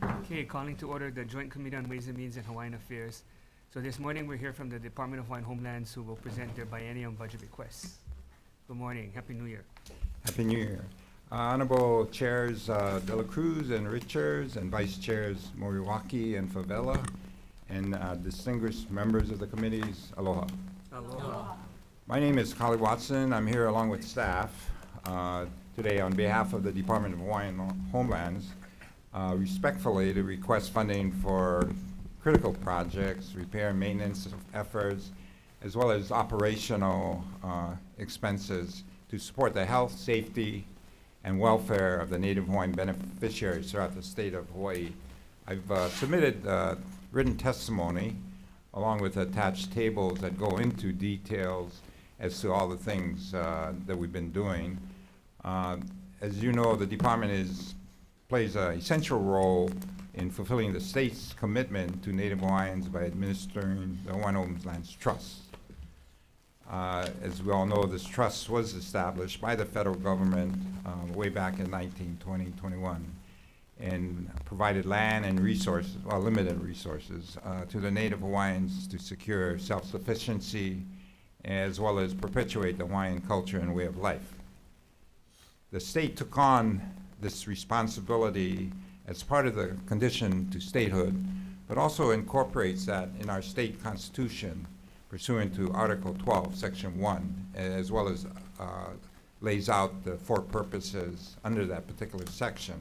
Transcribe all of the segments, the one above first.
Okay, calling to order the Joint Committee on Ways and Means and Hawaiian Affairs. So this morning we're here from the Department of Hawaiian Homelands who will present their biennium budget requests. Good morning. Happy New Year. Happy New Year. Honorable Chairs De La Cruz and Richards and Vice Chairs Moriwaki and Favela and distinguished members of the committees, aloha. Aloha. My name is Kali Watson. I'm here along with staff today on behalf of the Department of Hawaiian Homelands, respectfully to request funding for critical projects, repair and maintenance efforts, as well as operational expenses to support the health, safety, and welfare of the Native Hawaiian beneficiaries throughout the state of Hawaii. I've submitted written testimony along with attached tables that go into details as to all the things that we've been doing. As you know, the department plays an essential role in fulfilling the state's commitment to Native Hawaiians by administering the Hawaiian Homelands Trust. As we all know, this trust was established by the federal government way back in 1920-21 and provided land and resources, well, limited resources, to the Native Hawaiians to secure self-sufficiency as well as perpetuate the Hawaiian culture and way of life. The state took on this responsibility as part of the condition to statehood, but also incorporates that in our state constitution pursuant to Article 12, Section 1, as well as lays out the 4 purposes under that particular section.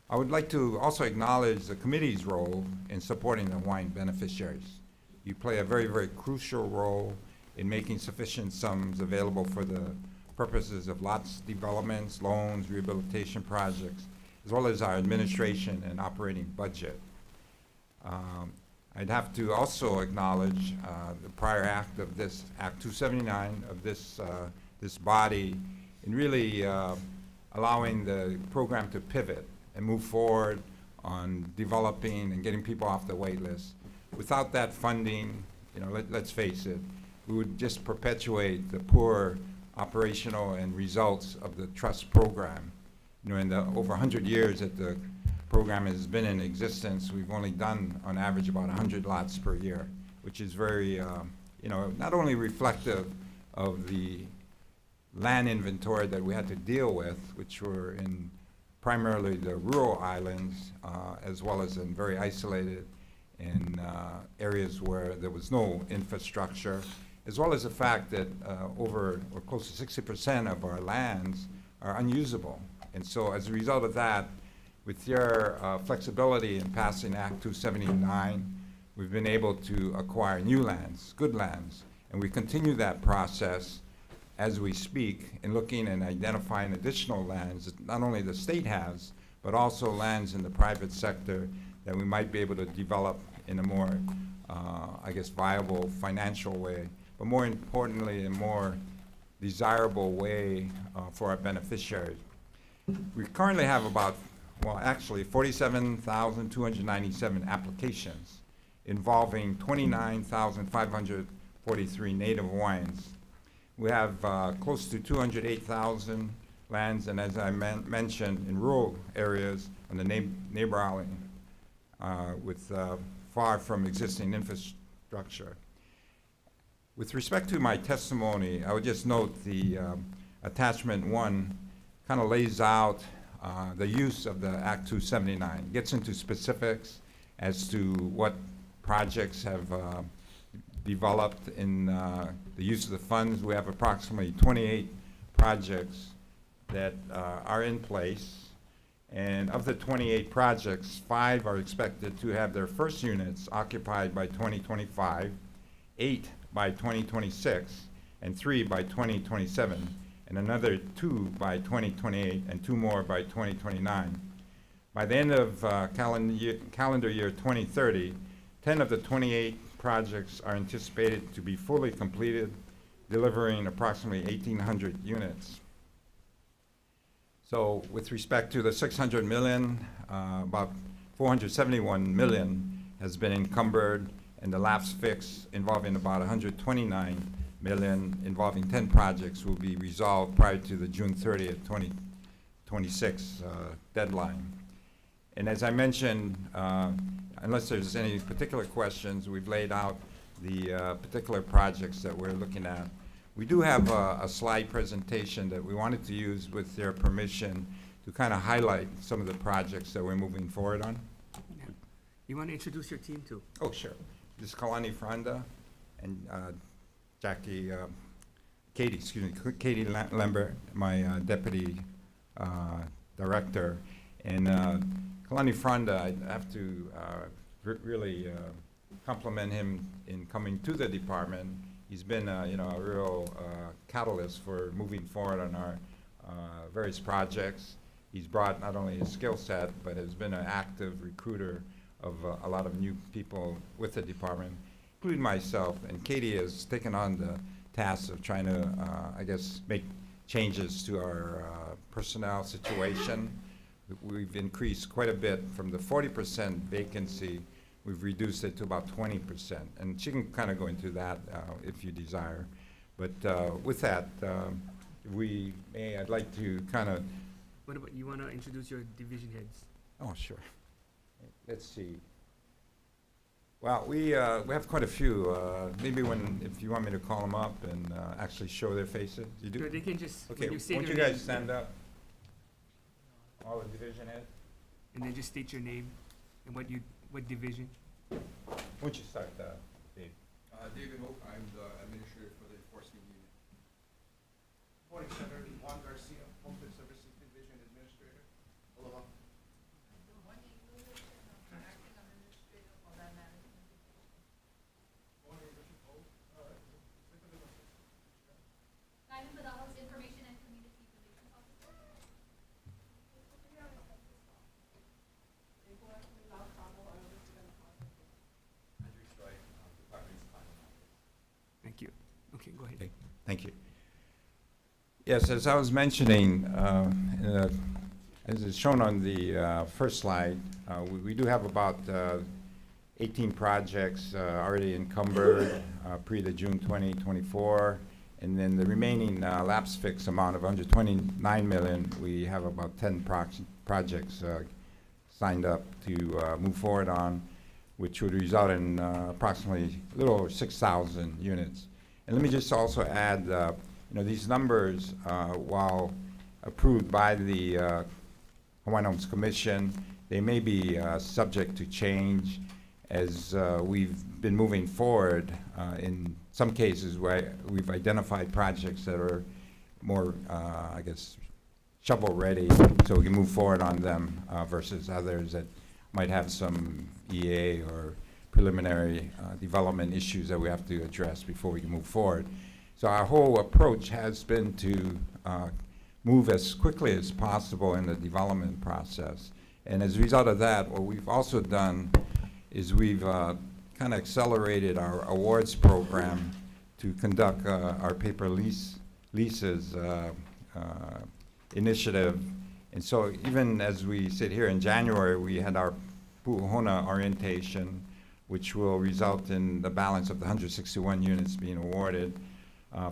I would like to also acknowledge the committee's role in supporting the Hawaiian beneficiaries. You play a very, very crucial role in making sufficient sums available for the purposes of lots developments, loans, rehabilitation projects, as well as our administration and operating budget. I'd have to also acknowledge the prior act of this, Act 279 of this body in really allowing the program to pivot and move forward on developing and getting people off the wait list. Without that funding, you know, let's face it, we would just perpetuate the poor operational and results of the trust program. You know, in the over 100 years that the program has been in existence, we've only done on average about 100 lots per year, which is very, you know, not only reflective of the land inventory that we had to deal with, which were in primarily the rural islands, as well as in very isolated in areas where there was no infrastructure, as well as the fact that over or close to 60% of our lands are unusable. And so as a result of that, with your flexibility in passing Act 279, we've been able to acquire new lands, good lands, and we continue that process as we speak in looking and identifying additional lands that not only the state has, but also lands in the private sector that we might be able to develop in a more, I guess, viable financial way, but more importantly, a more desirable way for our beneficiaries. We currently have about, well, actually 47,297 applications involving 29,543 Native Hawaiians. We have close to 208,000 lands, and as I mentioned, in rural areas on the neighbor island with far from existing infrastructure. With respect to my testimony, I would just note the attachment 1 kind of lays out the use of the Act 279, gets into specifics as to what projects have developed in the use of the funds. We have approximately 28 projects that are in place. And of the 28 projects, 5 are expected to have their first units occupied by 2025, 8 by 2026, and 3 by 2027, and another 2 by 2028, and 2 more by 2029. By the end of calendar year 2030, 10 of the 28 projects are anticipated to be fully completed, delivering approximately 1,800 units. So with respect to the 600 million, about 471 million has been encumbered, and the lapse fix involving about 129 million involving 10 projects will be resolved prior to the June 30th, 2026 deadline. And as I mentioned, unless there's any particular questions, we've laid out the particular projects that we're looking at. We do have a slide presentation that we wanted to use with their permission to kind of highlight some of the projects that we're moving forward on. Yeah. You want to introduce your team too? Oh, sure. This is Kalani Franda and Katie Lambert, my deputy director. And Kalani Franda, I have to really compliment him in coming to the department. He's been a real catalyst for moving forward on our various projects. He's brought not only his skill set, but has been an active recruiter of a lot of new people with the department, including myself. And Katie has taken on the task of trying to, I guess, make changes to our personnel situation. We've increased quite a bit from the 40% vacancy. We've reduced it to about 20%. And she can kind of go into that if you desire. But with that, I'd like to kind of. What about, you want to introduce your division heads? Oh, sure. Let's see. Well, we have quite a few. Maybe if you want me to call them up and actually show their faces, you do? Sure, they can just, Okay, when you say won't their you guys name, stand up? All the division heads? and then just state your name and what division. Won't you start, Dave? David Oak, I'm the administrator for the enforcement unit. Morning, Senator. Juan Garcia, Homeland Services Division Administrator. Aloha. Information and Community Relations Officer. Thank you. Okay, go ahead. Okay, thank you. Yes, as I was mentioning, as is shown on the first slide, we do have about 18 projects already encumbered pre the June 2024. And then the remaining lapse fix amount of under 29 million, we have about 10 projects signed up to move forward on, which would result in approximately a little over 6,000 units. And let me just also add, these numbers, while approved by the Hawaiian Homes Commission, they may be subject to change as we've been moving forward. In some cases where we've identified projects that are more, I guess, shovel ready, so we can move forward on them versus others that might have some EA or preliminary development issues that we have to address before we can move forward. So our whole approach has been to move as quickly as possible in the development process. And as a result of that, what we've also done is we've kind of accelerated our awards program to conduct our paper leases initiative. And so even as we sit here in January, we had our Pu'uhona orientation, which will result in the balance of the 161 units being awarded.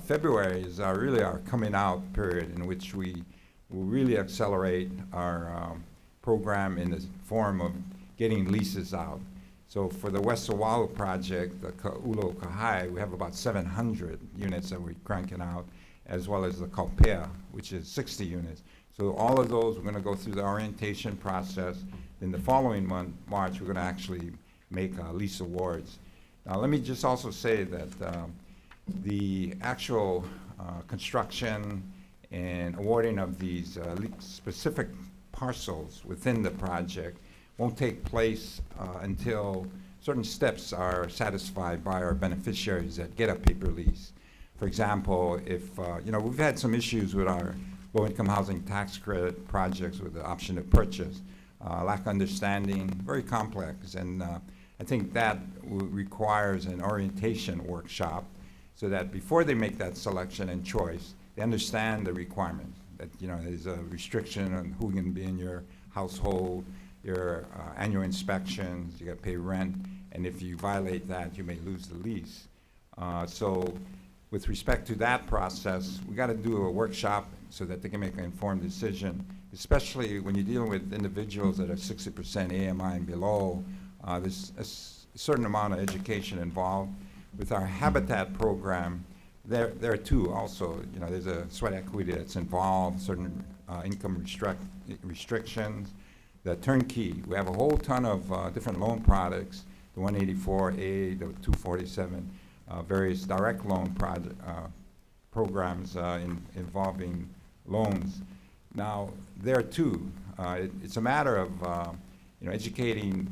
February is really our coming out period in which we will really accelerate our program in the form of getting leases out. So for the West Oahu project, the Ka'ulo Kahai, we have about 700 units that we're cranking out, as well as the Kaupea, which is 60 units. So all of those, we're going to go through the orientation process. In the following month, March, we're going to actually make lease awards. Now, let me just also say that the actual construction and awarding of these specific parcels within the project won't take place until certain steps are satisfied by our beneficiaries that get a paper lease. For example, if, we've had some issues with our low-income housing tax credit projects with the option to purchase, lack of understanding, very complex. And I think that requires an orientation workshop so that before they make that selection and choice, they understand the requirements, that, there's a restriction on who can be in your household, your annual inspections, you got to pay rent, and if you violate that, you may lose the lease. So with respect to that process, we got to do a workshop so that they can make an informed decision. especially when you're dealing with individuals that are 60% AMI and below. There's a certain amount of education involved. With our Habitat program, there are two also. You know, there's a sweat equity that's involved, certain income restrictions. The turnkey, we have a whole ton of different loan products, the 184A, the 247, various direct loan programs involving loans. Now, there too, it's a matter of educating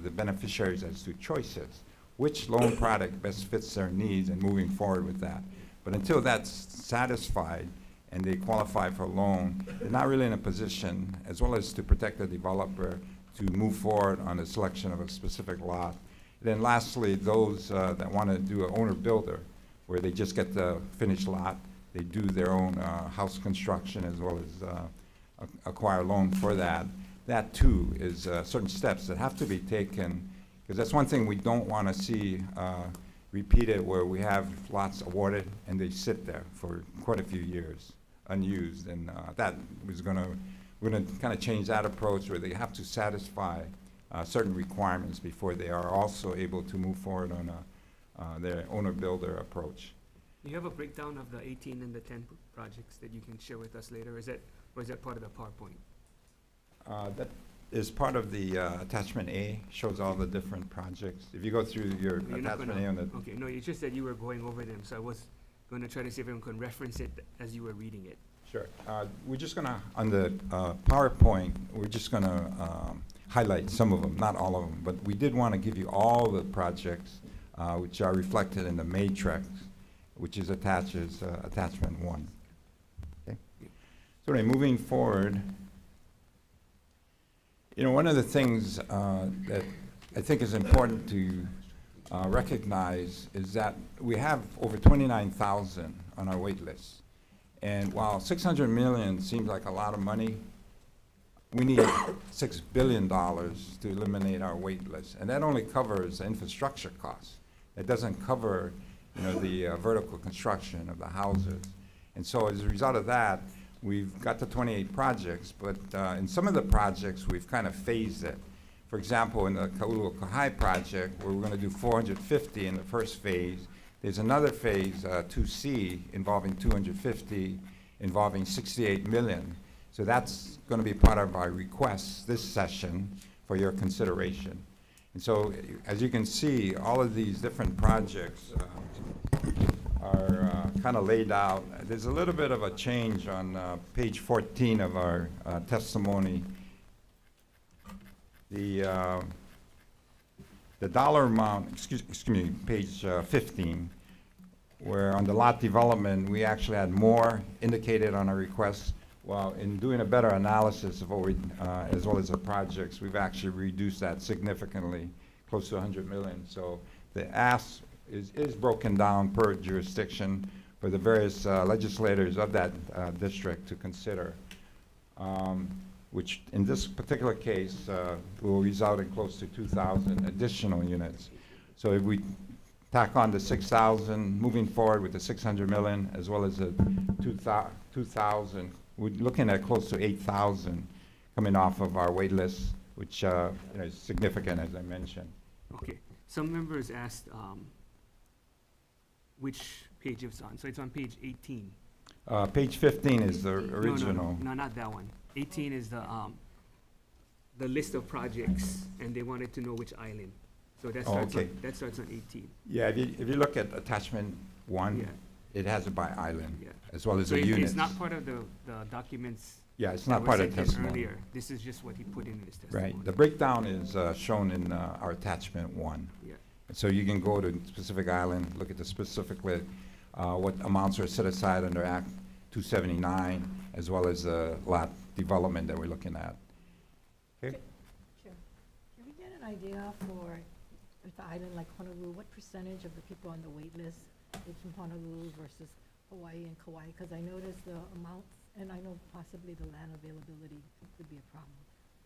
the beneficiaries as to choices. Which loan product best fits their needs and moving forward with that. But until that's satisfied and they qualify for a loan, they're not really in a position, as well as to protect the developer, to move forward on the selection of a specific lot. Then lastly, those that want to do an owner-builder, where they just get the finished lot, they do their own house construction as well as acquire a loan for that. That too is certain steps that have to be taken, because that's one thing we don't want to see repeated, where we have lots awarded and they sit there for quite a few years unused. And that was we're going to kind of change that approach, where they have to satisfy certain requirements before they are also able to move forward on their owner-builder approach. Do you have a breakdown of the 18 and the 10 projects that you can share with us later? Or is that part of the PowerPoint? That is part of the attachment A, shows all the different projects. If you go through your attachment A on the... Okay, no, it's just that you were going over them, so I was going to try to see if everyone can reference it as you were reading it. Sure. We're just going to, on the PowerPoint, we're just going to highlight some of them, not all of them, but we did want to give you all the projects which are reflected in the matrix, which is attaches attachment 1. Okay. So anyway, moving forward, you know, one of the things that I think is important to recognize is that we have over 29,000 on our wait list. And while $600 million seems like a lot of money, we need $6 billion to eliminate our wait list. And that only covers the infrastructure costs. It doesn't cover, you know, the vertical construction of the houses. And so as a result of that, we've got the 28 projects, but in some of the projects, we've kind of phased it. For example, in the Kauai project, where we're going to do 450 in the first phase, there's another phase, 2C, involving 250, involving 68 million. So that's going to be part of our request this session for your consideration. And so, as you can see, all of these different projects are kind of laid out. There's a little bit of a change on page 14 of our testimony. The dollar amount, excuse me, page 15, where on the lot development, we actually had more indicated on our request. Well, in doing a better analysis of what we, as well as the projects, we've actually reduced that significantly, close to 100 million. So the ask is broken down per jurisdiction for the various legislators of that district to consider, which in this particular case will result in close to 2,000 additional units. So if we tack on the 6,000, moving forward with the 600 million, as well as the 2,000, we're looking at close to 8,000 coming off of our wait list, which you know, is significant, as I mentioned. Okay. Some members asked which page it's on. So it's on page 18. Page 15 is the original. No, not that one. 18 is the list of projects, and they wanted to know which island. So that starts, that starts on 18. Yeah, if you look at attachment 1, Yeah. it has it by island, Yeah. as well as So the units. it's not part of the documents. Yeah, it's that not were part of sent the in testimony. earlier. This is just what he put in his testimony. Right. The breakdown is shown in our attachment 1. Yeah. So you can go to specific island, look at the specifically what amounts are set aside under Act 279, as well as the lot development that we're looking at. Okay. Sure. Can we get an idea for if the island like Honolulu, what percentage of the people on the wait list is from Honolulu versus Hawaii and Kauai? Because I noticed the amounts, and I know possibly the land availability could be a problem,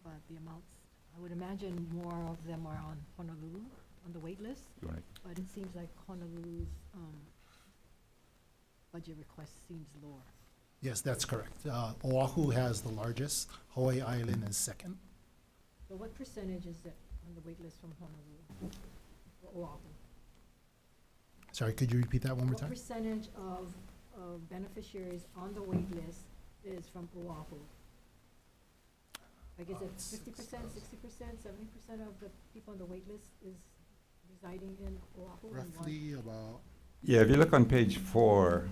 but the amounts, I would imagine more of them are on Honolulu on the wait list. Right. But it seems like Honolulu's budget request seems lower. Yes, that's correct. Oahu has the largest, Hawaii Island is second. So what percentage is it on the wait list from Honolulu for Oahu? Sorry, could you repeat that one more What time? percentage of beneficiaries on the wait list is from Oahu? Like, is it 50%, 60%, 70% of the people on the wait list is residing in Oahu? and one- Roughly about, Yeah, if you look on page 4,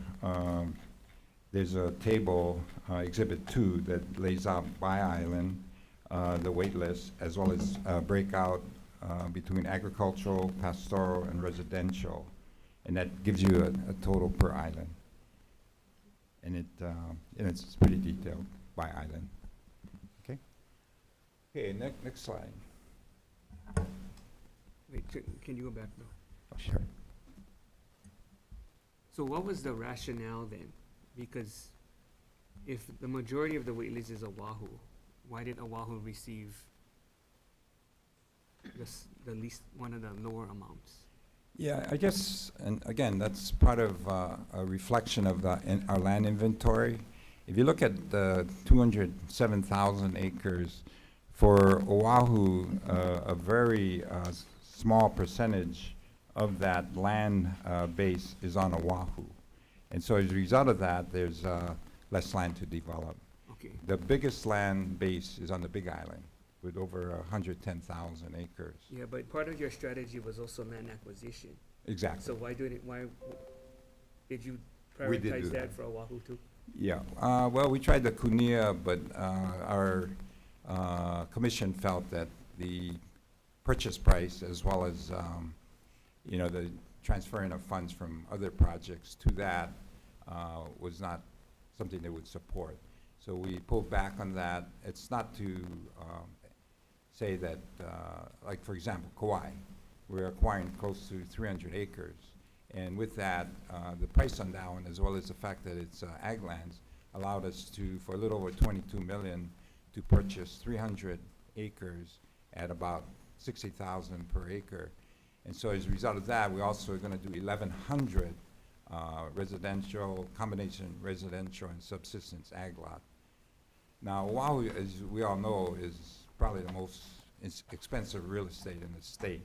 there's a table, Exhibit 2, that lays out by island the wait list, as well as breakout between agricultural, pastoral, and residential. And that gives you a total per island. And it's pretty detailed by island. Okay? Okay, next slide. Wait, can you go back, Bill? Oh, sure. So what was the rationale then? Because if the majority of the waitlist is Oahu, why did Oahu receive the least, one of the lower amounts? Yeah, I guess, and again, that's part of a reflection of our land inventory. If you look at the 207,000 acres, for Oahu, a very small percentage of that land base is on Oahu. And so as a result of that, there's less land to develop. Okay. The biggest land base is on the Big Island, with over 110,000 acres. Yeah, but part of your strategy was also land acquisition. Exactly. So why did you We did prioritize do that that. for Oahu too? Yeah, well, we tried the Kunia, but our commission felt that the purchase price, as well as, the transferring of funds from other projects to that, was not something they would support. So we pulled back on that. It's not to say that, like for example, Kauai, we're acquiring close to 300 acres. And with that, the price on that one, as well as the fact that it's ag lands, allowed us to, for a little over $22 million, to purchase 300 acres at about $60,000 per acre. And so as a result of that, we also are going to do 1,100 residential, combination residential and subsistence ag lot. Now, Oahu, as we all know, is probably the most expensive real estate in the state.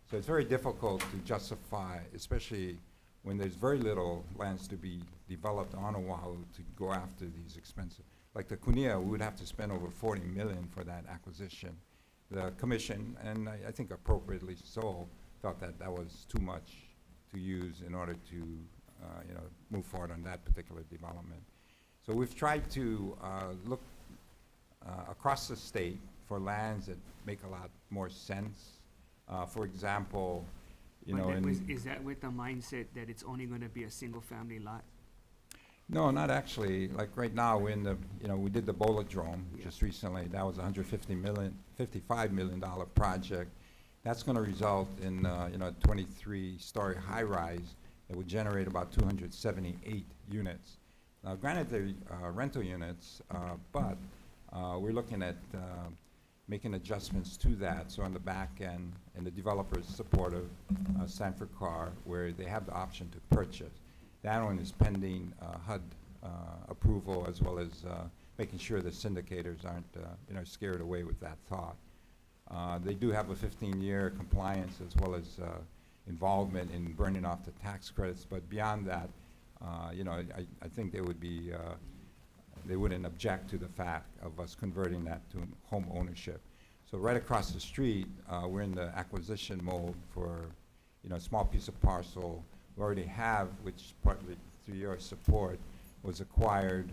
So it's very difficult to justify, especially when there's very little lands to be developed on Oahu, to go after these expensive. Like the Kunia, we would have to spend over $40 million for that acquisition. The commission, and I think appropriately so, felt that that was too much to use in order to move forward on that particular development. So we've tried to look across the state for lands that make a lot more sense. For example, Is that with the mindset that it's only gonna be a single family lot? no, not actually. Like right now, we're in the, we did the Bolodrome Yeah. just recently. That was a $55 million project. That's going to result in, a 23-story high-rise that would generate about 278 units. Now, granted, they're rental units, but we're looking at making adjustments to that. So on the back end, and the developer is supportive, Sanford Carr, where they have the option to purchase. That one is pending HUD approval, as well as making sure the syndicators aren't, scared away with that thought. They do have a 15-year compliance, as well as involvement in burning off the tax credits. But beyond that, I think they would be, they wouldn't object to the fact of us converting that to home ownership. So right across the street, we're in the acquisition mode for, a small piece of parcel we already have, which partly through your support was acquired,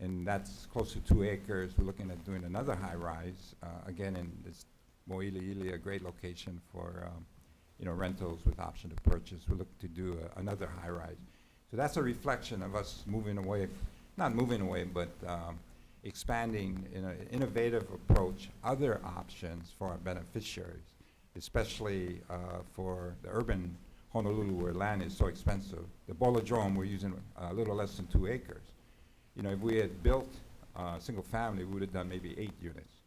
and that's close to 2 acres. We're looking at doing another high-rise, again in this Mo'iliili, a great location for rentals with option to purchase. We're looking to do another high-rise. So that's a reflection of us moving away, not moving away, but expanding in an innovative approach, other options for our beneficiaries, especially for the urban Honolulu, where land is so expensive. The Bolodrome, we're using a little less than 2 acres. If we had built single family, we would have done maybe 8 units.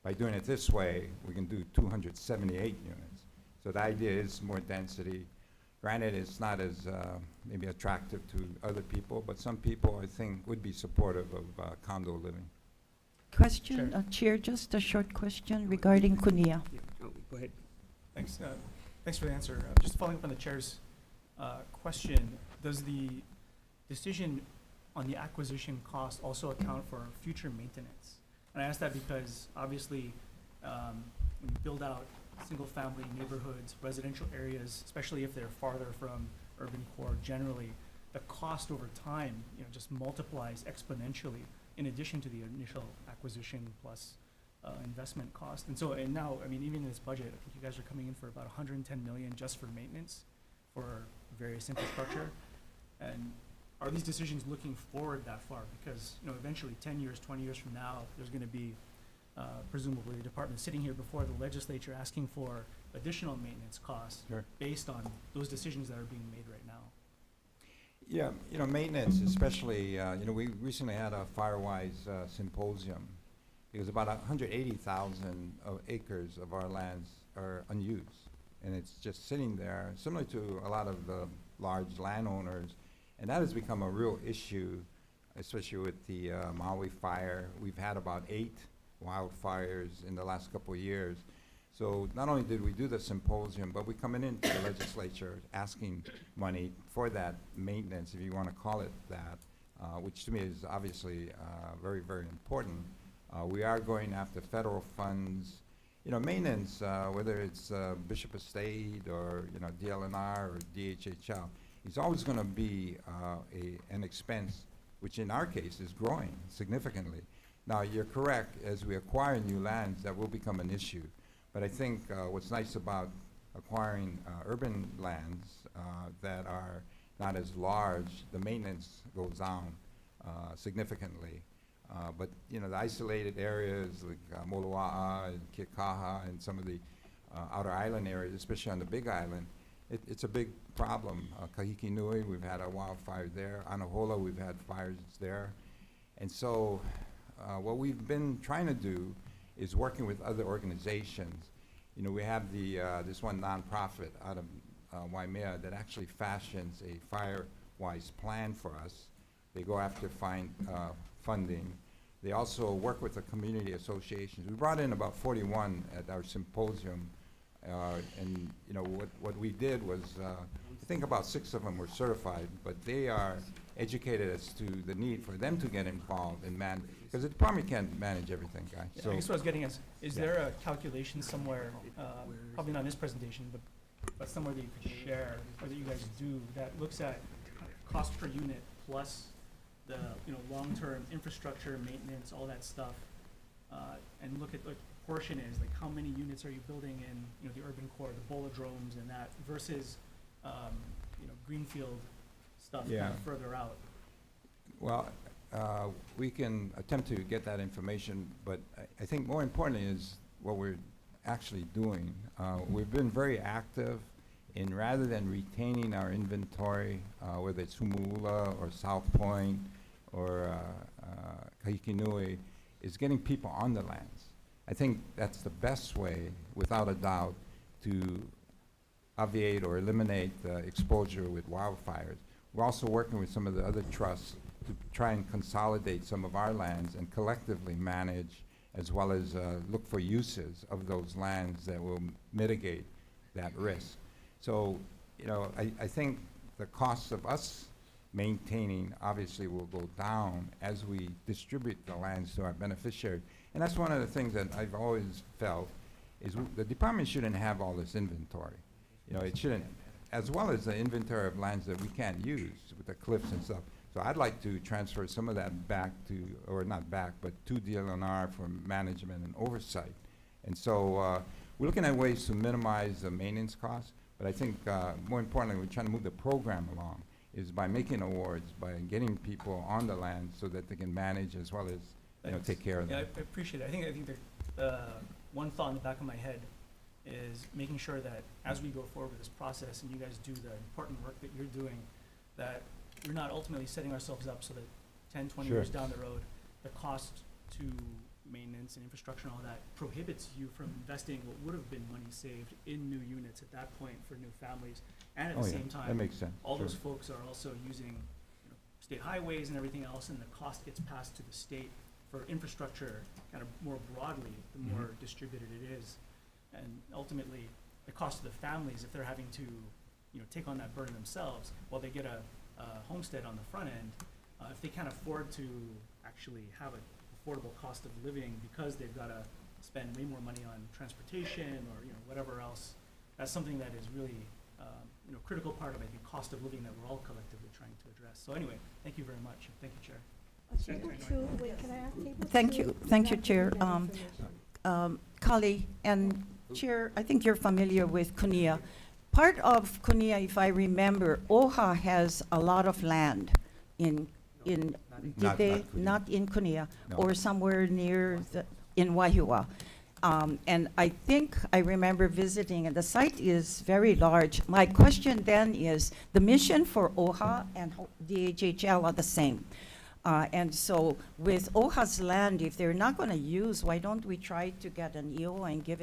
By doing it this way, we can do 278 units. So the idea is more density. Granted, it's not as maybe attractive to other people, but some people, I think, would be supportive of condo living. Question, Sure. Chair, just a short question regarding Kunia. Yeah, oh, go ahead. Thanks. Thanks for the answer. Just following up on the chair's question, does the decision on the acquisition cost also account for future maintenance? And I ask that because obviously, when you build out single-family neighborhoods, residential areas, especially if they're farther from urban core, generally, the cost over time, just multiplies exponentially in addition to the initial acquisition plus investment cost. And so, and now, I mean, even in this budget, I think you guys are coming in for about 110 million just for maintenance for various infrastructure. And are these decisions looking forward that far? Because, eventually 10 years, 20 years from now, there's going to be presumably the department sitting here before the legislature asking for additional maintenance costs Sure. based on those decisions that are being made right now. Yeah, maintenance, especially, we recently had a Firewise symposium. Because about 180,000 acres of our lands are unused. And it's just sitting there, similar to a lot of the large landowners. And that has become a real issue, especially with the Maui fire. We've had about 8 wildfires in the last couple of years. So not only did we do the symposium, but we're coming into the legislature asking money for that maintenance, if you want to call it that, which to me is obviously very, very important. We are going after federal funds. Maintenance, whether it's Bishop Estate or, DLNR or DHHL, it's always going to be an expense, which in our case is growing significantly. Now, you're correct, as we acquire new lands, that will become an issue. But I think what's nice about acquiring urban lands that are not as large, the maintenance goes down significantly. But the isolated areas like Moloa'a and Kekaha and some of the outer island areas, especially on the Big Island, it's a big problem. Kahiki Nui, we've had a wildfire there. Anahola, we've had fires there. And so what we've been trying to do is working with other organizations. We have this one nonprofit out of Waimea that actually fashions a Firewise plan for us. They go after funding. They also work with the community associations. We brought in about 41 at our symposium, and what we did was, I think about 6 of them were certified, but they are educated as to the need for them to get involved in because the department can't manage everything, guys. Yeah, So I guess what I was getting is Yeah. there a calculation somewhere, probably not in this presentation, but somewhere that you could share, or that you guys do, that looks at cost per unit plus the long-term infrastructure, maintenance, all that stuff, and look at what the portion is, like how many units are you building in the urban core, the bolodromes and that, versus greenfield stuff kind Yeah. of further out. Well, we can attempt to get that information, but I think more importantly is what we're actually doing. We've been very active in, rather than retaining our inventory, whether it's Humu'ula or South Point or Kahiki Nui, is getting people on the lands. I think that's the best way, without a doubt, to obviate or eliminate the exposure with wildfires. We're also working with some of the other trusts to try and consolidate some of our lands and collectively manage, as well as look for uses of those lands that will mitigate that risk. So, I think the costs of us maintaining obviously will go down as we distribute the lands to our beneficiaries. And that's one of the things that I've always felt is the department shouldn't have all this inventory. It shouldn't, as well as the inventory of lands that we can't use with the cliffs and stuff. So I'd like to transfer some of that back to, or not back, but to DLNR for management and oversight. And so we're looking at ways to minimize the maintenance costs, but I think more importantly, we're trying to move the program along, is by making awards, by getting people on the land so that they can manage as well as Thanks. take care of Yeah, them. I appreciate it. I think the one thought in the back of my head is making sure that as we go forward with this process and you guys do the important work that you're doing, that we're not ultimately setting ourselves up so that 10, 20 Sure. years down the road, the cost to maintenance and infrastructure and all that prohibits you from investing what would have been money saved in new units at that point for new families. And at Oh, the yeah, same time, that makes sense. all Sure. those folks are also using, state highways and everything else, and the cost gets passed to the state for infrastructure kind of more broadly, the more distributed it is. And ultimately, the cost to the families, if they're having to, take on that burden themselves, while they get a homestead on the front end, if they can't afford to actually have an affordable cost of living because they've got to spend way more money on transportation or, whatever else, that's something that is really, critical part of, I think, cost of living that we're all collectively trying to address. So anyway, thank you very much. Thank you, Chair. Table two, wait, can I ask table two? Thank you. Thank you, Not Chair. that information. Kali and Chair, I think you're familiar with Kunia. Part of Kunia, if I remember, OHA has a lot of land in, Not Kunia. not in Kunia, No. or somewhere near in Wahiawa. And I think I remember visiting, and the site is very large. My question then is, the mission for OHA and DHHL are the same. And so with OHA's land, if they're not going to use, why don't we try to get an EO and give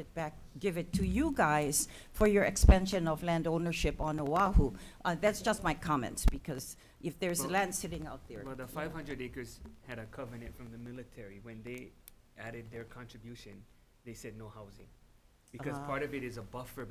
it to you guys for your expansion of land ownership on Oahu? That's just my comments, because if there's Well- land sitting out there. Well, the 500 acres had a covenant from the military. When they added their contribution, they said no housing. Because part of it is a buffer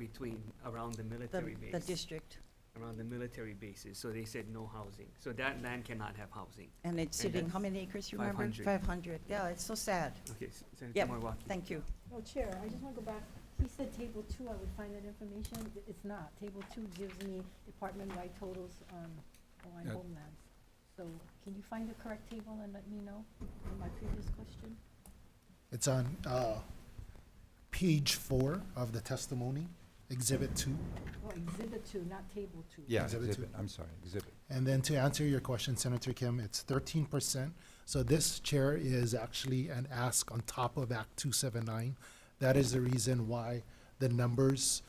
around the military The base. district, Around the military bases, so they said no housing. So that land cannot have housing. and it's And sitting, how that's many acres, you remember? 500. 500, yeah, it's so sad. Okay, Senator Yep, Moriwaki. thank you. No, Chair, I just want to go back. He said table two, I would find that information. It's not. Table two gives me department-wide totals on Hawaiian Yeah. homelands. So can you find the correct table and let me know in my previous question? It's on page 4 of the testimony, Exhibit 2. Oh, exhibit two, not table two. Yeah, Exhibit exhibit, two. I'm sorry, exhibit. And then to answer your question, Senator Kim, it's 13%. So this, Chair, is actually an ask on top of Act 279. That is the reason why the numbers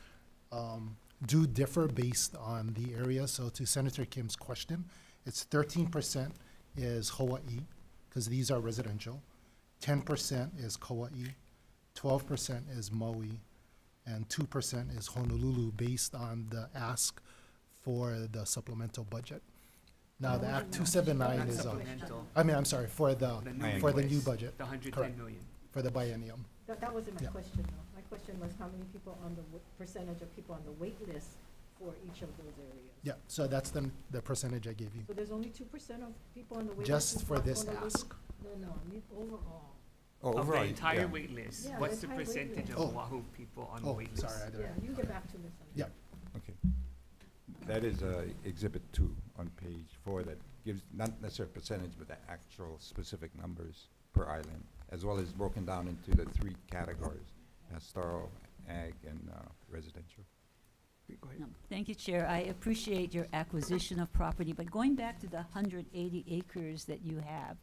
do differ based on the area. So to Senator Kim's question, it's 13% is Hawaii, because these are residential. 10% is Kauai, 12% is Maui, and 2% is Honolulu, based on the ask for the supplemental budget. Now, the Act 279 Not is, supplemental, I'm sorry, for the the new new request, budget, the 110 correct. million. for the biennium. That wasn't my Yeah. question, though. My question was how many people on the, percentage of people on the wait list for each of those areas? Yeah, so that's the percentage I gave you, So there's only 2% of people on the wait list? just who for are this Honolulu? ask. No, I mean overall. Oh, Of the overall, entire yeah. wait list, Yeah, what's the the entire wait percentage list. of Oh. Oahu people on the Oh, wait list? sorry, I Yeah, you can get back to this. Yeah. Okay. That is Exhibit 2 on page 4 that gives not necessarily percentage, but the actual specific numbers per island, as well as broken down into the 3 categories, pastoral, ag, and residential. Go ahead. No, thank you, Chair. I appreciate your acquisition of property, but going back to the 180 acres that you have,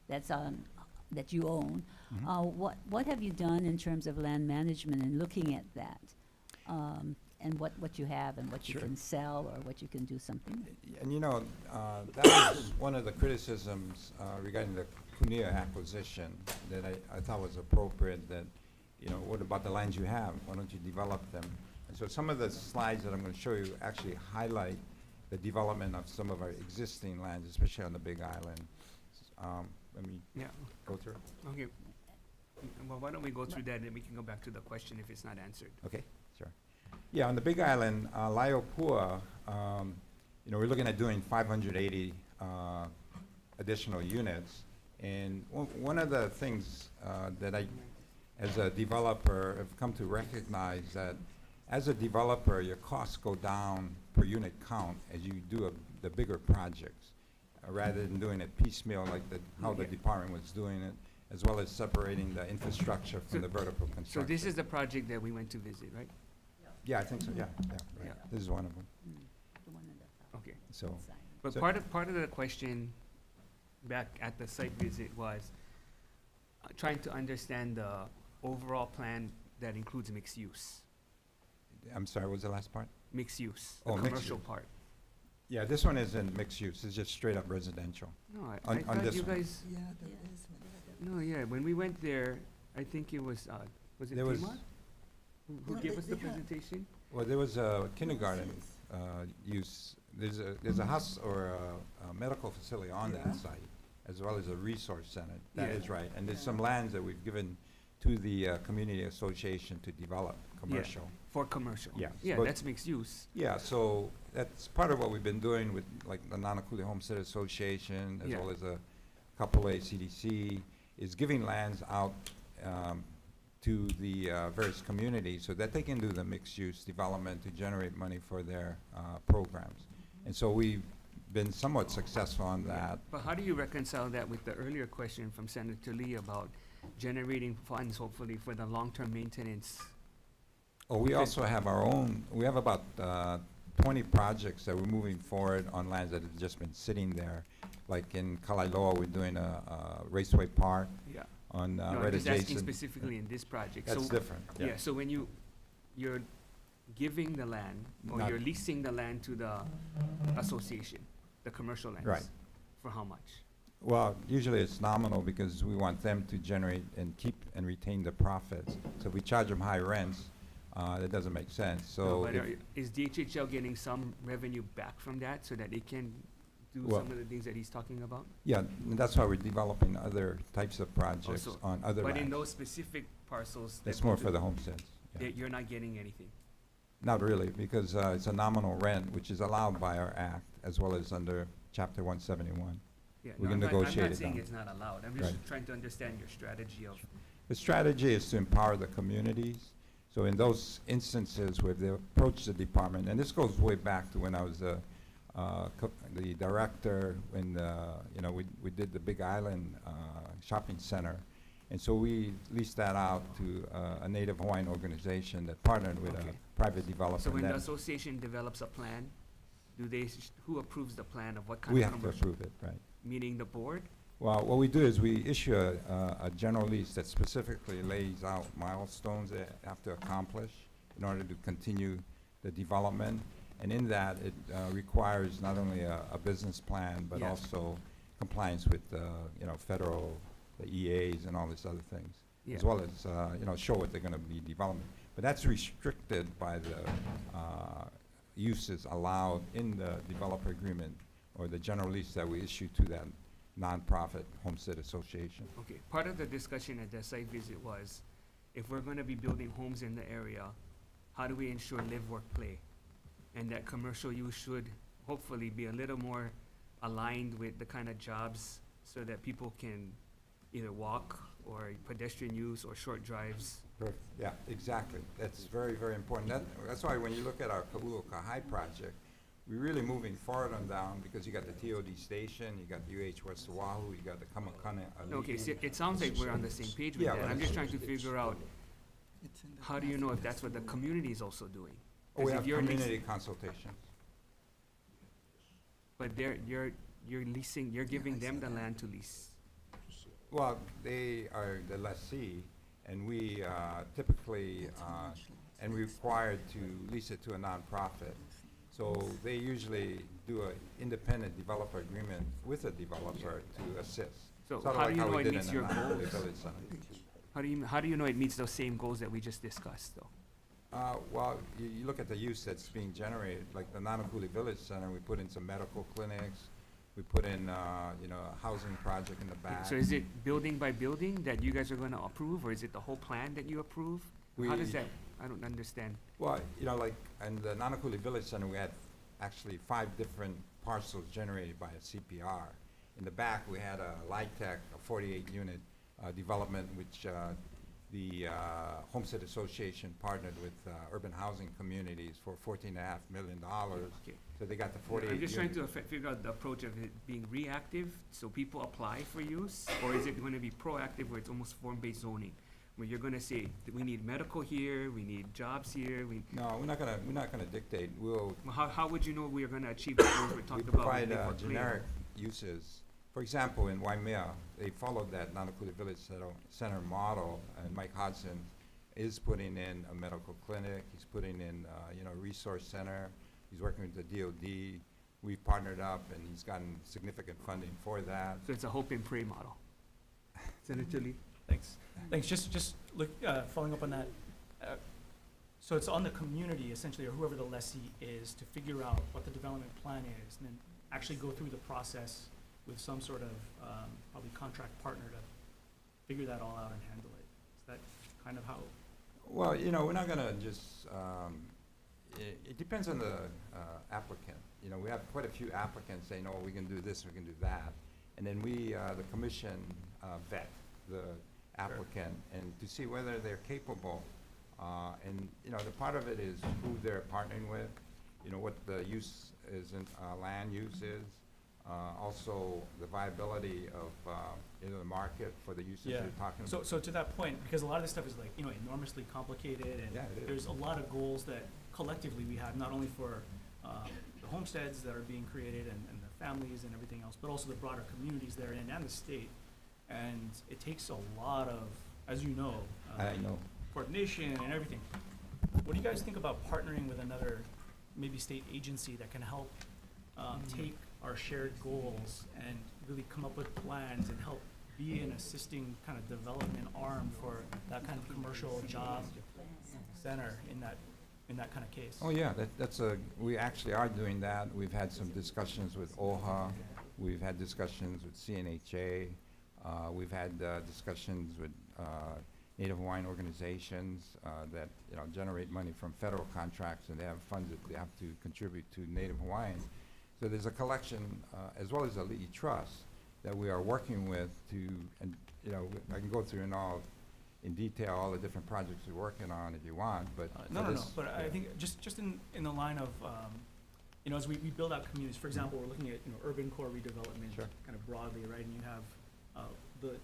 that's on, that you own, what have you done in terms of land management and looking at that? And what you have and what you Sure. can sell or what you can do something? And that was one of the criticisms regarding the Kunia acquisition that I thought was appropriate, that, what about the lands you have? Why don't you develop them? And so some of the slides that I'm going to show you actually highlight the development of some of our existing lands, especially on the Big Island. Let me Yeah, go through. okay. Well, why don't we go through that, and then we can go back to the question if it's not answered. Okay, sure. Yeah, on the Big Island, Laiopua, we're looking at doing 580 additional units. And one of the things that I, as a developer, have come to recognize that as a developer, your costs go down per unit count as you do the bigger projects, rather than doing it piecemeal like how the department was doing it, as well as separating the infrastructure from the vertical construction. So this is the project that we went to visit, right? Yeah, I think so, yeah, right. Yeah. This is one of them, The one on the Okay. so. outside. But So- part of the question back at the site visit was trying to understand the overall plan that includes mixed use. I'm sorry, what was the last part? Mixed use, the Oh, mixed commercial use. part. Yeah, this one isn't mixed use, it's just straight up residential. No, I On thought this you one. guys, No, yeah, when we went there, I think it was it There was- Timar? Who No, gave they- us the they had- presentation? Well, there was a kindergarten use, there's a house or a medical facility on Yeah. that site, as well as a resource center. That Yeah. is right. And there's Yeah. some lands that we've given to the community association to develop commercial. For commercial? Yeah, Yeah, but- that's mixed use. Yeah, so that's part of what we've been doing with like the Nanakuli Homestead Association, as Yeah. well as the Kapolei CDC, is giving lands out to the various communities so that they can do the mixed-use development to generate money for their programs. And so we've been somewhat successful on that. But how do you reconcile that with the earlier question from Senator Lee about generating funds hopefully for the long-term maintenance? Oh, we Okay. also have our own, we have about 20 projects that we're moving forward on lands that have just been sitting there. Like in Kalailoa, we're doing a raceway park Yeah. on No, right I'm just asking adjacent. specifically in this project. That's So, different, yeah, so when you're giving the land, or Not- you're leasing the land to the association, the commercial lands? Right. For how much? Well, usually it's nominal because we want them to generate and keep and retain the profits. So if we charge them high rents, that doesn't make sense. No, So but if- is DHHL getting some revenue back from that so that they can do Well- some of the things that he's talking about? yeah, and that's why we're developing other types of projects Also, on other But in lands. those specific parcels. That's that more you for do, the homesteads. yeah. that you're not getting anything? Not really, because it's a nominal rent, which is allowed by our act, as well as under Chapter 171. Yeah, We no, can I'm negotiate not it saying down. it's not allowed. I'm just Right. trying to understand your strategy of, The strategy is to empower the communities. So in those instances where they approach the department, and this goes way back to when I was the director, when we did the Big Island shopping center. And so we leased that out to a Native Hawaiian organization that partnered with Okay. a private developer. so when and the that- association develops a plan, who approves the plan of what kind we of have to commercial? approve it, right? Meaning the board? Well, what we do is we issue a general lease that specifically lays out milestones they have to accomplish in order to continue the development. And in that, it requires not only a business plan, but Yes. also compliance with, federal, the EAs and all these other things. Yeah. As well as, show what they're gonna be developing. But that's restricted by the uses allowed in the developer agreement or the general lease that we issue to that nonprofit homestead association. Okay, part of the discussion at the site visit was, if we're gonna be building homes in the area, how do we ensure live, work, play? And that commercial use should hopefully be a little more aligned with the kind of jobs so that people can either walk or pedestrian use or short drives. Yeah, exactly. That's very, very important. That's why when you look at our Kahai project, we're really moving forward on down because you got the TOD station, you got the UH West Oahu, you got the Kamakana. Okay, so it sounds like we're on the same page with Yeah, that. well, I'm just trying it's- to figure out, how do you know if that's what the community is also doing? Oh, we 'Cause if have you're leasing- community consultations. But you're leasing, you're giving them the land to lease. Well, they are the lessee, and we typically, and we're required to lease it to a nonprofit. So they usually do an independent developer agreement with a developer to assist. So Sort of how like do you we know it did in meets the your Nanakuli goals? Village Center. How do you know it meets those same goals that we just discussed, though? Well, you look at the use that's being generated, like the Nanakuli Village Center, we put in some medical clinics, we put in, a housing project in the back. So is it building by building that you guys are gonna approve, or is it the whole plan that you approve? How does We- that, I don't understand. Well, like, in the Nanakuli Village Center, we had actually 5 different parcels generated by a CPR. In the back, we had a LIHTC, a 48-unit development, which the Homestead Association partnered with Urban Housing Communities for $14.5 million. Okay. So they got the 48 I'm just trying units. to figure out the approach of it being reactive, so people apply for use, or is it gonna be proactive where it's almost form-based zoning? Where you're gonna say, that we need medical here, we need jobs here, No, we're not gonna dictate. We'll how would you know we are gonna achieve the goals we We talked about? with provide live work play? generic uses. For example, in Waimea, they followed that Nanakuli Village Center model, and Mike Hodson is putting in a medical clinic, he's putting in, a resource center, he's working with the DOD. We've partnered up, and he's gotten significant funding for that. So it's a hope and pray model. Senator Lee? Thanks. Thanks. Just look, following up on that. So it's on the community essentially, or whoever the lessee is, to figure out what the development plan is, and then actually go through the process with some sort of probably contract partner to figure that all out and handle it. Is that kind of how? Well, you know, we're not gonna just, it depends on the applicant. You know, we have quite a few applicants saying, oh, we can do this, we can do that. And then we, the commission, vet the applicant and to see whether they're capable. And, you know, the part of it is who they're partnering with, you know, what the use is, land use is. Also, the viability of, you know, the market for the uses you're talking about. So to that point, because a lot of this stuff is like, you know, enormously complicated, and Yeah, it is. there's a lot of goals that collectively we have, not only for the homesteads that are being created and the families and everything else, but also the broader communities therein and the state. And it takes a lot of, as you know, I know. coordination and everything. What do you guys think about partnering with another, maybe state agency that can help take our shared goals and really come up with plans and help be an assisting kind of development arm for that kind of commercial job center in that kind of case? Oh, yeah, we actually are doing that. We've had some discussions with OHA. We've had discussions with CNHA. We've had discussions with Native Hawaiian organizations that, you know, generate money from federal contracts, and they have funds that they have to contribute to Native Hawaiians. So there's a collection, as well as a Lease trust, that we are working with to, and, you know, I can go through in detail all the different projects we're working on if you want, but No, but I think just in the line of, you know, as we build out communities, for example, we're looking at, you know, urban core redevelopment Sure. kind of broadly, right? And you have,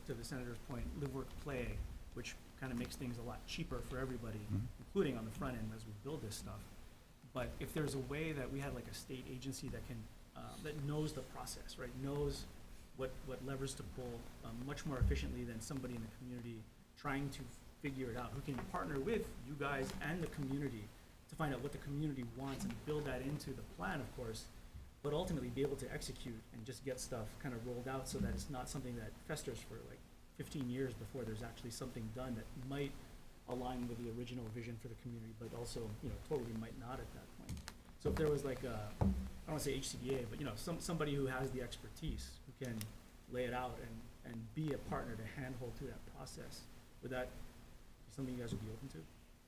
to the senator's point, live, work, play, which kind of makes things a lot cheaper for everybody, including on the front end as we build this stuff. But if there's a way that we had like a state agency that can, that knows the process, right? Knows what levers to pull much more efficiently than somebody in the community trying to figure it out, who can partner with you guys and the community to find out what the community wants and build that into the plan, of course, but ultimately be able to execute and just get stuff kind of rolled out so that it's not something that festers for like 15 years before there's actually something done that might align with the original vision for the community, but also, you know, totally might not at that point. So if there was like a, I don't want to say HCDA, but, you know, somebody who has the expertise, who can lay it out and be a partner to handhold through that process, would that be something you guys would be open to?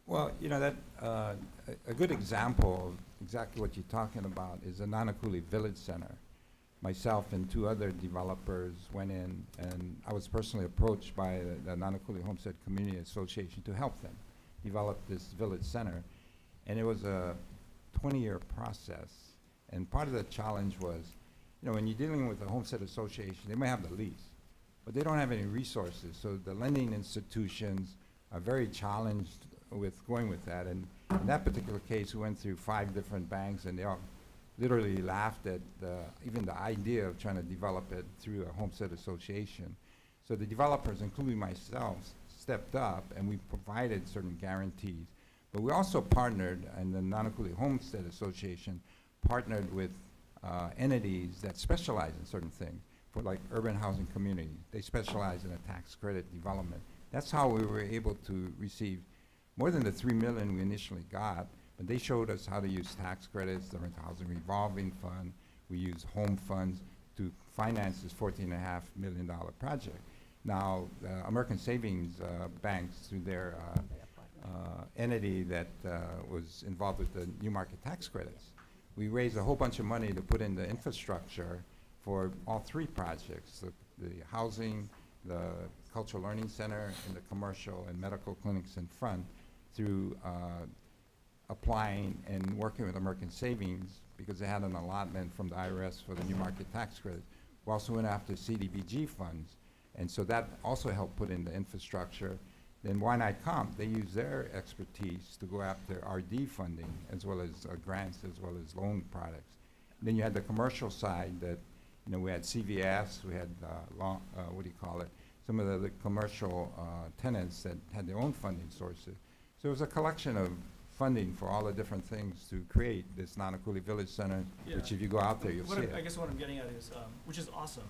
Well, you know, that a good example of exactly what you're talking about is the Nanakuli Village Center. Myself and two other developers went in, and I was personally approached by the Nanakuli Homestead Community Association to help them develop this village center. And it was a 20-year process. And part of the challenge was, you know, when you're dealing with a homestead association, they might have the lease, but they don't have any resources. So the lending institutions are very challenged with going with that. And in that particular case, we went through 5 different banks, and they all literally laughed at even the idea of trying to develop it through a homestead association. So the developers, including myself, stepped up, and we provided certain guarantees. But we also partnered, and the Nanakuli Homestead Association partnered with entities that specialize in certain things, for like urban housing community. They specialize in a tax credit development. That's how we were able to receive more than the $3 million we initially got, but they showed us how to use tax credits, the rental housing revolving fund. We use home funds to finance this $14.5 million project. Now, American Savings Banks, through their entity that was involved with the new market tax credits, we raised a whole bunch of money to put in the infrastructure for all 3 projects, the housing, the cultural learning center, and the commercial and medical clinics in front, through applying and working with American Savings, because they had an allotment from the IRS for the new market tax credit. We also went after CDBG funds, and so that also helped put in the infrastructure. Then Why Not Comp, they use their expertise to go after RD funding, as well as grants, as well as loan products. And then you had the commercial side that, you know, we had CVS, we had, some of the commercial tenants that had their own funding sources. So it was a collection of funding for all the different things to create this Nanakuli Village Center, which if you go out there, you'll see it. I guess what I'm getting at is, which is awesome,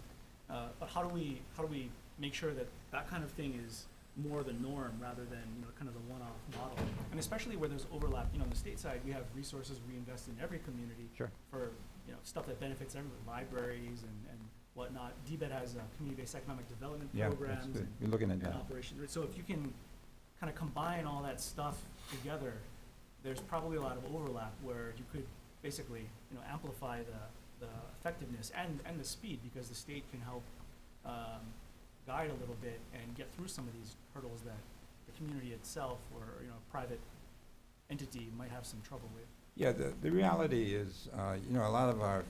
but how do we make sure that that kind of thing is more the norm rather than, you know, kind of the one-off model. And especially where there's overlap, you know, on the state side, we have resources we invest in every community Sure. for, you know, stuff that benefits everyone, libraries and whatnot. DBED has community-based economic development Yeah, programs that's good. and You're looking at and that. operation. So if you can kind of combine all that stuff together, there's probably a lot of overlap where you could basically, you know, amplify the effectiveness and the speed, because the state can help guide a little bit and get through some of these hurdles that the community itself or, you know, private entity might have some trouble with. Yeah, the reality is, you know, a lot of our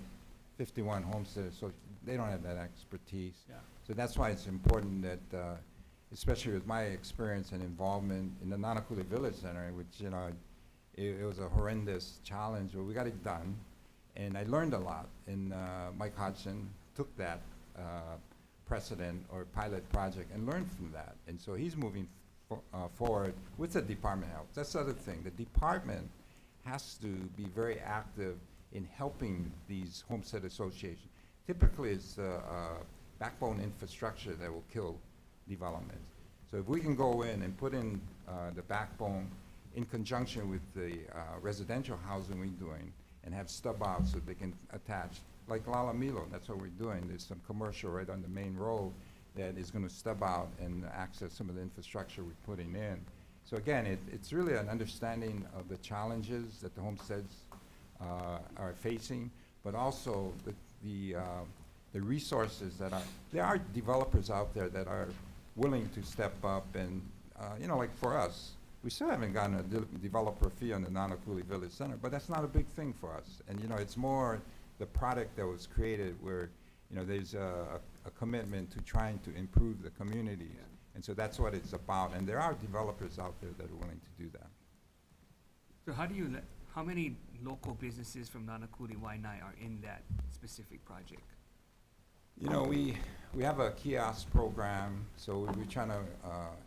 51 homesteaders, so they don't have that expertise. Yeah. So that's why it's important that, especially with my experience and involvement in the Nanakuli Village Center, which, you know, it was a horrendous challenge, but we got it done. And I learned a lot. And Mike Hodgson took that precedent or pilot project and learned from that. And so he's moving forward with the Department of Health. That's the other thing. The department has to be very active in helping these homestead associations. Typically, it's backbone infrastructure that will kill development. So if we can go in and put in the backbone in conjunction with the residential housing we're doing and have stub outs so they can attach, like Lalamilo, that's what we're doing. There's some commercial right on the main road that is going to stub out and access some of the infrastructure we're putting in. So again, it's really an understanding of the challenges that the homesteads are facing, but also the resources that there are developers out there that are willing to step up and, you know, like for us, we still haven't gotten a developer fee on the Nanakuli Village Center, but that's not a big thing for us. And, you know, it's more the product that was created where, you know, there's a commitment to trying to improve the community. Yeah. And so that's what it's about. And there are developers out there that are willing to do that. So how many local businesses from Nanakuli Waianae are in that specific project? You know, we have a kiosk program, so we're trying to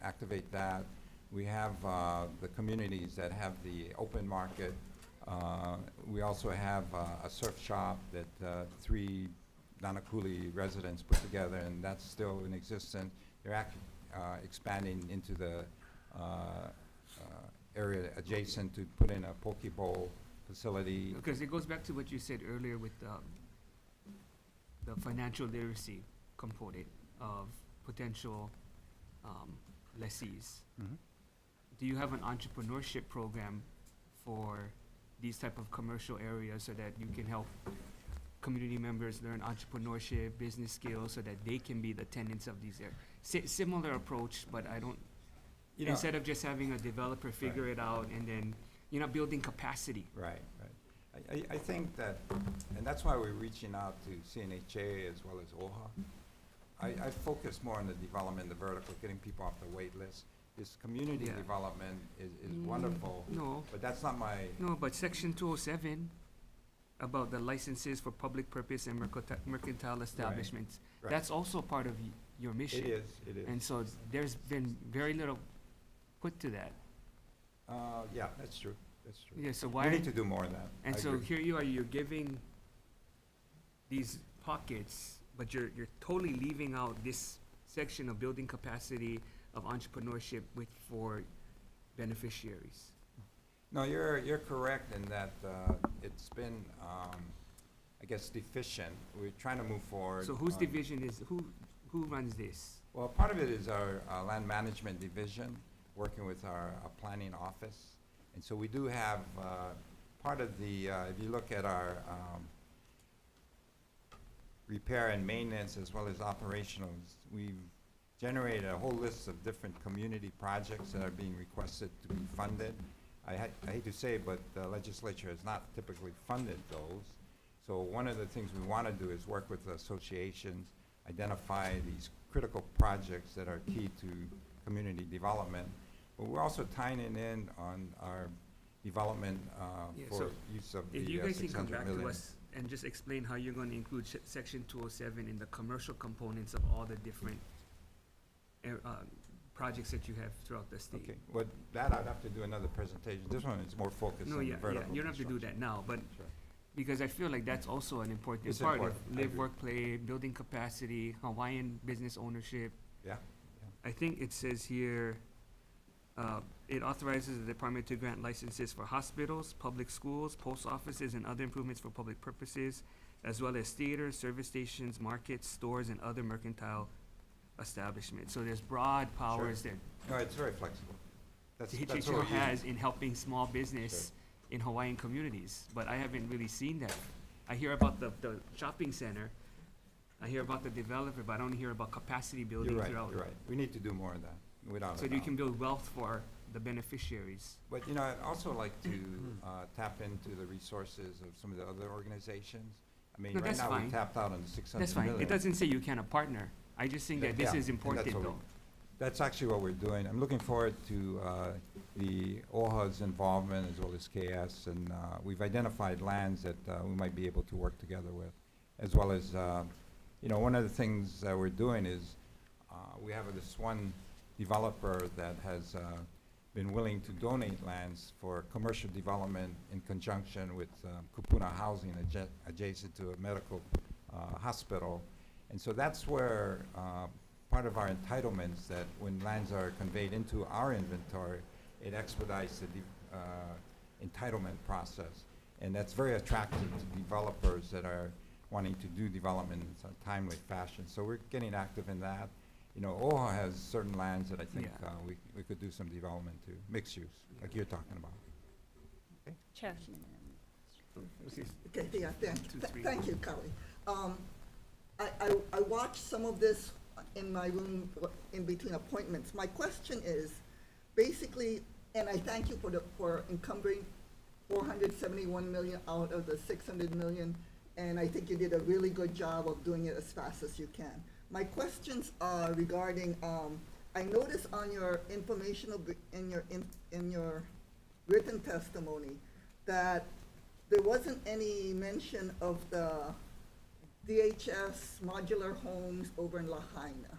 activate that. We have the communities that have the open market. We also have a surf shop that 3 Nanakuli residents put together, and that's still in existence. They're expanding into the area adjacent to put in a poke bowl facility. Because it goes back to what you said earlier with the financial literacy component of potential lessees. Mhm. Do you have an entrepreneurship program for these type of commercial areas so that you can help community members learn entrepreneurship, business skills, so that they can be the tenants of these areas? Similar approach, but I don't, You know, instead of just having a developer figure it out and then, you're not building capacity. Right, right. I think that, and that's why we're reaching out to CNHA as well as OHA. I focus more on the development, the vertical, getting people off the wait list. This community Yeah. development is wonderful, No, but that's not my, no, but section 207 about the licenses for public purpose and mercantile establishments, right. that's also part of your mission. it is. And so there's been very little put to that. Yeah, that's true, that's true. Yeah, so We why, need to do more of that. and I so agree. here you are, you're giving these pockets, but you're totally leaving out this section of building capacity of entrepreneurship for beneficiaries. No, you're correct in that it's been, I guess, deficient. We're trying to move forward. So whose on- division is, who runs this? Well, part of it is our land management division, working with our planning office. And so we do have part of the, if you look at our repair and maintenance as well as operationals, we've generated a whole list of different community projects that are being requested to be funded. I hate to say, but the legislature has not typically funded those. So one of the things we want to do is work with associations, identify these critical projects that are key to community development. But we're also tying it in on our development Yeah, for so use of the If you guys can come 600 back to million. us and just explain how you're gonna include section 207 in the commercial components of all the different projects that you have throughout the state. Okay, well, that I'd have to do another presentation. This one is more focused No, on the yeah, vertical you don't have to do construction. that now, but Sure. because I feel like that's also an important It's part of important, I live, agree. work, play, building capacity, Hawaiian business ownership. Yeah, I think it says here, it authorizes the department to grant licenses for hospitals, public schools, post offices, and other improvements for public purposes, as well as theaters, service stations, markets, stores, and other mercantile establishments. So there's broad powers that no, it's very flexible. That's what DHHL we're has using. in helping small business in Hawaiian communities, but I haven't really seen that. I hear about the shopping center, I hear about the developer, but I don't hear about capacity building You're right, throughout. you're right. We need to do more of that, without a So you doubt. can build wealth for the beneficiaries. But, you know, I'd also like to tap into the resources of some of the other organizations. I mean, No, right that's now, we fine. tapped out on the 600 That's fine. million. It doesn't say you can't partner. I just think that this Yeah, is and important that's what though. That's actually what we're doing. I'm looking forward to the OHA's involvement as well as KS, and we've identified lands that we might be able to work together with, as well as, you know, one of the things that we're doing is we have this one developer that has been willing to donate lands for commercial development in conjunction with Kupuna Housing adjacent to a medical hospital. And so that's where part of our entitlements, that when lands are conveyed into our inventory, it expedites the entitlement process. And that's very attractive to developers that are wanting to do development in a timely fashion. So we're getting active in that. You know, OHA has certain lands that I think Yeah. we could do some development to, mixed use, like you're talking about. Chair. Okay, yeah, Two, three. thank you, Kauai. I watched some of this in my room in between appointments. My question is, basically, and I thank you for encumbering 471 million out of the 600 million, and I think you did a really good job of doing it as fast as you can. My questions are regarding, I noticed on your informational, in your written testimony, that there wasn't any mention of the DHS modular homes over in Lahaina.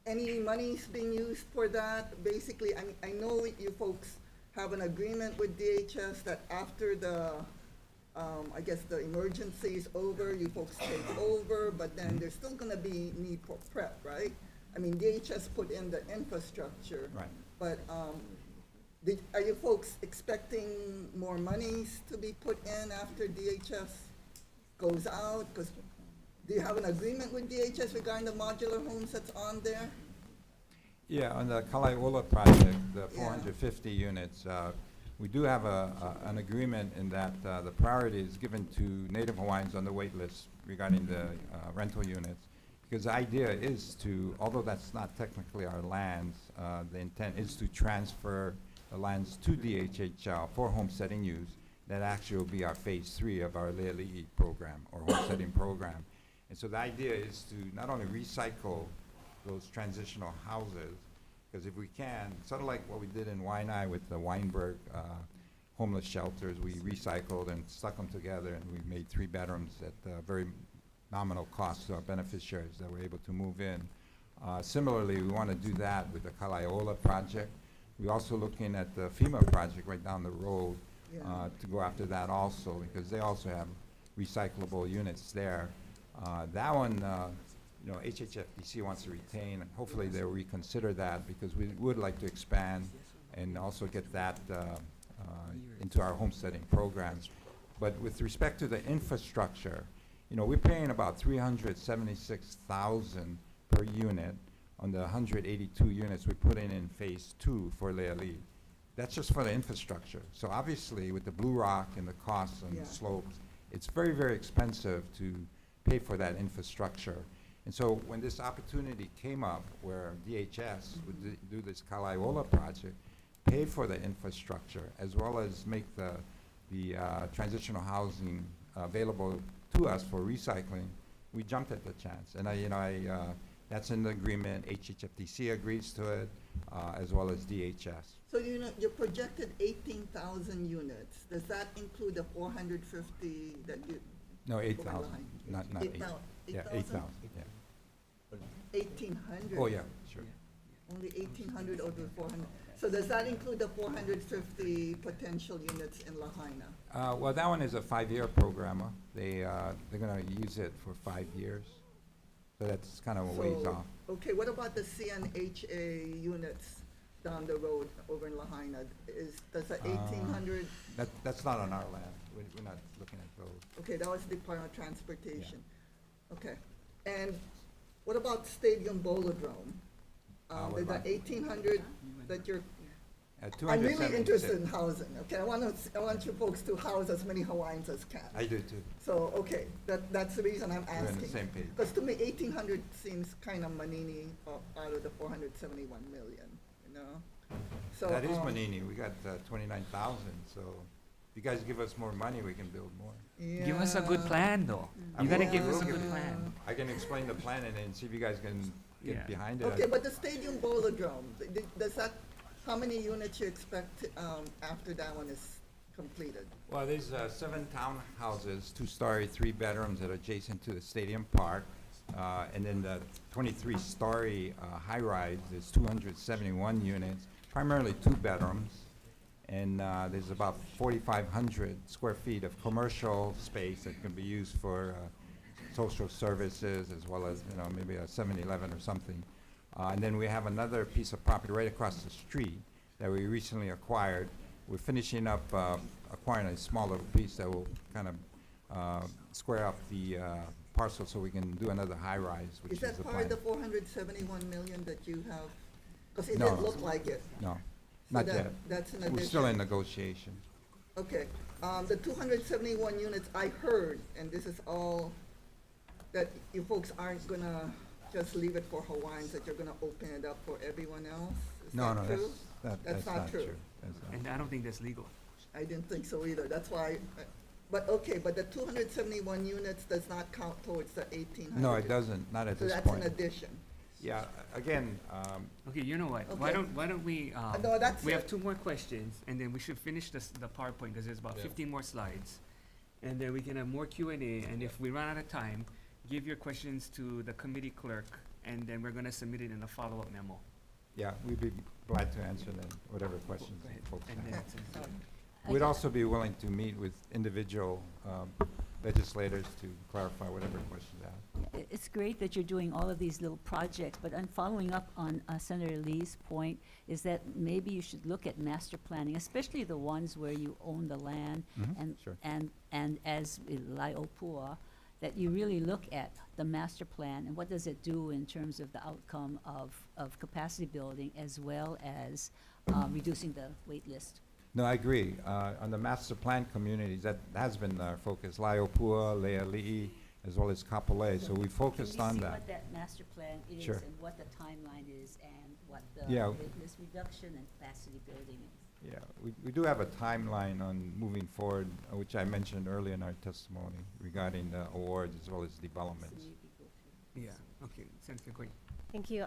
Any monies being used for that? Basically, I know you folks have an agreement with DHS that after the, I guess the emergency is over, you folks take over, but then there's still gonna be need for prep, right? I mean, DHS put in the infrastructure. Right. But, are you folks expecting more monies to be put in after DHS goes out? Because do you have an agreement with DHS regarding the modular homes that's on there? Yeah, on the Kalai'ola project, the Yeah. 450 units, we do have an agreement in that the priority is given to Native Hawaiians on the wait list regarding the rental units. Because the idea is to, although that's not technically our lands, the intent is to transfer the lands to DHHL for homesteading use. That actually will be our phase 3 of our Leali'i program, or homesteading program. And so the idea is to not only recycle those transitional houses, because if we can, sort of like what we did in Waianae with the Weinberg homeless shelters, we recycled and stuck them together, and we made 3 bedrooms at very nominal cost to our beneficiaries that were able to move in. Similarly, we want to do that with the Kalai'ola project. We're also looking at the FEMA project right down the road to go after that also, because they also have recyclable units there. That one, you know, HHFDC wants to retain, and hopefully they'll reconsider that, because we would like to expand and also get that into our homesteading programs. But with respect to the infrastructure, you know, we're paying about $376,000 per unit on the 182 units we put in phase 2 for Leali'i. That's just for the infrastructure. So obviously, with the blue rock and the costs and the slopes, it's very, very expensive to pay for that infrastructure. And so when this opportunity came up where DHS would do this Kalai'ola project, pay for the infrastructure, as well as make the transitional housing available to us for recycling, we jumped at the chance. And that's in the agreement. HHFDC agrees to it, as well as DHS. So you know, you projected 18,000 units. Does that include the 450 that you? No, 8,000, not 8. 8,000? Yeah, 8,000, yeah. 1,800? Oh, yeah, sure. Only 1,800 out of the 400. So does that include the 450 potential units in Lahaina? Well, that one is a 5-year program. They're going to use it for 5 years. So that's kind of a ways So, off. Okay, what about the CNHA units down the road over in Lahaina? Does the 1,800, That's not on our land. We're not looking at those. okay, that was Department of Transportation. Okay, and what about Stadium Bolodrome? What The about- 1,800 that you're, At I'm really 276. interested in housing, okay? I want you folks to house as many Hawaiians as can. I do too. So, okay, that's the reason I'm asking. We're on the same page. Because to me, 1,800 seems kind of manini out of the 471 million, you know? So, That is Manini. We got 29,000, so if you guys give us more money, we can build more. Give us a good yeah. plan, though. You gotta give us a good Yeah. plan. I can explain the plan and then see if you guys can Yeah. get behind it. Okay, but the Stadium Bolodrome, does that, how many units you expect after that one is completed? Well, there's 7 townhouses, 2-story, 3 bedrooms that are adjacent to the stadium park. And then the 23-story high-rise, there's 271 units, primarily 2 bedrooms. And there's about 4,500 square feet of commercial space that can be used for social services as well as, maybe a 7-Eleven or something. And then we have another piece of property right across the street that we recently acquired. We're finishing up acquiring a small little piece that will kind of square up the parcel so we can do another high-rise, which Is is that the part of plan. the 471 million that you have? Because it No. didn't look like it. No, So not that- yet. That's an addition. We're still in negotiation. Okay, the 271 units, I heard, and this is all, that you folks aren't gonna just leave it for Hawaiians, that you're gonna open it up for everyone else? Is No, that no, true? that's not true. That's not- And I don't think that's legal. I didn't think so either, that's why, but okay, but the 271 units does not count towards the 1,800? No, it doesn't, not at So this that's an point. addition? Yeah, again, Okay, you know what? Okay. Why don't we, No, that's we have it. 2 more questions, and then we should finish the PowerPoint, because there's about Yeah. 15 more slides. And then we can have more Q&A, and if we run out of time, give your questions to the committee clerk, and then we're gonna submit it in a follow-up memo. yeah, we'd be glad to answer them, whatever questions Go ahead. folks And have. then, We'd also be willing to meet with individual legislators to clarify whatever questions they have. It's great that you're doing all of these little projects, but I'm following up on Senator Lee's point, is that maybe you should look at master planning, especially the ones where you own the land, and, Sure. and as with Laiopua, that you really look at the master plan and what does it do in terms of the outcome of capacity building as well as reducing the wait list. No, I agree. On the master plan communities, that has been our focus, Laiopua, Leali'i, as well as Kapolei, so we focused on Can we see that. what that master plan is Sure. and what the timeline is and what the Yeah. wait list reduction and capacity building is? Yeah, we do have a timeline on moving forward, which I mentioned earlier in our testimony regarding the awards as well as So developments. maybe go through. yeah, okay, Senator Quinn. Thank you.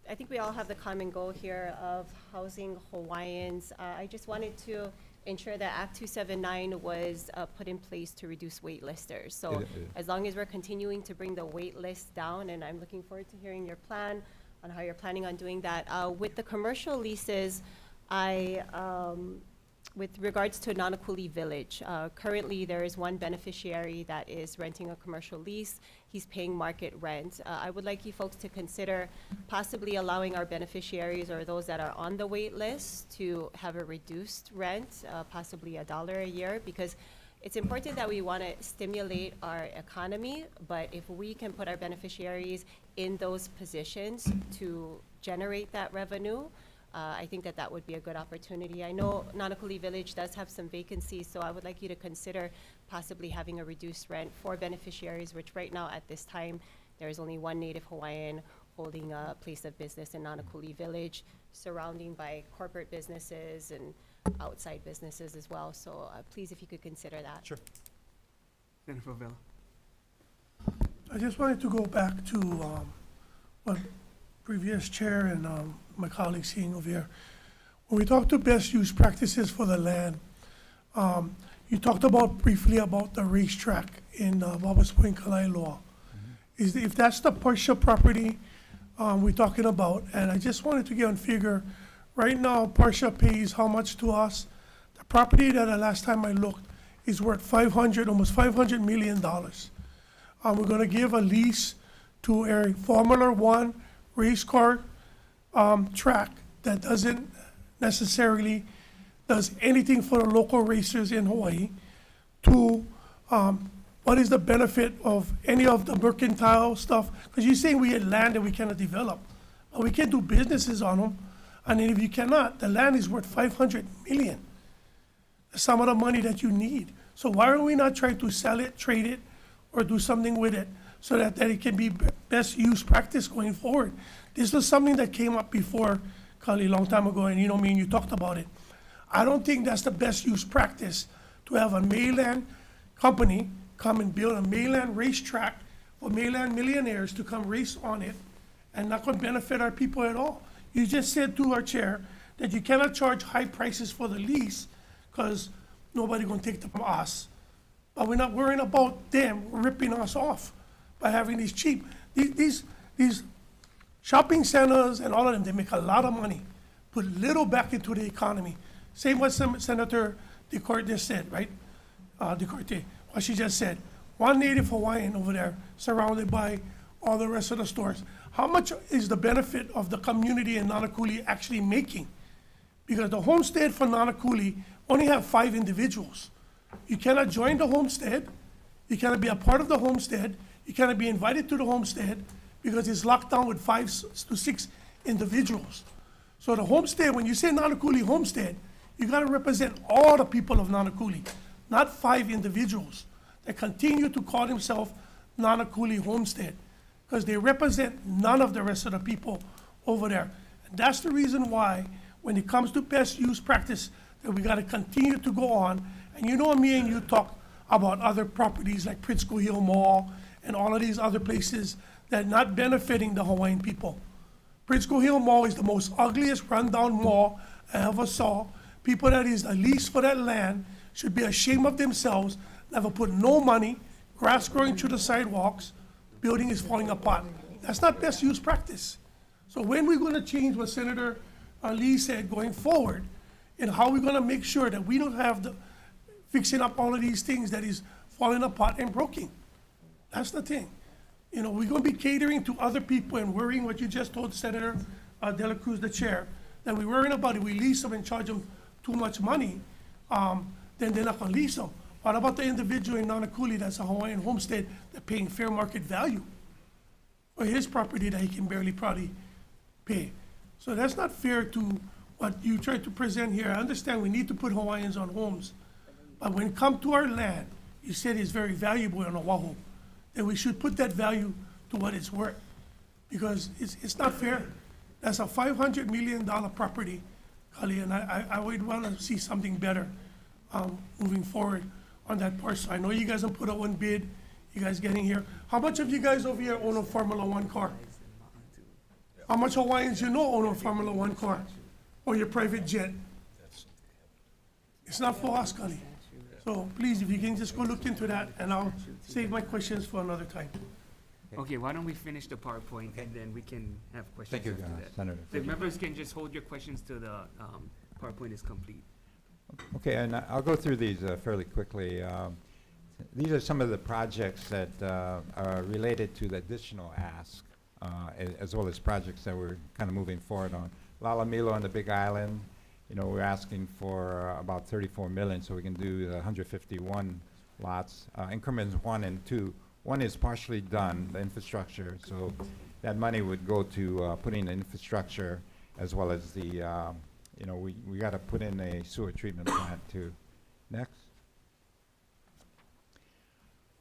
I think we all have the common goal here of housing Hawaiians. I just wanted to ensure that Act 279 was put in place to reduce waitlisters. So It is. as long as we're continuing to bring the wait list down, and I'm looking forward to hearing your plan on how you're planning on doing that. With the commercial leases, with regards to Nanakuli Village, currently there is one beneficiary that is renting a commercial lease. He's paying market rent. I would like you folks to consider possibly allowing our beneficiaries or those that are on the wait list to have a reduced rent, possibly $1 a year, because it's important that we want to stimulate our economy, but if we can put our beneficiaries in those positions to generate that revenue, I think that that would be a good opportunity. I know Nanakuli Village does have some vacancies, so I would like you to consider possibly having a reduced rent for beneficiaries, which right now at this time, there is only one Native Hawaiian holding a place of business in Nanakuli Village, surrounding by corporate businesses and outside businesses as well. So please, if you could consider that. Sure. Senator Villa. I just wanted to go back to what previous chair and my colleagues saying over here. When we talk to best use practices for the land, you talked about briefly about the racetrack in Waba's Point, Kalaeloa. If that's the partial property we're talking about, and I just wanted to get on figure, right now, partial pays how much to us? The property that the last time I looked is worth almost $500 million. We're gonna give a lease to a Formula One race car track that doesn't necessarily does anything for the local racers in Hawaii, to what is the benefit of any of the mercantile stuff? Because you're saying we had land that we cannot develop. But we can do businesses on them. And if you cannot, the land is worth 500 million. That's some of the money that you need. So why are we not trying to sell it, trade it, or do something with it so that it can be best use practice going forward? This was something that came up before, Kali, a long time ago, and you know me and you talked about it. I don't think that's the best use practice to have a mainland company come and build a mainland racetrack for mainland millionaires to come race on it and not going to benefit our people at all. You just said to our chair that you cannot charge high prices for the lease because nobody going to take them from us. But we're not worrying about them ripping us off by having these cheap. These shopping centers and all of them, they make a lot of money, put little back into the economy. Same what Senator DeCourt just said, right? DeCourt, what she just said. One native Hawaiian over there surrounded by all the rest of the stores. How much is the benefit of the community in Nanakuli actually making? Because the homestead for Nanakuli only have 5 individuals. You cannot join the homestead. You cannot be a part of the homestead. You cannot be invited to the homestead because it's locked down with 5 to 6 individuals. So the homestead, when you say Nanakuli homestead, you got to represent all the people of Nanakuli, not 5 individuals that continue to call themselves Nanakuli homestead, because they represent none of the rest of the people over there. And that's the reason why, when it comes to best use practice, that we got to continue to go on. And you know, me and you talk about other properties like Pritzko Hill Mall and all of these other places that are not benefiting the Hawaiian people. Pritzko Hill Mall is the most ugliest rundown mall I ever saw. People that is the lease for that land should be ashamed of themselves, never put no money, grass growing through the sidewalks, building is falling apart. That's not best use practice. So when we're gonna change what Senator Lee said going forward, and how we're gonna make sure that we don't have the fixing up all of these things that is falling apart and broken. That's the thing. You know, we're gonna be catering to other people and worrying what you just told Senator De La Cruz, the chair, that we're worrying about if we lease them and charge them too much money, then they're not gonna lease them. What about the individual in Nanakuli that's a Hawaiian homestead that's paying fair market value for his property that he can barely probably pay? So that's not fair to what you try to present here. I understand we need to put Hawaiians on homes, but when it comes to our land, you said it's very valuable on Oahu, then we should put that value to what it's worth, because it's not fair. That's a $500 million property, Kali, and I would want to see something better moving forward on that parcel. I know you guys have put out one bid, you guys getting here. How much of you guys over here own a Formula One car? How much Hawaiians you know own a Formula One car or your private jet? It's not for us, Kali. So please, if you can just go look into that, and I'll save my questions for another time. Okay, why don't we finish the PowerPoint and then we can have questions Thank you, after that. Senator. The members can just hold your questions till the PowerPoint is complete. Okay, and I'll go through these fairly quickly. These are some of the projects that are related to the additional ask, as well as projects that we're kind of moving forward on. Lalamilo on the Big Island, you know, we're asking for about 34 million, so we can do 151 lots. Increments 1 and 2. 1 is partially done, the infrastructure, so that money would go to putting the infrastructure as well as the, you know, we got to put in a sewer treatment plant too. Next.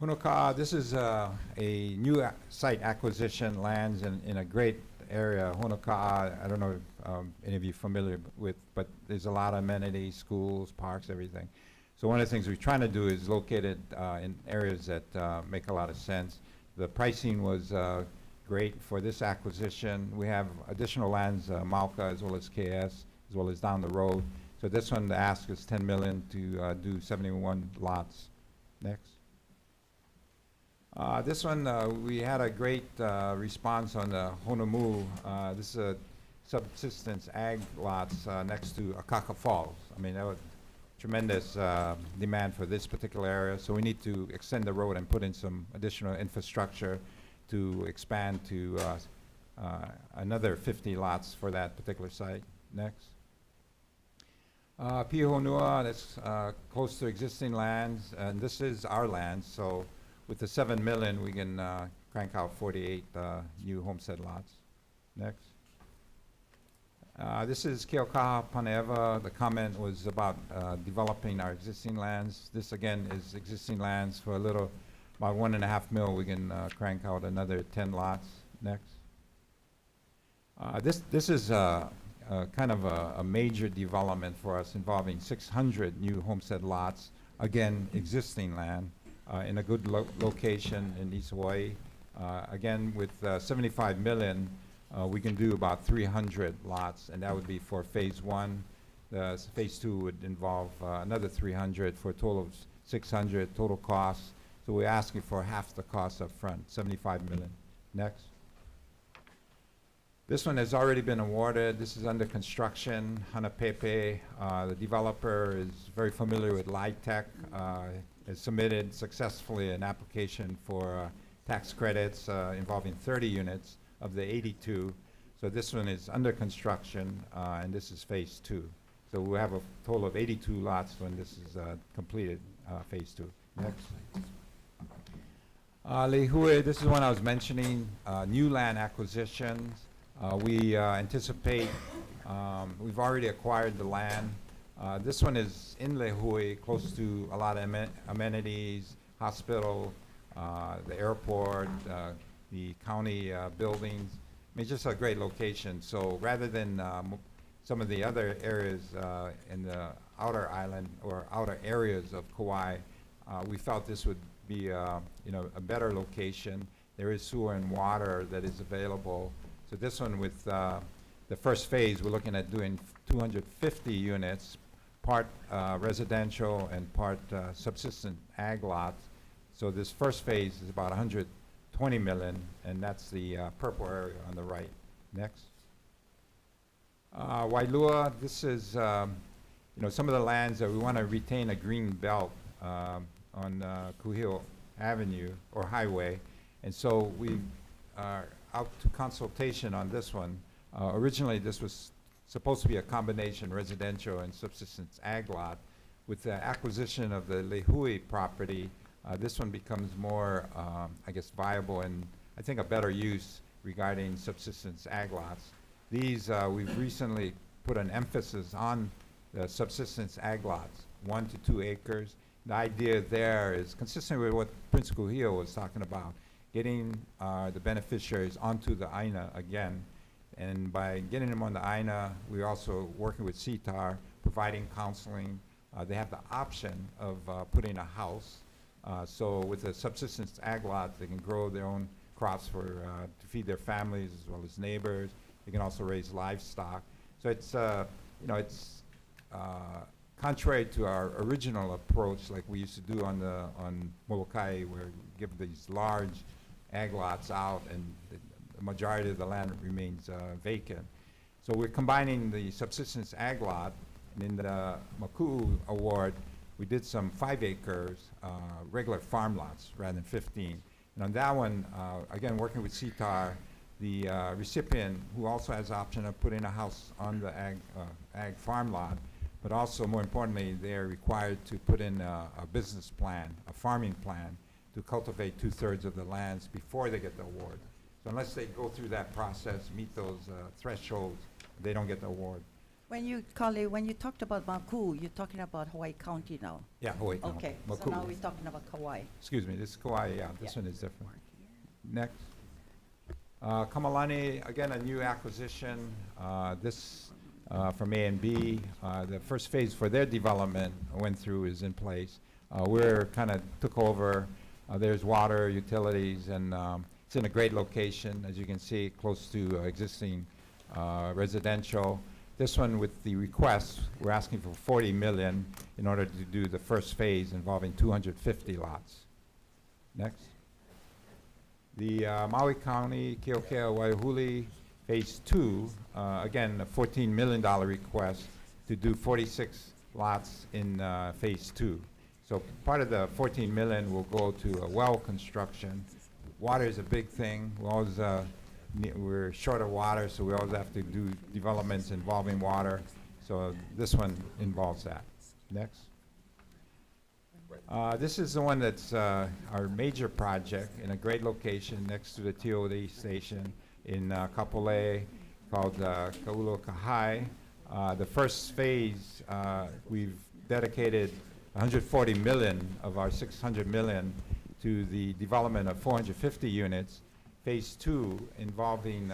Honoka'a, this is a new site acquisition, lands in a great area. Honoka'a, I don't know if any of you are familiar with, but there's a lot of amenities, schools, parks, everything. So one of the things we're trying to do is locate it in areas that make a lot of sense. The pricing was great for this acquisition. We have additional lands, Mauka as well as KS, as well as down the road. So this one, the ask is 10 million to do 71 lots. Next. This one, we had a great response on the Honomu. This is a subsistence ag lots next to Akaka Falls. I mean, that was tremendous demand for this particular area. So we need to extend the road and put in some additional infrastructure to expand to another 50 lots for that particular site. Next. Pihonua, that's close to existing lands, and this is our land, so with the 7 million, we can crank out 48 new homestead lots. Next. This is Keaukaha Paneva. The comment was about developing our existing lands. This again is existing lands for a little, about 1.5 mil. We can crank out another 10 lots. Next. This is kind of a major development for us involving 600 new homestead lots. Again, existing land in a good location in East Hawaii. Again, with 75 million. We can do about 300 lots, and that would be for phase 1. Phase 2 would involve another 300 for a total of 600 total costs. So we're asking for half the cost up front, 75 million. Next. This one has already been awarded. This is under construction. Hanapepe, the developer is very familiar with LIHTC, has submitted successfully an application for tax credits involving 30 units of the 82. So this one is under construction, and this is phase 2. So we'll have a total of 82 lots when this is completed, phase 2. Next. Lehue, this is one I was mentioning, new land acquisitions. We anticipate, we've already acquired the land. This one is in Lehue, close to a lot of amenities, hospital, the airport, the county buildings. I mean, just a great location. So rather than some of the other areas in the outer island or outer areas of Kauai, we felt this would be a better location. There is sewer and water that is available. So this one with the first phase, we're looking at doing 250 units, part residential and part subsistence ag lots. So this first phase is about 120 million, and that's the purple area on the right. Next. Wailua, this is some of the lands that we want to retain a green belt on Kuhio Avenue or Highway, and so we are out to consultation on this one. Originally, this was supposed to be a combination residential and subsistence ag lot. With the acquisition of the Lehue property, this one becomes more, I guess, viable and I think a better use regarding subsistence ag lots. These, we've recently put an emphasis on the subsistence ag lots, 1 to 2 acres. The idea there is consistent with what Prince Kuhio was talking about, getting the beneficiaries onto the AINA again. And by getting them on the AINA, we're also working with CTAR, providing counseling. They have the option of putting a house. So with the subsistence ag lots, they can grow their own crops for to feed their families as well as neighbors. They can also raise livestock. So it's it's contrary to our original approach, like we used to do on Molokai, where we give these large ag lots out and the majority of the land remains vacant. So we're combining the subsistence ag lot, and in the Maku'u award, we did some 5 acres regular farm lots rather than 15. And on that one, again, working with CTAR, the recipient, who also has the option of putting a house on the ag farm lot, but also more importantly, they're required to put in a business plan, a farming plan, to cultivate 2/3 of the lands before they get the award. So unless they go through that process, meet those thresholds, they don't get the award. When you, Kale, when you talked about Maku, you're talking about Hawaii County now? Yeah, Hawaii County. Okay, so Maku'u. now we're talking about Kauai. Excuse me, this is Kauai, yeah, this Yeah. one is different. Next. Kamalani, again, a new acquisition. This from A and B. The first phase for their development went through, is in place. We're kind of took over. There's water, utilities, and it's in a great location, as you can see, close to existing residential. This one, with the request, we're asking for 40 million in order to do the first phase involving 250 lots. Next. The Maui County, Keokea, Waihuli, Phase 2, again, a $14 million request to do 46 lots in Phase 2. So part of the 14 million will go to a well construction water is a big thing. We always, we're short of water, so we always have to do developments involving water. So this one involves that. Next. This is the one that's our major project in a great location next to the TOD station in Kapolei called Kauai. The first phase, we've dedicated 140 million of our 600 million to the development of 450 units. Phase 2 involving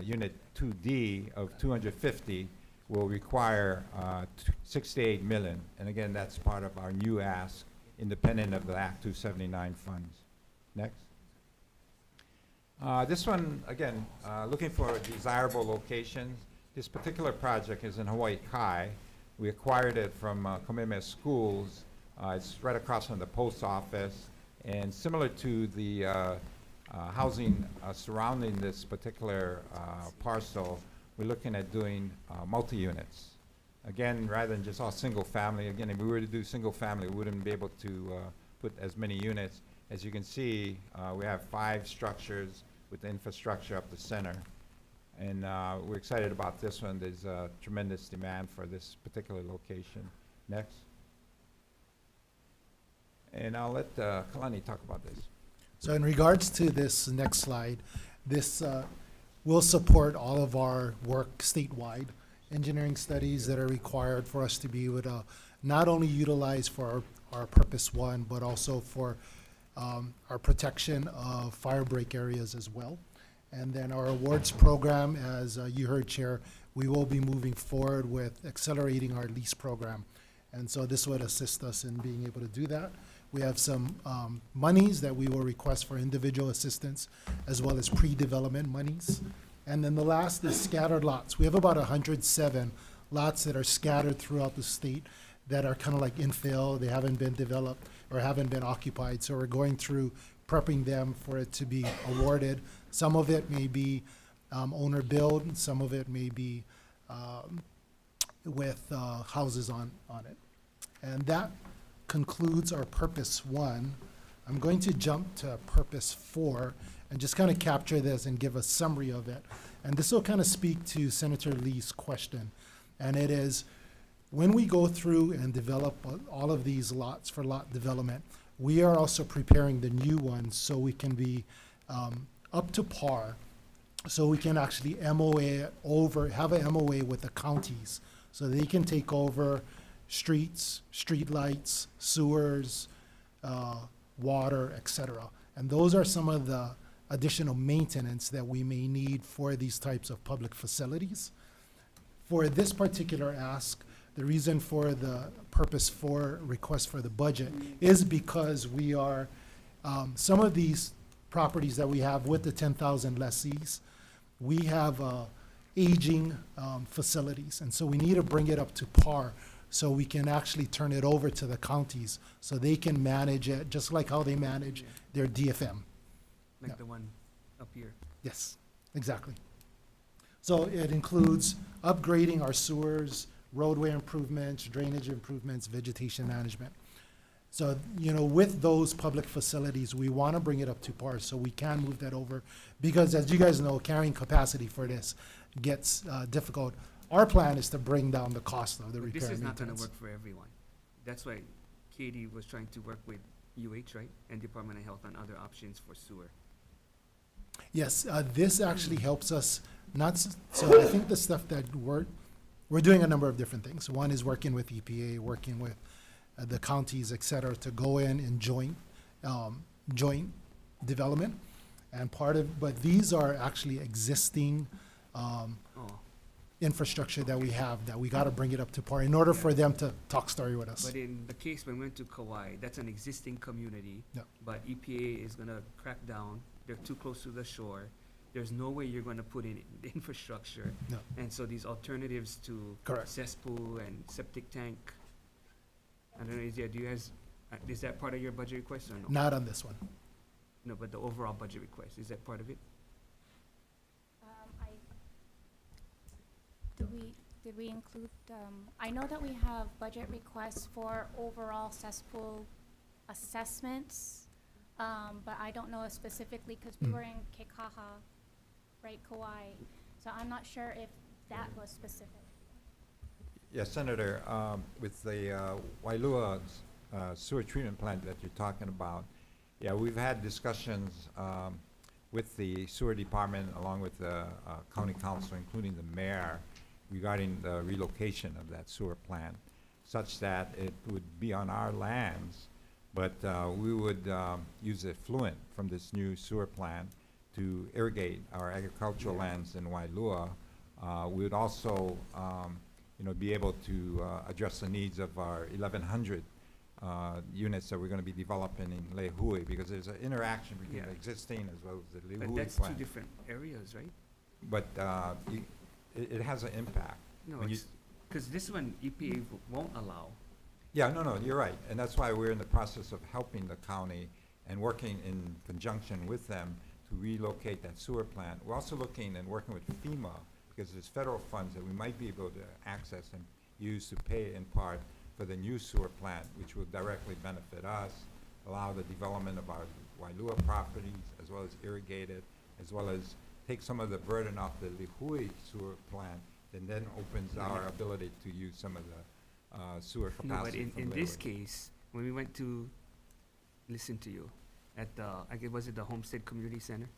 unit 2D of 250 will require 68 million. And again, that's part of our new ask, independent of the Act 279 funds. Next. This one, again, looking for desirable locations. This particular project is in Kauai. We acquired it from Kamehameha Schools. It's right across from the post office. And similar to the housing surrounding this particular parcel, we're looking at doing multi-units. Again, rather than just all single family. Again, if we were to do single family, we wouldn't be able to put as many units. As you can see, we have 5 structures with the infrastructure up the center. And we're excited about this one. There's tremendous demand for this particular location. Next. And I'll let Kalani talk about this. So in regards to this next slide, this will support all of our work statewide, engineering studies that are required for us to be able to not only utilize for our Purpose 1, but also for our protection of fire break areas as well. And then our awards program, as you heard, Chair, we will be moving forward with accelerating our lease program. And so this would assist us in being able to do that. We have some monies that we will request for individual assistance, as well as pre-development monies. And then the last is scattered lots. We have about 107 lots that are scattered throughout the state that are kind of like infill. They haven't been developed or haven't been occupied. So we're going through prepping them for it to be awarded. Some of it may be owner build, some of it may be with houses on it. And that concludes our Purpose 1. I'm going to jump to Purpose 4 and just kind of capture this and give a summary of it. And this will kind of speak to Senator Lee's question. And it is, when we go through and develop all of these lots for lot development, we are also preparing the new ones so we can be up to par, so we can actually MOA over, have a MOA with the counties, so they can take over streets, street lights, sewers, water, etc. And those are some of the additional maintenance that we may need for these types of public facilities. For this particular ask, the reason for the Purpose 4 request for the budget is because we are, some of these properties that we have with the 10,000 lessees, we have aging facilities. And so we need to bring it up to par so we can actually turn it over to the counties so they can manage it just like how they manage their DFM. Like Yeah. the one up here. Yes, exactly. So it includes upgrading our sewers, roadway improvements, drainage improvements, vegetation management. So, you know, with those public facilities, we want to bring it up to par so we can move that over. Because as you guys know, carrying capacity for this gets difficult. Our plan is to bring down the cost of the But repair this and is not gonna maintenance. work for everyone. That's why Katie was trying to work with UH, right? And Department of Health on other options for sewer. Yes, this actually helps us, so I think the stuff that we're doing a number of different things. One is working with EPA, working with the counties, et cetera, to go in and joint development. And but these are actually existing infrastructure that we have, that we gotta bring it up to par in order for them to talk story with us. But in the case when we went to Kauai, that's an existing community. Yeah. But EPA is gonna crack down. They're too close to the shore. There's no way you're gonna put in infrastructure. No. And so these alternatives to Correct. cesspool and septic tank. I don't know, do you guys, is that part of your budget request or no? Not on this one. No, but the overall budget request, is that part of it? Did we include, I know that we have budget requests for overall cesspool assessments. but I don't know specifically, because we were in Kekaha, right, Kauai, so I'm not sure if that was specific. Yes, Senator, with the Wailua sewer treatment plant that you're talking about, yeah, we've had discussions with the sewer department along with the county council, including the mayor, regarding the relocation of that sewer plant, such that it would be on our lands, but we would use effluent from this new sewer plant to irrigate our agricultural lands in Wailua. We would also be able to address the needs of our 1,100 units that we're going to be developing in Lehui, because there's an interaction between the existing as well as the Lehui But plant. that's two different areas, right? But it has an impact. No, When you- because this one EPA won't allow. Yeah, no, you're right. And that's why we're in the process of helping the county and working in conjunction with them to relocate that sewer plant. We're also looking and working with FEMA, because there's federal funds that we might be able to access and use to pay in part for the new sewer plant, which will directly benefit us, allow the development of our Wailua properties, as well as irrigate it, as well as take some of the burden off the Lehui sewer plant, and then opens our ability to use some of the sewer No, but capacity from in this Lehui. case, when we went to listen to you at the, I guess, was it the Homestead Community Center?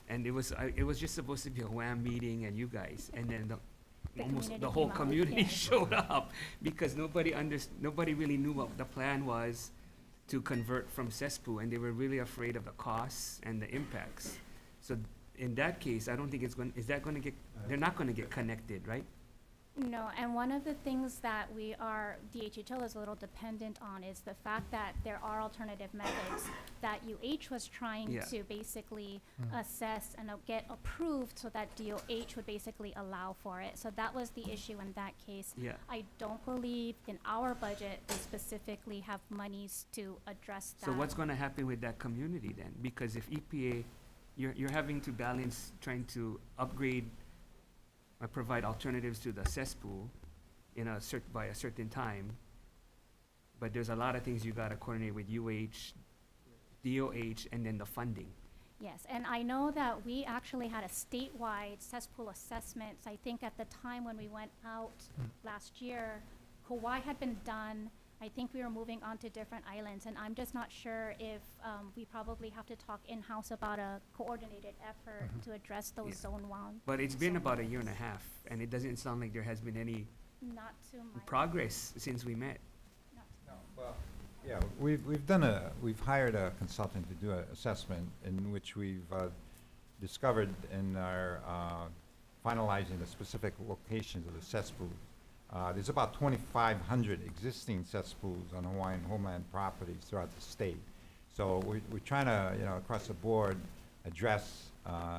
And it was just supposed to be a WAM meeting and you guys, and then almost community the whole came out, community yeah. showed up, because nobody really knew what the plan was to convert from Cesspool, and they were really afraid of the costs and the impacts. So in that case, I don't think they're not gonna get connected, right? No, and one of the things that DHHL is a little dependent on is the fact that there are alternative methods that UH was trying Yeah. to basically assess and get approved so that DOH would basically allow for it. So that was the issue in that case. Yeah. I don't believe in our budget we specifically have monies to address that. So what's gonna happen with that community then? Because if EPA, you're having to balance trying to upgrade or provide alternatives to the cesspool by a certain time, but there's a lot of things you gotta coordinate with UH, DOH, and then the funding. Yes, and I know that we actually had a statewide cesspool assessment. I think at the time when we went out last year, Kauai had been done. I think we were moving on to different islands, and I'm just not sure if we probably have to talk in-house about a coordinated effort to address those Yeah. zone one. But it's been about a year and a half, and it doesn't sound like there has been any Not too much. progress since we met. Yeah, we've hired a consultant to do an assessment in which we've discovered in our finalizing the specific locations of the cesspools. There's about 2,500 existing cesspools on Hawaiian homeland properties throughout the state. So we're trying to, across the board, address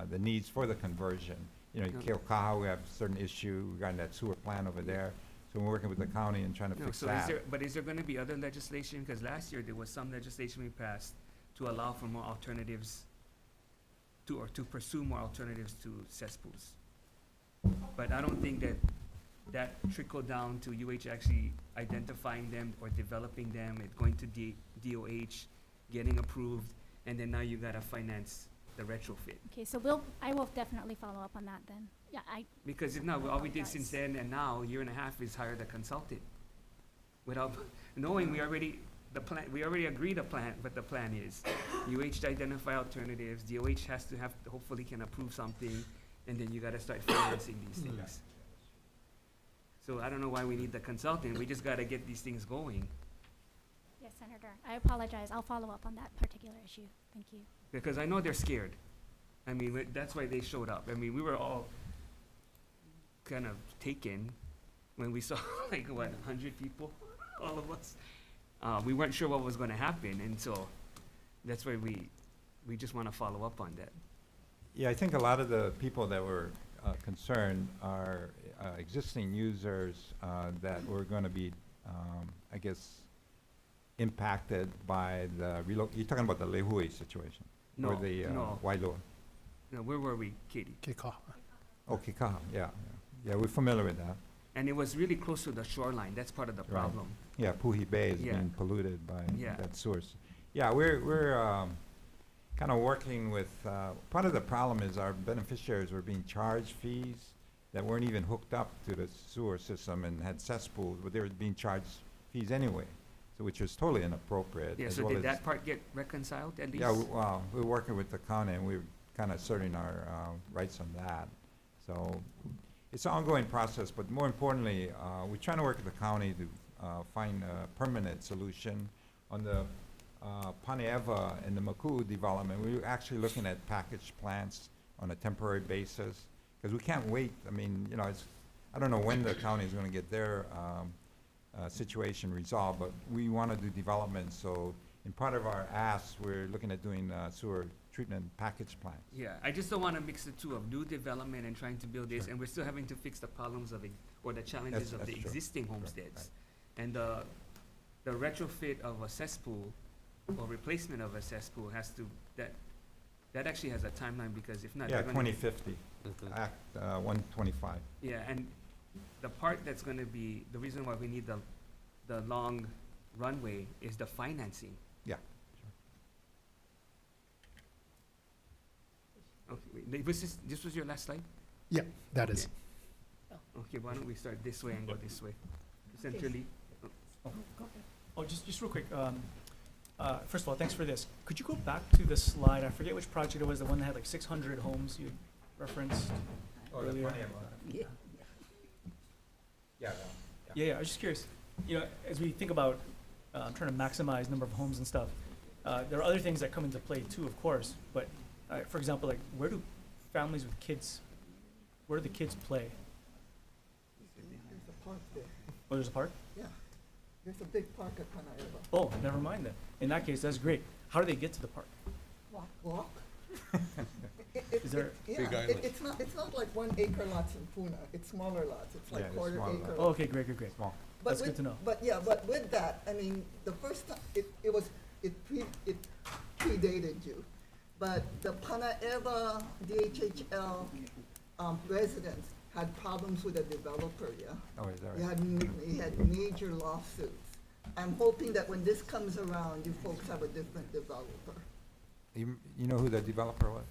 the needs for the conversion. In Keaukaha, we have a certain issue regarding that sewer plant over there. So we're working with the county and trying to No, fix so that. is there gonna be other legislation? Because last year there was some legislation we passed to allow for more alternatives to pursue more alternatives to cesspools. But I don't think that trickled down to UH actually identifying them or developing them, it going to DOH, getting approved, and then now you gotta finance the retrofit. Okay, so I will definitely follow up on that then. Yeah, Because if not, all we did since Apologize. then and now, a year and a half, is hire the consultant. Without knowing we already agreed a plan, what the plan is. UH to identify alternatives, DOH has to hopefully can approve something, and then you gotta start financing these things. So I don't know why we need the consultant, we just gotta get these things going. yes, Senator, I apologize. I'll follow up on that particular issue. Thank you. Because I know they're scared. I mean, that's why they showed up. I mean, we were all kind of taken when we saw like, 100 people, all of us. We weren't sure what was gonna happen, and so that's why we just wanna follow up on that. Yeah, I think a lot of the people that were concerned are existing users that were going to be, I guess, impacted by the you're talking about the Lehui situation? Or No, the no. Wailua? No, where were we, Katie? Kekaha. Oh, Kekaha, yeah. We're familiar with that. And it was really close to the shoreline, that's part of the Right. problem. Yeah, Puhi Bay is Yeah. being polluted by Yeah. that source. Yeah, we're kind of working with, part of the problem is our beneficiaries were being charged fees that weren't even hooked up to the sewer system and had cesspools, but they were being charged fees anyway, so which was totally inappropriate. Yeah, as so well did as- that part get reconciled at least? Yeah, well, we're working with the county and we're kind of asserting our rights on that. So it's an ongoing process, but more importantly, we're trying to work with the county to find a permanent solution on the Paneeva and the Maku'u development. We're actually looking at package plants on a temporary basis, because we can't wait. I mean, you know, I don't know when the county is going to get their situation resolved, but we want to do development. So in part of our ask, we're looking at doing sewer treatment package plants. Yeah, I just don't want to mix the two of new development and trying to build this, and we're still having to fix the problems of, or the challenges of That's the true. existing Right, homesteads. And the retrofit of a cesspool or replacement of a cesspool has to, that actually has a timeline, because if not, Yeah, they're gonna. 2050, Act 125. Yeah, and the part that's gonna be, the reason why we need the long runway is the financing. Yeah. Okay, wait, this was your last slide? Yeah, that is. Okay, why don't we start this way and go this way? Centrally. Oh, just real quick, first of all, thanks for this. Could you go back to the slide? I forget which project it was, the one that had like 600 homes you referenced earlier. Yeah, I was just curious. You know, as we think about trying to maximize number of homes and stuff, there are other things that come into play too, of course. But for example, like where do families with kids, where do the kids play? There's a park there. Oh, there's a park? Yeah. There's a big park at Paneeva. Oh, never mind then. In that case, that's great. How do they get to the park? Walk. Is there- Big island. It's not like 1 acre lots in Puna. It's smaller lots. It's Yeah, like it's quarter smaller acre. lots. Oh, okay, great. Small. But That's good with- to know. But yeah, but with that, I mean, the first time, it predated you. But the Paneeva DHHL residents had problems with the developer, yeah? Oh, is that He right? had major lawsuits. I'm hoping that when this comes around, you folks have a different developer. You know who the developer was?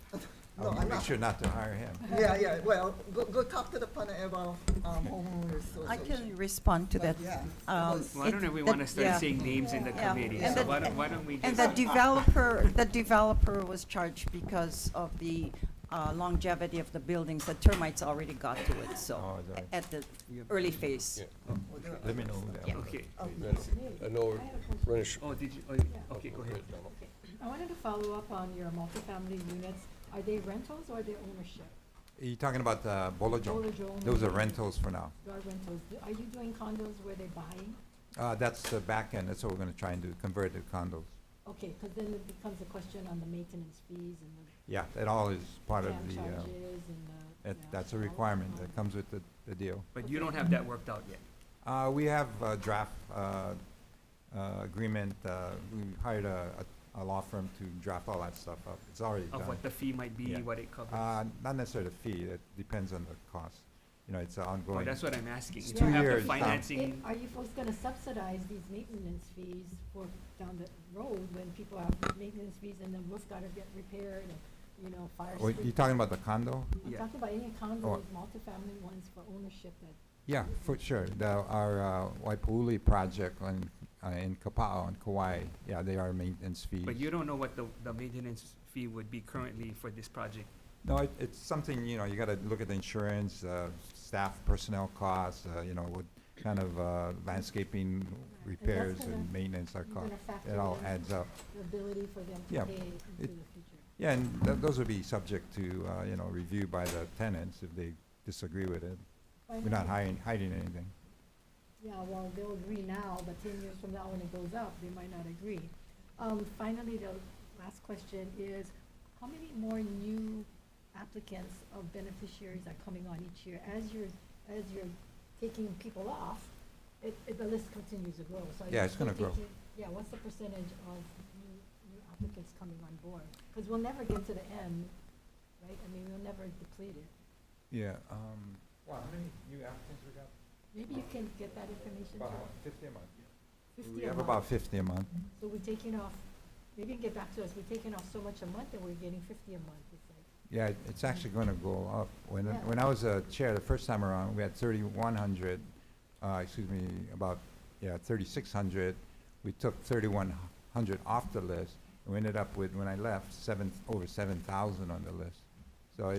No, I'll I'm make not. sure not to hire him. Yeah, well, go talk to the Paneeva homeowners I association. can respond to But that. yeah, Um, Well, I don't know if we it- want to start yeah. saying names in the Yeah. committee, And so the- why don't we And just. the developer was charged because of the longevity of the buildings. The termites already got to it, so, Oh, is that right? at the early phase. Let me know who that Yeah. was. Okay. I know, Renish. Oh, did you, okay, go ahead. I wanted to follow up on your multifamily units. Are they rentals or are they ownership? Are you talking about Bolojo? Bolojo. Those are rentals for now. They are rentals. Are you doing condos where they're buying? That's the back end. That's what we're going to try and do, convert to condos. Okay, because then it becomes a question on the maintenance fees and the Yeah, that all is part of dam the, charges and the. that's a all of requirement that. that comes with the deal. But you don't have that worked out yet. We have a draft agreement. We hired a law firm to draft all that stuff up. It's already done. Of what the fee might be, Yeah. what it covers. Not necessarily the fee. It depends on the cost. You know, it's an Oh, ongoing. that's what I'm asking. If 2 you have the years, financing, Are you folks gonna subsidize these maintenance fees for down the road when people have maintenance fees and the roof gotta get repaired and, you know, fire? Oh, you talking about the condo? I'm Yeah. talking about any Oh. condos, multifamily ones for ownership that. Yeah, for sure. Our Waipuuli project in Kapolei on Kauai, yeah, they are maintenance fees. but you don't know what the maintenance fee would be currently for this project. No, it's something, you know, you gotta look at the insurance, staff, personnel costs, you know, what kind of landscaping repairs gonna- and maintenance are you're cost. gonna factor It all in adds up. The ability for them to Yeah, pay into the it- future. Yeah, and those would be subject to, you know, review by the tenants if they disagree with it. We're not hiding anything. Yeah, well, they'll agree now, but 10 years from now, when it goes up, they might not agree. Finally, the last question is, how many more new applicants of beneficiaries are coming on each year? As you're taking people off, the list continues to grow, so. are Yeah, you it's gonna still grow. taking- Yeah, what's the percentage of new applicants coming on board? Because we'll never get to the end, right? I mean, we'll never deplete it. Yeah, wow, how many new applicants we got? Maybe you can get that information. About too. 50 a month. 50 We a have month. about 50 a month. So we're taking off, Maybe you can get back to us, we're taking off so much a month and we're getting 50 a month, it's like. Yeah, it's actually going to go up. When Yeah. when I was a chair the first time around, we had 3,100, about 3,600. We took 3,100 off the list. We ended up with, when I left, over 7,000 on the list. So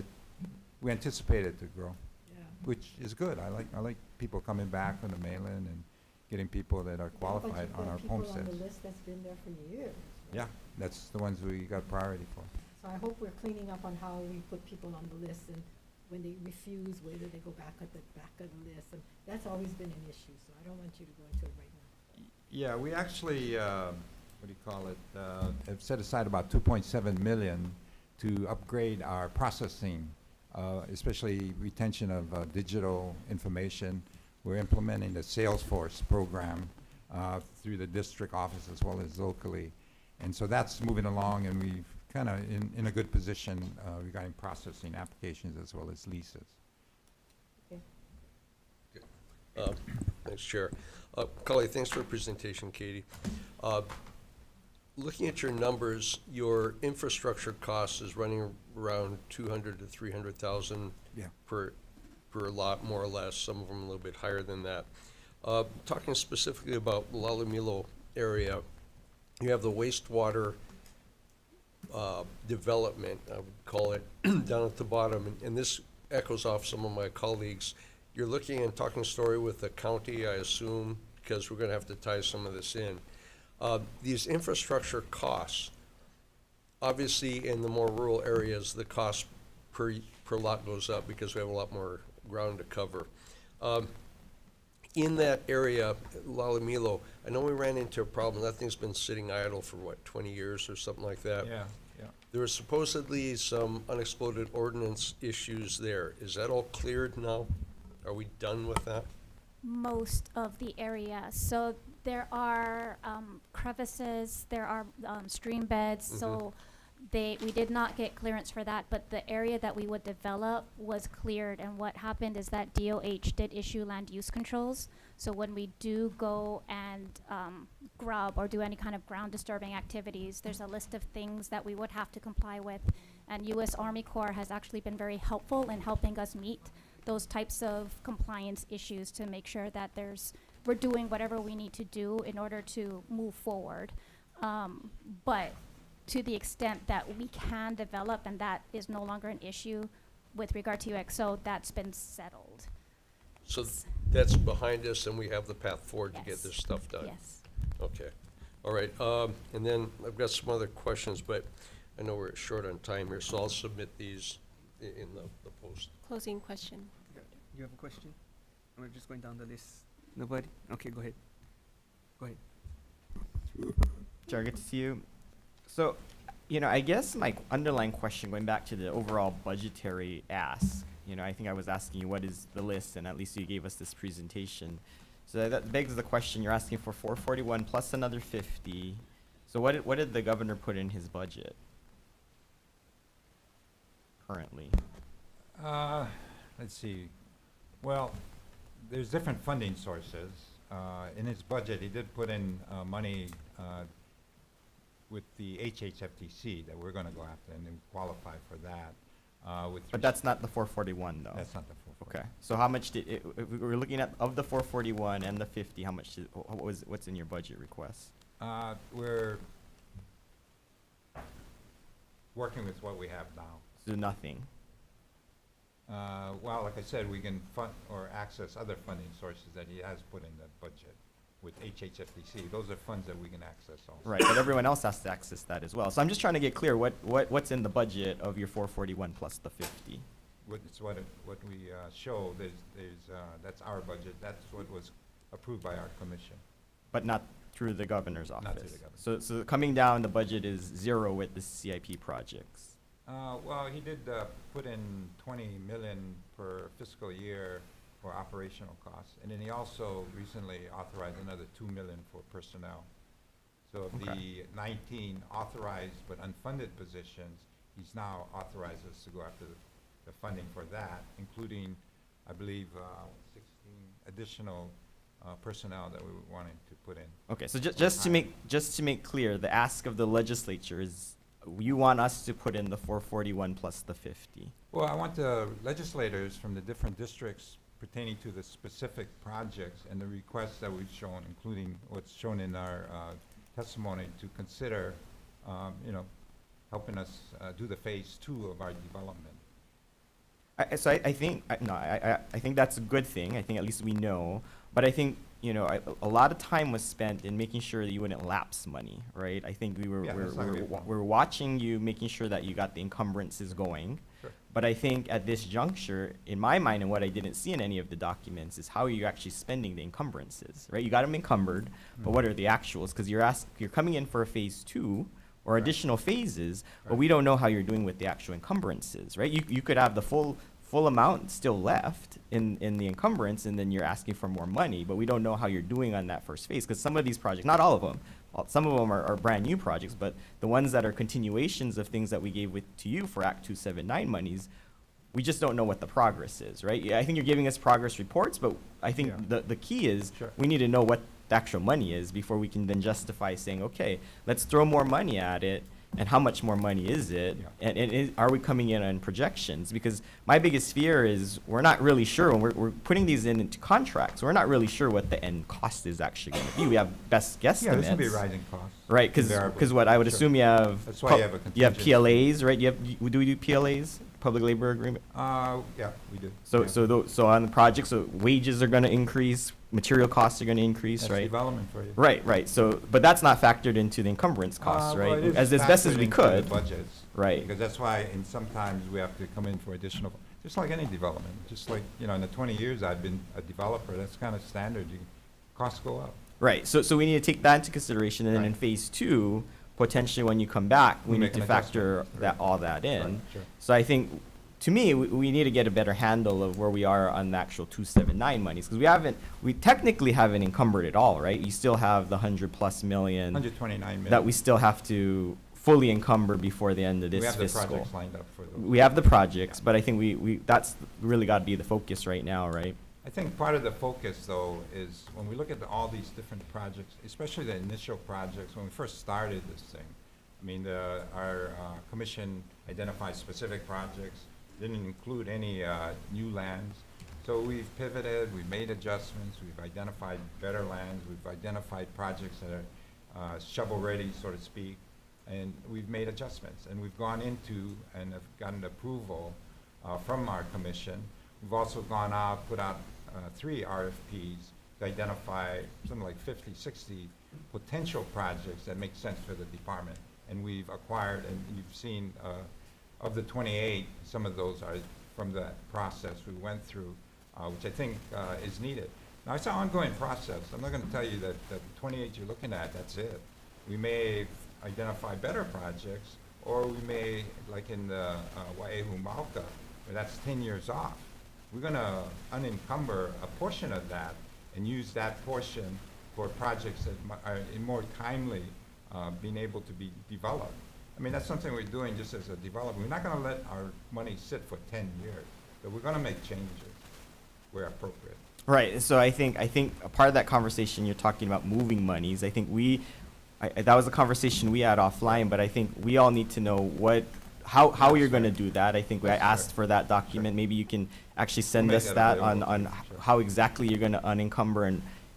we anticipated to grow, Yeah. which is good. I like people coming back from the mainland and getting people that are qualified on our People on homesteads. the list that's been there for years. right? Yeah, that's the ones we got priority for. So I hope we're cleaning up on how we put people on the list and when they refuse, whether they go back at the back of the list. And that's always been an issue, so I don't want you to go into it right now. Yeah, we actually, have set aside about 2.7 million to upgrade our processing, especially retention of digital information. We're implementing the Salesforce program through the district office as well as locally. And so that's moving along, and we've kind of in a good position regarding processing applications as well as leases. Thanks, Chair. Kauai, thanks for the presentation, Katie. Looking at your numbers, your infrastructure cost is running around 200 to 300,000 Yeah. per lot, more or less. Some of them a little bit higher than that. Talking specifically about Lalamilo area, you have the wastewater development, I would call it, down at the bottom, and this echoes off some of my colleagues. You're looking and talking story with the county, I assume, because we're gonna have to tie some of this in. These infrastructure costs, obviously in the more rural areas, the cost per lot goes up because we have a lot more ground to cover. In that area, Lalamilo, I know we ran into a problem. That thing's been sitting idle for, 20 years or something like that? Yeah. There were supposedly some unexploded ordnance issues there. Is that all cleared now? Are we done with that? Most of the area. So there are crevices, there are stream beds, so we did not get clearance for that, but the area that we would develop was cleared, and what happened is that DOH did issue land use controls. So when we do go and grub or do any kind of ground disturbing activities, there's a list of things that we would have to comply with, and U.S. Army Corps has actually been very helpful in helping us meet those types of compliance issues to make sure that we're doing whatever we need to do in order to move forward. But to the extent that we can develop, and that is no longer an issue with regard to UXO, that's been settled. So that's behind us, and we have the path forward to get Yes. this stuff done? Yes. Okay. All right. And then I've got some other questions, but I know we're short on time here, so I'll submit these in the post. Closing question. You have a question? We're just going down the list. Nobody? Okay, go ahead. Go ahead. Chair, good to see you. So, I guess my underlying question, going back to the overall budgetary ask, I think I was asking you what is the list, and at least you gave us this presentation. So that begs the question, you're asking for 441 plus another 50. So what did the governor put in his budget currently? Let's see. Well, there's different funding sources. In his budget, he did put in money with the HHFTC that we're going to go after and then qualify for that. But that's not the 441 though. That's not the 441. Okay. So how much did if we're looking at of the 441 and the 50? How much what's in your budget request? We're working with what we have now. So nothing. Well, like I said, we can fund or access other funding sources that he has put in the budget with HHFTC. Those are funds that we can access also. Right, but everyone else has to access that as well. So I'm just trying to get clear what's in the budget of your 441 plus the 50. It's what we show. That's our budget. That's what was approved by our commission. But not through the governor's office. Not through the governor. So coming down, the budget is zero with the CIP projects. Well, he did put in 20 million per fiscal year for operational costs, and then he also recently authorized another 2 million for personnel. So of the 19 authorized but unfunded positions, he's now authorized us to go after the funding for that, including, I believe, 16 additional personnel that we were wanting to put in. Okay, so just to make clear, the ask of the legislature is, you want us to put in the 441 plus the 50. Well, I want the legislators from the different districts pertaining to the specific projects and the requests that we've shown, including what's shown in our testimony, to consider, helping us do the phase 2 of our development. I think that's a good thing. I think at least we know. But I think, a lot of time was spent in making sure that you wouldn't lapse money, right? I think we're watching you, making sure that you got the encumbrances going. Sure. But I think at this juncture, in my mind, and what I didn't see in any of the documents, is how are you actually spending the encumbrances, right? You got them encumbered, but what are the actuals? Because you're coming in for a phase 2 or additional phases, but we don't know how you're doing with the actual encumbrances, right? You could have the full amount still left in the encumbrance, and then you're asking for more money, but we don't know how you're doing on that first phase, because some of these projects, not all of them, some of them are brand new projects, but the ones that are continuations of things that we gave to you for Act 279 monies, we just don't know what the progress is, right? I think you're giving us progress reports, but I think the key is we need to know what the actual money is before we can then justify saying, okay, let's throw more money at it. And how much more money is it? And are we coming in on projections? Because my biggest fear is we're not really sure when we're putting these into contracts. We're not really sure what the end cost is actually going to be. We have best guesstimates. Yeah, this will be rising costs. Right, because what I would assume you have. That's why you have a you have contingency. PLAs, right? Do we do PLAs? Public labor agreement? Yeah, we do. So on the project, so wages are going to increase, material costs are going to increase, That's right? development for you. Right. So, but that's not factored into the encumbrance costs, Well, right? it is As best as factored we into could. the budgets. Right. Because that's why, and sometimes we have to come in for additional, just like any development, just like, in the 20 years I've been a developer, that's kind of standard. Costs go up. Right. So we need to take that into consideration, and then in phase 2, potentially when you come back, we need make to an factor adjustment. all that in. Right, sure. So I think, to me, we need to get a better handle of where we are on the actual 279 monies, because we technically haven't encumbered it all, right? You still have the 100+ million 129 million. that we still have to fully encumber before the end of this We have fiscal. the projects lined up for those. We have the projects, but I think that's really got to be the focus right now, right? I think part of the focus, though, is when we look at all these different projects, especially the initial projects, when we first started this thing, I mean, our commission identified specific projects, didn't include any new lands. So we've pivoted, we've made adjustments, we've identified better lands, we've identified projects that are shovel-ready, so to speak, and we've made adjustments. And we've gone into and have gotten approval from our commission. We've also gone out, put out 3 RFPs to identify something like 50, 60 potential projects that make sense for the department. And we've acquired, and you've seen, of the 28, some of those are from that process we went through, which I think is needed. Now, it's an ongoing process. I'm not going to tell you that the 28 you're looking at, that's it. We may identify better projects, or we may, like in the Wai'ehu Mauka, where that's 10 years off. We're going to unencumber a portion of that and use that portion for projects that are more timely being able to be developed. I mean, that's something we're doing just as a developer. We're not going to let our money sit for 10 years, but we're going to make changes where appropriate. Right. So I think a part of that conversation you're talking about moving monies. I think that was a conversation we had offline, but I think we all need to know how you're going to do that. I think I asked for that document. Maybe you can actually send us that on how exactly you're going to unencumber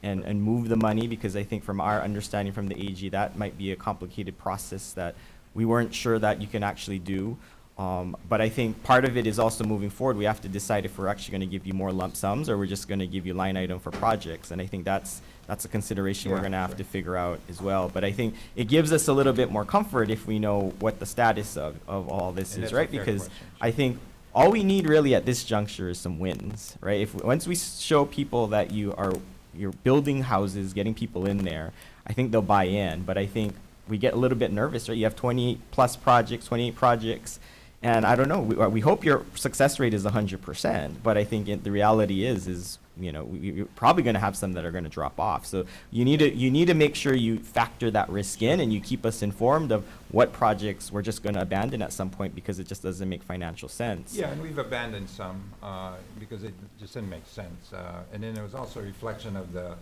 and move the money, because I think from our understanding from the AG, that might be a complicated process that we weren't sure that you can actually do. But I think part of it is also moving forward. We have to decide if we're actually going to give you more lump sums or we're just going to give you line item for projects. And I think that's a consideration we're going to have to figure out as well. But I think it gives us a little bit more comfort if we know what the status of all this is, right? Because I think all we need really at this juncture is some wins, right? Once we show people that you're building houses, getting people in there, I think they'll buy in. But I think we get a little bit nervous, right? You have 28 projects, and I don't know. We hope your success rate is 100%, but I think the reality is you're probably going to have some that are going to drop off. So you need to make sure you factor that risk in, and you keep us informed of what projects we're just going to abandon at some point because it just doesn't make financial sense. Yeah, and we've abandoned some because it just didn't make sense. And then there was also a reflection of the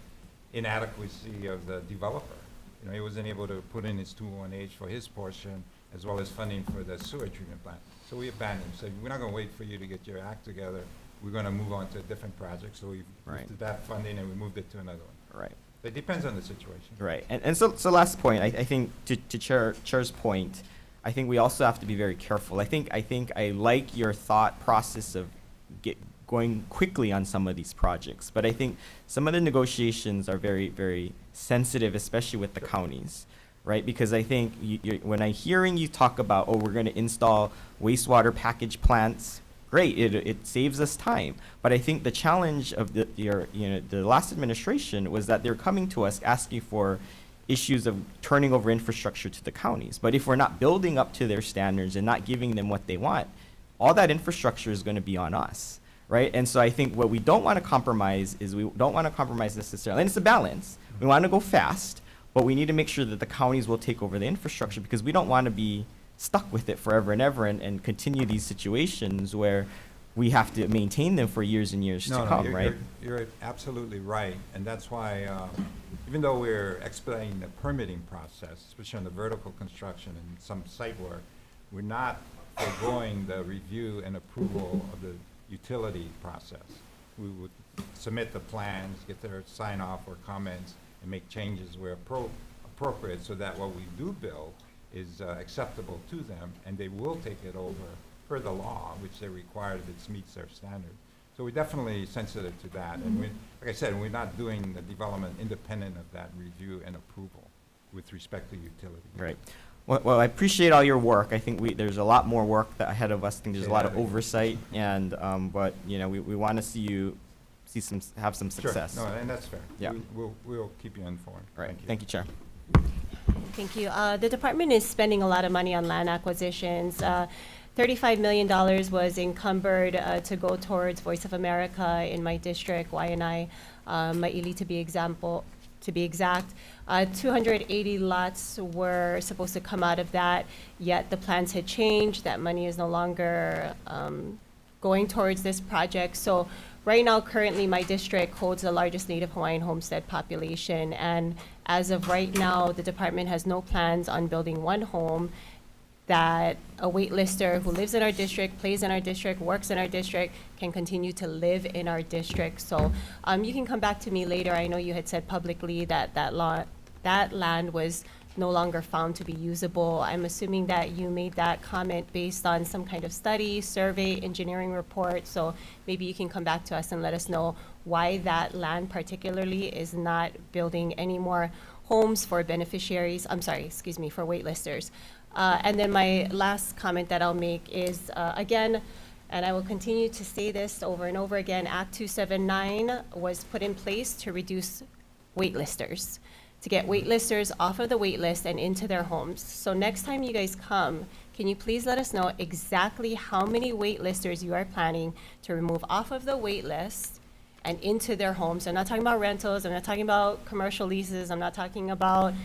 inadequacy of the developer. You know, he wasn't able to put in his 201H for his portion, as well as funding for the sewer treatment plant. So we abandoned, said, we're not gonna wait for you to get your act together. We're gonna move on to a different project. So we Right. moved that funding and we moved it to another one. Right. It depends on the situation. Right. And so last point, I think to Chair's point, I think we also have to be very careful. I think I like your thought process of going quickly on some of these projects, but I think some of the negotiations are very, very sensitive, especially with the counties, right? Because I think when I'm hearing you talk about, oh, we're going to install wastewater package plants, great, it saves us time. But I think the challenge of the last administration was that they're coming to us asking for issues of turning over infrastructure to the counties. But if we're not building up to their standards and not giving them what they want, all that infrastructure is going to be on us, right? And so I think what we don't want to compromise is we don't want to compromise necessarily, and it's a balance. We want to go fast, but we need to make sure that the counties will take over the infrastructure, because we don't want to be stuck with it forever and ever and continue these situations where we have to maintain them for years and years to come, right? You're absolutely right, and that's why even though we're expediting the permitting process, especially on the vertical construction and some site work, we're not foregoing the review and approval of the utility process. We would submit the plans, get their sign off or comments, and make changes where appropriate, so that what we do build is acceptable to them, and they will take it over per the law, which they require if it meets their standards. So we're definitely sensitive to that, and we, like I said, we're not doing the development independent of that review and approval with respect to utility. Right. Well, I appreciate all your work. I think there's a lot more work ahead of us. I think there's a lot of oversight, and but we want to see you have some success. Sure. No, and that's fair. Yeah. We'll keep you informed. Right. Thank you. Thank you, Chair. Thank you. The department is spending a lot of money on land acquisitions. $35 million was encumbered to go towards Voice of America in my district, Waianae, Maili to be exact. 280 lots were supposed to come out of that, yet the plans had changed. That money is no longer going towards this project. So right now, currently, my district holds the largest Native Hawaiian homestead population, and as of right now, the department has no plans on building one home that a waitlister who lives in our district, plays in our district, works in our district, can continue to live in our district. So you can come back to me later. I know you had said publicly that that land was no longer found to be usable. I'm assuming that you made that comment based on some kind of study, survey, engineering report. So maybe you can come back to us and let us know why that land particularly is not building any more homes for beneficiaries, for waitlisters. And then my last comment that I'll make is, again, and I will continue to say this over and over again, Act 279 was put in place to reduce waitlisters, to get waitlisters off of the waitlist and into their homes. So next time you guys come, can you please let us know exactly how many waitlisters you are planning to remove off of the waitlist and into their homes? I'm not talking about rentals, I'm not talking about commercial leases, I'm not talking about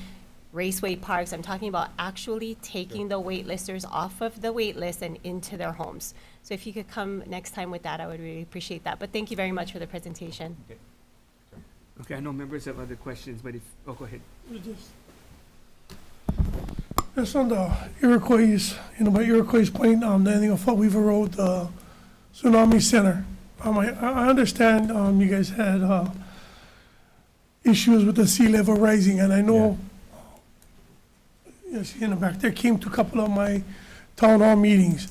raceway parks, I'm talking about actually taking the waitlisters off of the waitlist and into their homes. So if you could come next time with that, I would really appreciate that. But thank you very much for the presentation. Okay. Okay, I know members have other questions, but go ahead. Just on the Iroquois, my Iroquois point, the ending of Weaver Road, the Tsunami Center. I understand you guys had issues with the sea level rising, and I know, yes, in the back there, came to a couple of my town hall meetings.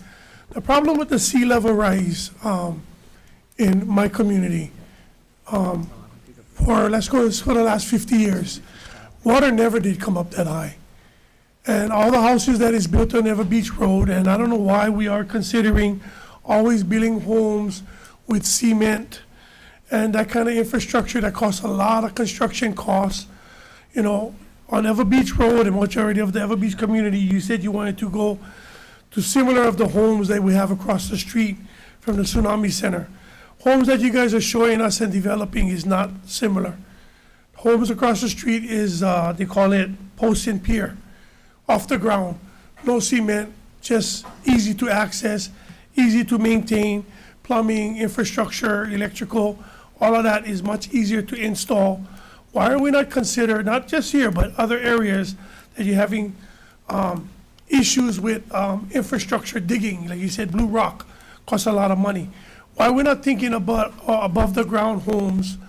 The problem with the sea level rise in my community, for the last 50 years, water never did come up that high. And all the houses that is built on Ever Beach Road, and I don't know why we are considering always building homes with cement and that kind of infrastructure that costs a lot of construction costs. On Ever Beach Road, and majority of the Ever Beach community, you said you wanted to go to similar of the homes that we have across the street from the Tsunami Center. Homes that you guys are showing us and developing is not similar. Homes across the street is, they call it post and pier, off the ground, no cement, just easy to access, easy to maintain, plumbing, infrastructure, electrical, all of that is much easier to install why are we not consider, not just here, but other areas that you're having issues with infrastructure digging, like you said, Blue Rock costs a lot of money. Why are we not thinking about above the ground homes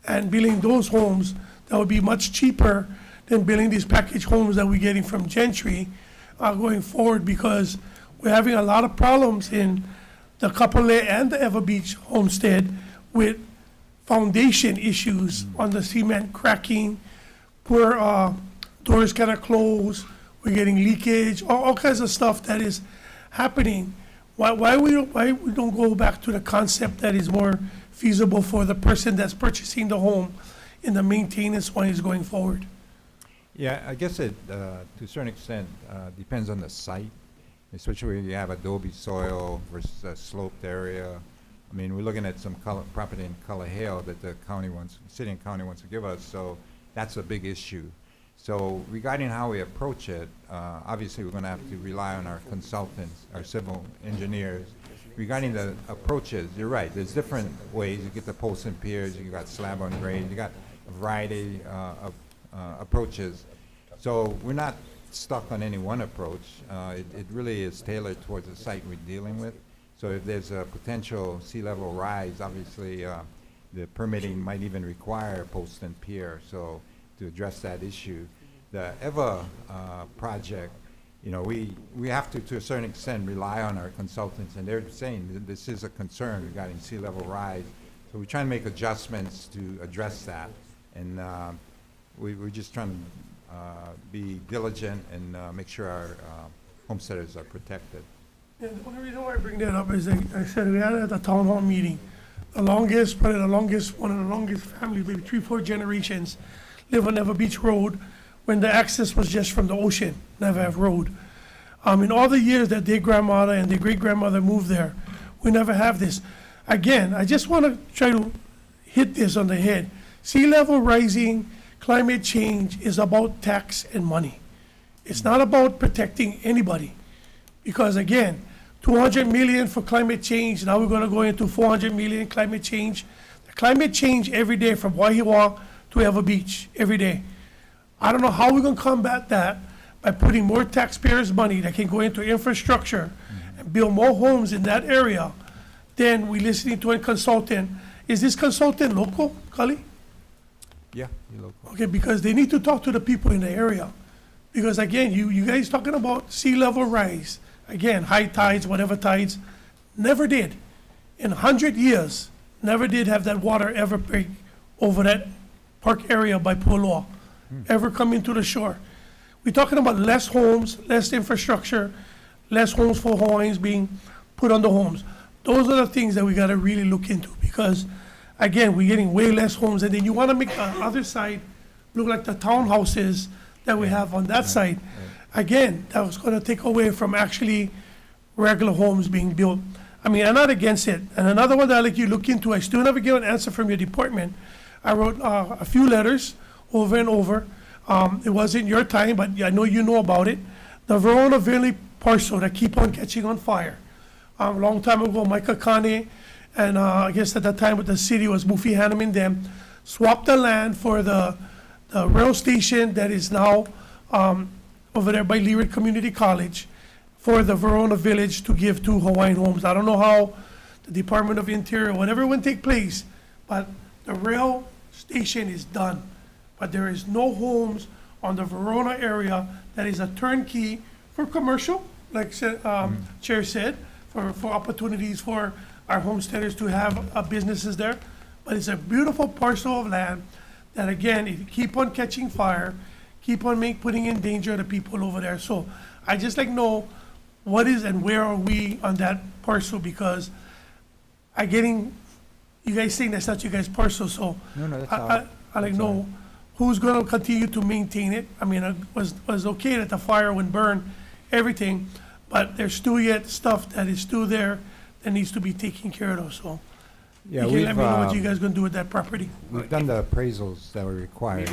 and building those homes that would be much cheaper than building these package homes that we're getting from Gentry going forward? Because we're having a lot of problems in the Kapolei and the Ever Beach homestead with foundation issues on the cement cracking, poor doors cannot close, we're getting leakage, all kinds of stuff that is happening. Why we don't go back to the concept that is more feasible for the person that's purchasing the home in the maintenance when it's going forward? Yeah, I guess it, to a certain extent, depends on the site, especially when you have adobe soil versus a sloped area. I mean, we're looking at some property in Kalaheo that the city and county wants to give us, so that's a big issue. So regarding how we approach it, obviously we're going to have to rely on our consultants, our civil engineers. Regarding the approaches, you're right, there's different ways. You get the posts and piers, you got slab on grade, you got a variety of approaches. So we're not stuck on any one approach. It really is tailored towards the site we're dealing with. So if there's a potential sea level rise, obviously the permitting might even require a post and pier. So to address that issue, the EVA project, you know, we have to a certain extent rely on our consultants, and they're saying that this is a concern regarding sea level rise. So we're trying to make adjustments to address that, and we're just trying to be diligent and make sure our homesteaders are protected. Yeah, the only reason why I bring that up is that I said we had it at the town hall meeting. Probably the longest, one of the longest families, maybe 3-4 generations, live on Never Beach Road when the access was just from the ocean, Never Have Road. In all the years that their grandmother and their great-grandmother moved there, we never have this. Again, I just want to try to hit this on the head. Sea level rising, climate change is about tax and money. It's not about protecting anybody. Because again, 200 million for climate change, now we're going to go into 400 million climate change. The climate change every day from Waihiwa to Ever Beach, every day. I don't know how we're going to combat that by putting more taxpayers' money that can go into infrastructure and build more homes in that area. Then we're listening to a consultant. Is this consultant local, Kali? Yeah, you're local. Okay, because they need to talk to the people in the area. Because again, you guys talking about sea level rise. Again, high tides, whatever tides, never did. In 100 years, never did have that water ever break over that park area by Pualoa, ever come into the shore. We're talking about less homes, less infrastructure, less homes for Hawaiians being put on the homes. Those are the things that we gotta really look into, because again, we're getting way less homes, and then you wanna make the other side look like the townhouses that we have on that side. Again, that was gonna take away from actually regular homes being built. I mean, I'm not against it. And another one that I'd like you to look into, I still never get an answer from your department. I wrote a few letters over and over. It wasn't your time, but I know you know about it. The Verona Village parcel that keep on catching on fire. A long time ago, Micah Kane, and I guess at that time with the city was Mufi Hanum and them, swapped the land for the rail station that is now over there by Leeward Community College for the Verona Village to give to Hawaiian homes. I don't know how the Department of Interior, whatever will take place, but the rail station is done. But there is no homes on the Verona area that is a turnkey for commercial, like Chair said, for opportunities for our homesteaders to have businesses there. But it's a beautiful parcel of land that, again, if you keep on catching fire, keep on putting in danger the people over there. So I just like know what is and where are we on that parcel, because you guys saying that's not you guys' parcel, so No, that's I like know who's gonna continue to maintain it. I mean, it was okay that the fire would burn everything, but there's still yet stuff that is still there that needs to be taken care of, so. Yeah, You can let me know what you guys gonna do with that property. We've done the appraisals that were required.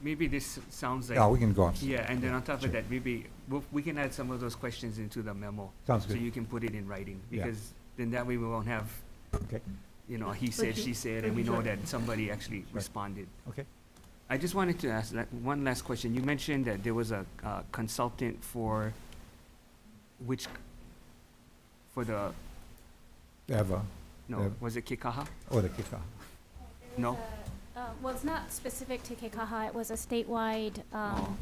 Maybe this sounds like. Yeah, we can go on. Yeah, and then on top of that, maybe we can add some of those questions into the memo. Sounds So good. you can put it in writing, Yeah. because then that way we won't have, Okay. he said, she said, and we know that somebody actually responded. Okay. I just wanted to ask one last question. You mentioned that there was a consultant for which, for the, Eva. no, was it Kekaha? Oh, the Kika. No? Well, it's not specific to Kekaha, it was a statewide Oh.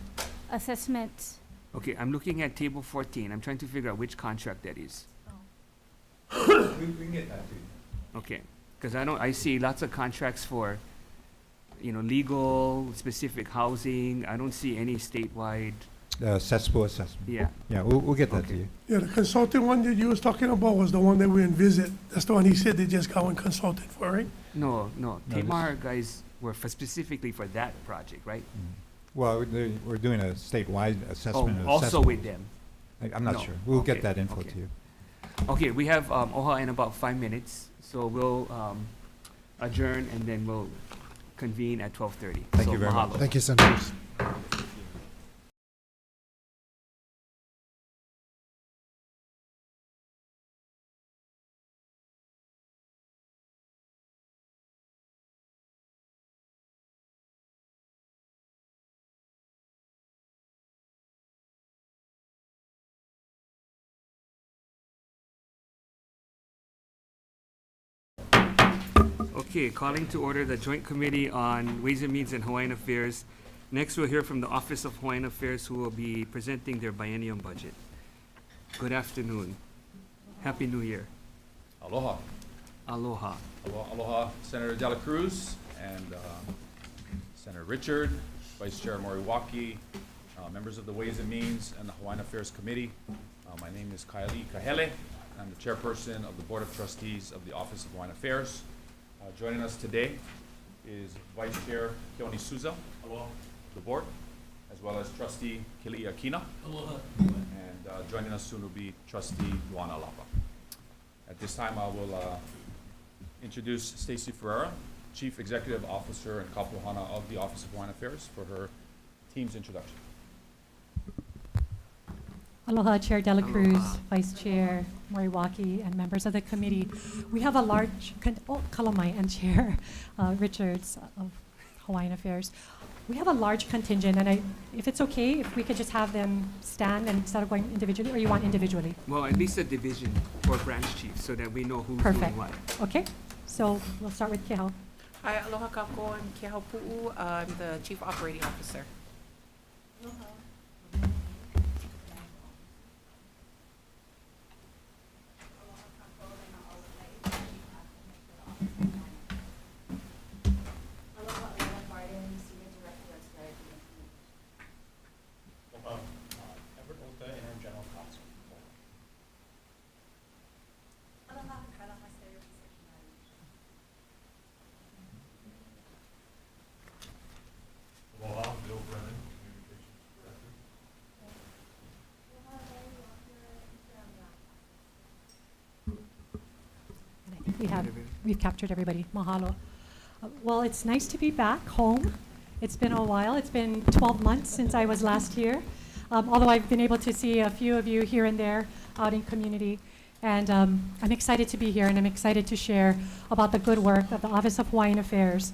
assessment. Okay, I'm looking at table 14. I'm trying to figure out which contract that is. We can get that to you. Okay, because I see lots of contracts for, legal, specific housing. I don't see any statewide, Cesspool assessment. yeah. Yeah, we'll get that to Okay. you. Yeah, the consulting one that you was talking about was the one that we in visit. That's the one he said they just got one consulted for, right? No, No, Tamar guys were specifically for that project, right? Well, we're doing a statewide Oh, assessment. of also Cesspool. with them. I'm not No. sure. We'll Okay, get that info okay. to you. Okay, we have OHA in about 5 minutes, so we'll adjourn and then we'll convene at 12:30. Thank So you very much. mahalo. Thank you, Senators. Okay, calling to order the Joint Committee on Ways and Means and Hawaiian Affairs. Next, we'll hear from the Office of Hawaiian Affairs, who will be presenting their biennium budget. Good afternoon. Happy New Year. Aloha. Aloha. Aloha, Senator Dela Cruz and Senator Richard, Vice Chair Moriwaki, members of the Ways and Means and the Hawaiian Affairs Committee. My name is Kaili Kahele. I'm the chairperson of the Board of Trustees of the Office of Hawaiian Affairs. Joining us today is Vice Chair Keoni Souza, the board, as well as Trustee Kili'i Akina. And joining us soon will be Trustee Luana Lapa. At this time, I will introduce Stacey Ferreira, Chief Executive Officer and Kapuhana of the Office of Hawaiian Affairs, for her team's introduction. Aloha, Chair Dela Cruz, Aloha. Vice Chair Moriwaki, and members of the committee. We have a large, Kalamai and Chair Richards of Hawaiian Affairs. We have a large contingent, and if it's okay, if we could just have them stand and instead of going individually, or you want individually? Well, at least a division or branch chief, so that we know who's Perfect. doing what. Okay, so we'll start with Kehau. Hi, aloha kako, I'm Kehau Pu'u, I'm the Chief Operating Officer. And I think we've captured everybody. Mahalo. Well, it's nice to be back home. It's been a while. It's been 12 months since I was last here. Although I've been able to see a few of you here and there out in community. And I'm excited to be here, and I'm excited to share about the good work of the Office of Hawaiian Affairs.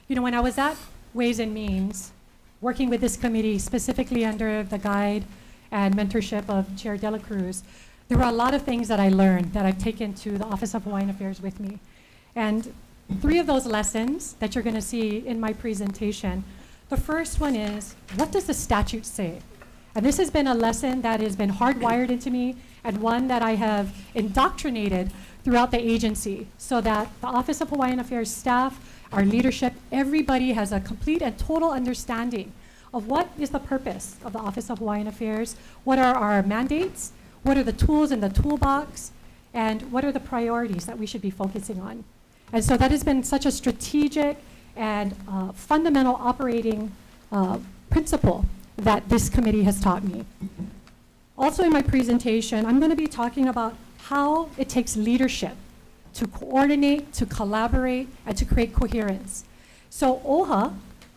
You know, when I was at Ways and Means, working with this committee, specifically under the guide and mentorship of Chair Dela Cruz, there were a lot of things that I learned that I've taken to the Office of Hawaiian Affairs with me. And 3 of those lessons that you're going to see in my presentation, the first one is, what does the statute say? And this has been a lesson that has been hardwired into me, and one that I have indoctrinated throughout the agency, so that the Office of Hawaiian Affairs staff, our leadership, everybody has a complete and total understanding of what is the purpose of the Office of Hawaiian Affairs, what are our mandates, what are the tools in the toolbox, and what are the priorities that we should be focusing on. And so that has been such a strategic and fundamental operating principle that this committee has taught me. Also in my presentation, I'm going to be talking about how it takes leadership to coordinate, to collaborate, and to create coherence. So OHA,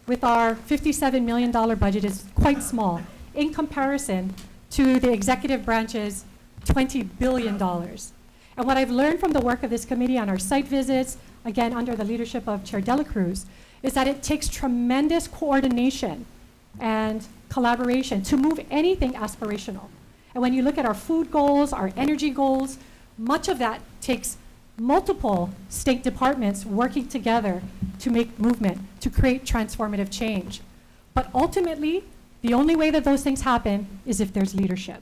with our $57 million budget, is quite small in comparison to the executive branch's $20 billion. And what I've learned from the work of this committee on our site visits, again under the leadership of Chair Dela Cruz, is that it takes tremendous coordination and collaboration to move anything aspirational. And when you look at our food goals, our energy goals, much of that takes multiple state departments working together to make movement, to create transformative change. But ultimately, the only way that those things happen is if there's leadership.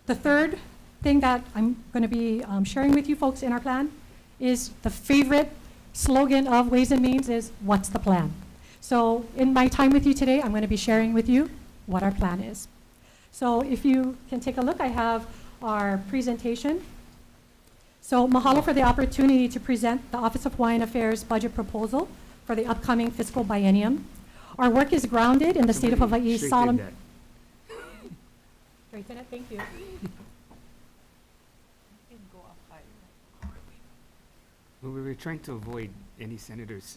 The third thing that I'm going to be sharing with you folks in our plan is the favorite slogan of Ways and Means is, what's the plan? So in my time with you today, I'm going to be sharing with you what our plan is. So if you can take a look, I have our presentation. So mahalo for the opportunity to present the Office of Hawaiian Affairs budget proposal for the upcoming fiscal biennium. Our work is grounded in the state of Hawaii's solemn... Straighten it, thank you. Well, we were trying to avoid any senators,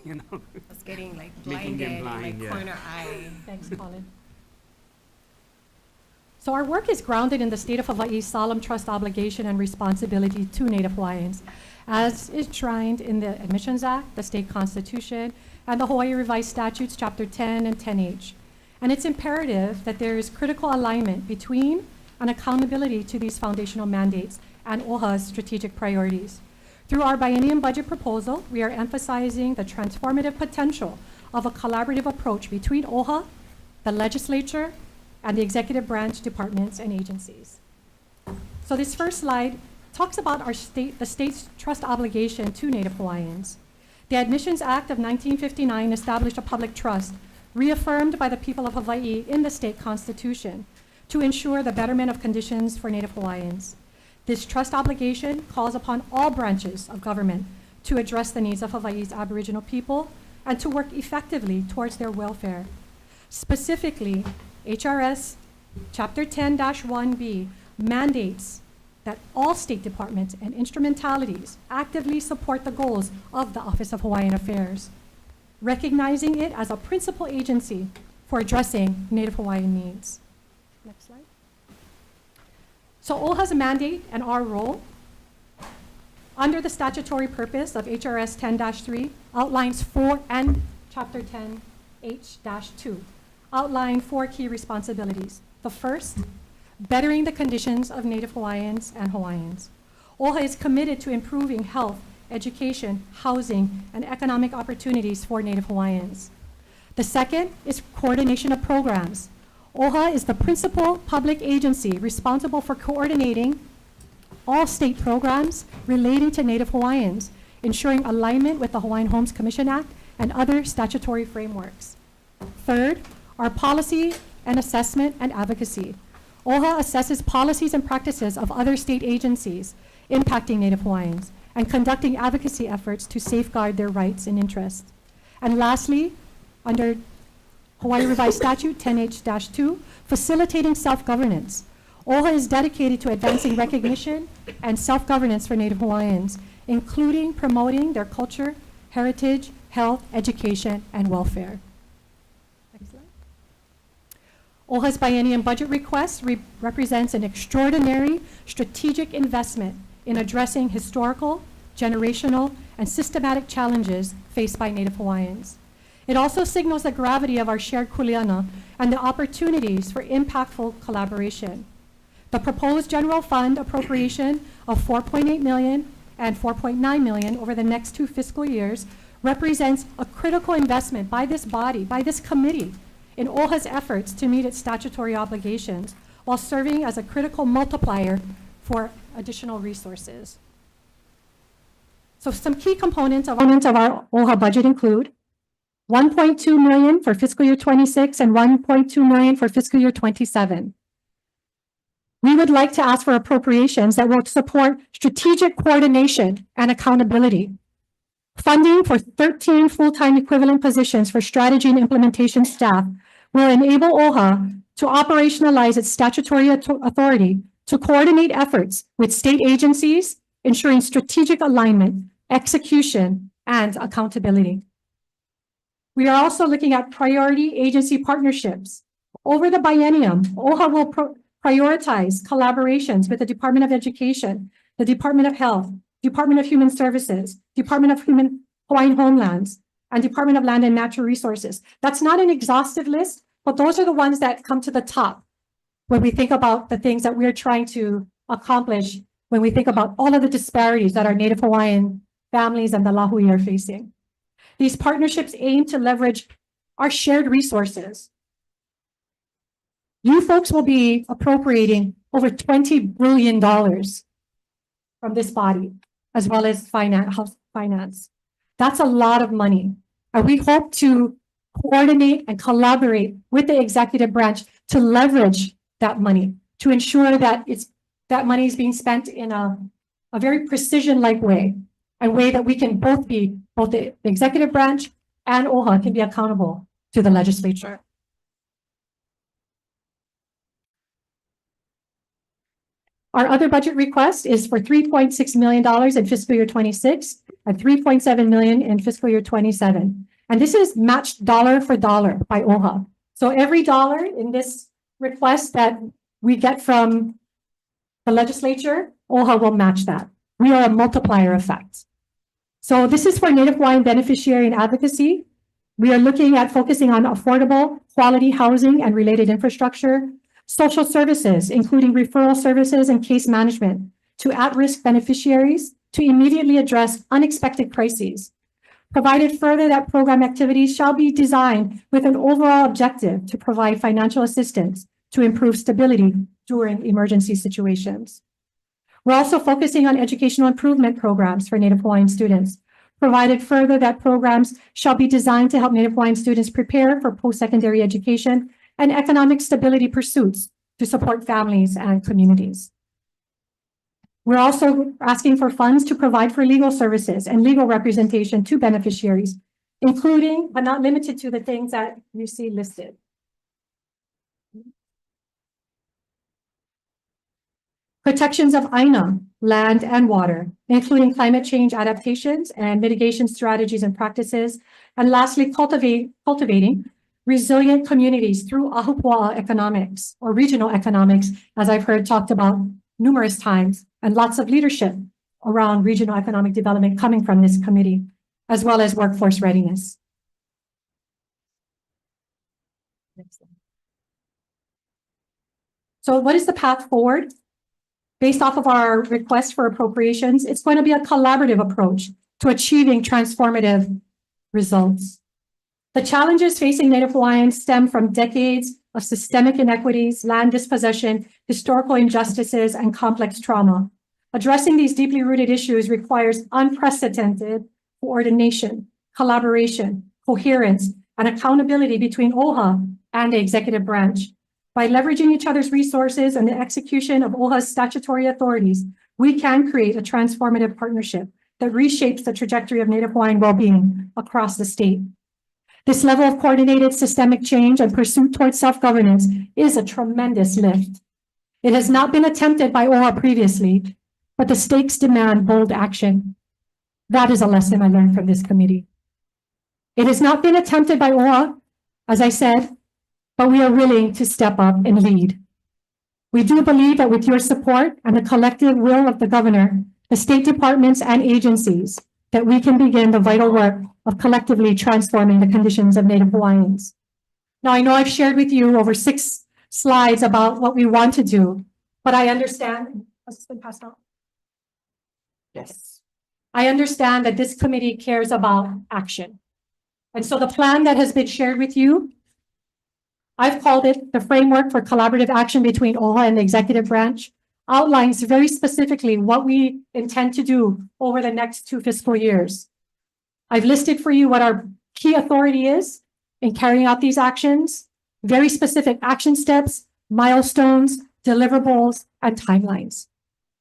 you know. It's getting like Making them blinded, blind, like yeah. corner eye. Thanks, Colin. So our work is grounded in the state of Hawaii's solemn trust obligation and responsibility to Native Hawaiians, as is enshrined in the Admissions Act, the state constitution, and the Hawaii Revised Statutes, Chapter 10 and 10H. And it's imperative that there is critical alignment between and accountability to these foundational mandates and OHA's strategic priorities. Through our biennium budget proposal, we are emphasizing the transformative potential of a collaborative approach between OHA, the legislature, and the executive branch departments and agencies. So this first slide talks about the state's trust obligation to Native Hawaiians. The Admissions Act of 1959 established a public trust reaffirmed by the people of Hawaii in the state constitution to ensure the betterment of conditions for Native Hawaiians. This trust obligation calls upon all branches of government to address the needs of Hawaii's Aboriginal people and to work effectively towards their welfare. Specifically, HRS Chapter 10-1B mandates that all state departments and instrumentalities actively support the goals of the Office of Hawaiian Affairs, recognizing it as a principal agency for addressing Native Hawaiian needs. Next slide. So OHA's mandate and our role under the statutory purpose of HRS 10-3 outlines and Chapter 10H-2 outline 4 key responsibilities. The first, bettering the conditions of Native Hawaiians and Hawaiians. OHA is committed to improving health, education, housing, and economic opportunities for Native Hawaiians. The second is coordination of programs. OHA is the principal public agency responsible for coordinating all state programs relating to Native Hawaiians, ensuring alignment with the Hawaiian Homes Commission Act and other statutory frameworks. Third, our policy and assessment and advocacy. OHA assesses policies and practices of other state agencies impacting Native Hawaiians and conducting advocacy efforts to safeguard their rights and interests. And lastly, under Hawaii Revised Statute 10H-2, facilitating self-governance. OHA is dedicated to advancing recognition and self-governance for Native Hawaiians, including promoting their culture, heritage, health, education, and welfare. Next slide. OHA's biennium budget request represents an extraordinary strategic investment in addressing historical, generational, and systematic challenges faced by Native Hawaiians. It also signals the gravity of our shared kuleana and the opportunities for impactful collaboration. The proposed general fund appropriation of $4.8 million and $4.9 million over the next 2 fiscal years represents a critical investment by this body, by this committee, in OHA's efforts to meet its statutory obligations while serving as a critical multiplier for additional resources. So some key components of our OHA budget include $1.2 million for fiscal year 26 and $1.2 million for fiscal year 27. We would like to ask for appropriations that will support strategic coordination and accountability. Funding for 13 full-time equivalent positions for strategy and implementation staff will enable OHA to operationalize its statutory authority to coordinate efforts with state agencies, ensuring strategic alignment, execution, and accountability. We are also looking at priority agency partnerships. Over the biennium, OHA will prioritize collaborations with the Department of Education, the Department of Health, Department of Human Services, Department of Hawaiian Homelands, and Department of Land and Natural Resources. That's not an exhaustive list, but those are the ones that come to the top when we think about the things that we're trying to accomplish, when we think about all of the disparities that our Native Hawaiian families and the Lahui are facing. These partnerships aim to leverage our shared resources. You folks will be appropriating over $20 billion from this body, as well as house finance. That's a lot of money. And we hope to coordinate and collaborate with the executive branch to leverage that money, to ensure that that money is being spent in a very precision-like way, a way that we can both the executive branch and OHA can be accountable to the legislature. Our other budget request is for $3.6 million in fiscal year 26 and $3.7 million in fiscal year 27. And this is matched dollar for dollar by OHA. So every dollar in this request that we get from the legislature, OHA will match that. We are a multiplier effect. So this is for Native Hawaiian beneficiary and advocacy. We are looking at focusing on affordable, quality housing and related infrastructure, social services, including referral services and case management to at-risk beneficiaries to immediately address unexpected crises. Provided further that program activities shall be designed with an overall objective to provide financial assistance to improve stability during emergency situations. We're also focusing on educational improvement programs for Native Hawaiian students. Provided further that programs shall be designed to help Native Hawaiian students prepare for post-secondary education and economic stability pursuits to support families and communities. We're also asking for funds to provide for legal services and legal representation to beneficiaries, including but not limited to the things that you see listed. Protections of Aina, land and water, including climate change adaptations and mitigation strategies and practices. And lastly, cultivating resilient communities through ahupua'a economics or regional economics, as I've heard talked about numerous times, and lots of leadership around regional economic development coming from this committee, as well as workforce readiness. Next slide. So what is the path forward? Based off of our request for appropriations, it's going to be a collaborative approach to achieving transformative results. The challenges facing Native Hawaiians stem from decades of systemic inequities, land dispossession, historical injustices, and complex trauma. Addressing these deeply rooted issues requires unprecedented coordination, collaboration, coherence, and accountability between OHA and the executive branch. By leveraging each other's resources and the execution of OHA's statutory authorities, we can create a transformative partnership that reshapes the trajectory of Native Hawaiian well-being across the state. This level of coordinated systemic change and pursuit towards self-governance is a tremendous lift. It has not been attempted by OHA previously, but the stakes demand bold action. That is a lesson I learned from this committee. It has not been attempted by OHA, as I said, but we are willing to step up and lead. We do believe that with your support and the collective will of the governor, the state departments and agencies, that we can begin the vital work of collectively transforming the conditions of Native Hawaiians. Now, I know I've shared with you over 6 slides about what we want to do, but I understand, has this been passed out? Yes. I understand that this committee cares about action. And so the plan that has been shared with you, I've called it the Framework for Collaborative Action between OHA and the Executive Branch, outlines very specifically what we intend to do over the next 2 fiscal years. I've listed for you what our key authority is in carrying out these actions, very specific action steps, milestones, deliverables, and timelines.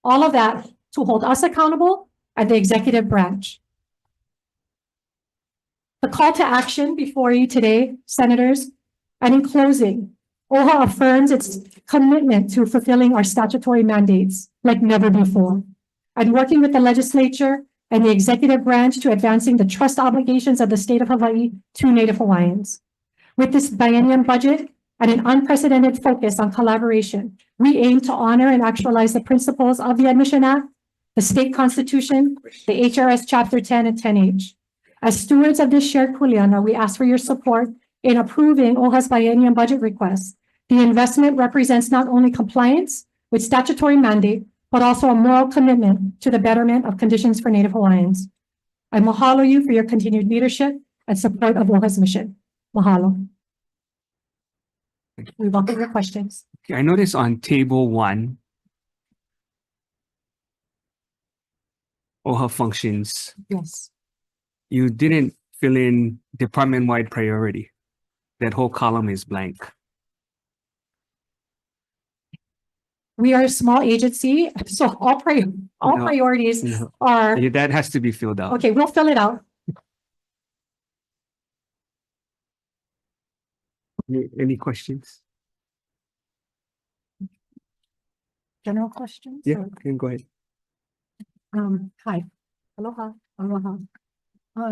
All of that to hold us accountable and the executive branch. The call to action before you today, Senators, and in closing, OHA affirms its commitment to fulfilling our statutory mandates like never before, and working with the legislature and the executive branch to advancing the trust obligations of the state of Hawaii to Native Hawaiians. With this biennium budget and an unprecedented focus on collaboration, we aim to honor and actualize the principles of the Admission Act, the state constitution, the HRS Chapter 10 and 10H. As stewards of this shared kuleana, we ask for your support in approving OHA's biennium budget request. The investment represents not only compliance with statutory mandate, but also a moral commitment to the betterment of conditions for Native Hawaiians. I mahalo you for your continued leadership and support of OHA's mission. Mahalo. We welcome your questions. Okay, I noticed on table 1, OHA functions, Yes. you didn't fill in department-wide priority. That whole column is blank. We are a small agency, so all No, priorities no. are, Yeah, that has to be filled out. okay, we'll fill it out. Any questions? General questions? Yeah, or- you can go ahead. Hi. Aloha. Aloha.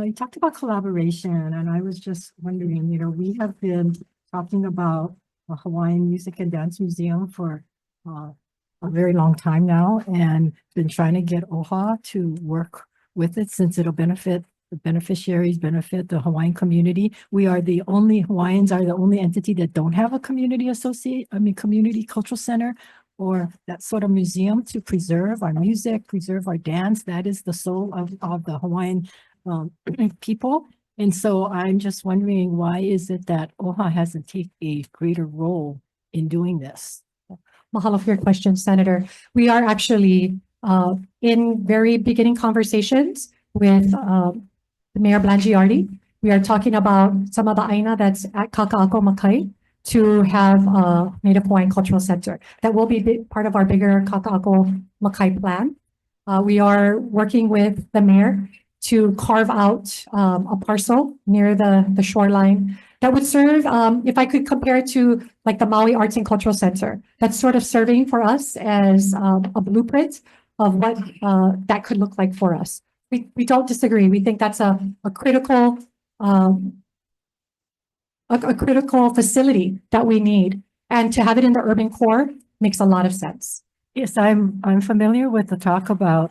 You talked about collaboration, and I was just wondering, we have been talking about a Hawaiian Music and Dance Museum for a very long time now, and been trying to get OHA to work with it since it'll benefit the beneficiaries, benefit the Hawaiian community. Hawaiians are the only entity that don't have a community cultural center or that sort of museum to preserve our music, preserve our dance. That is the soul of the Hawaiian people. And so I'm just wondering, why is it that OHA hasn't taken a greater role in doing this? Mahalo for your question, Senator. We are actually in very beginning conversations with Mayor Blangiardi. We are talking about some of the aina that's at Kaka'ako Makai to have a Native Hawaiian Cultural Center. That will be part of our bigger Kaka'ako Makai plan. We are working with the mayor to carve out a parcel near the shoreline that would serve, if I could compare it to like the Maui Arts and Cultural Center, that's sort of serving for us as a blueprint of what that could look like for us. We don't disagree. We think that's a critical facility that we need, and to have it in the urban core makes a lot of sense. Yes, I'm familiar with the talk about,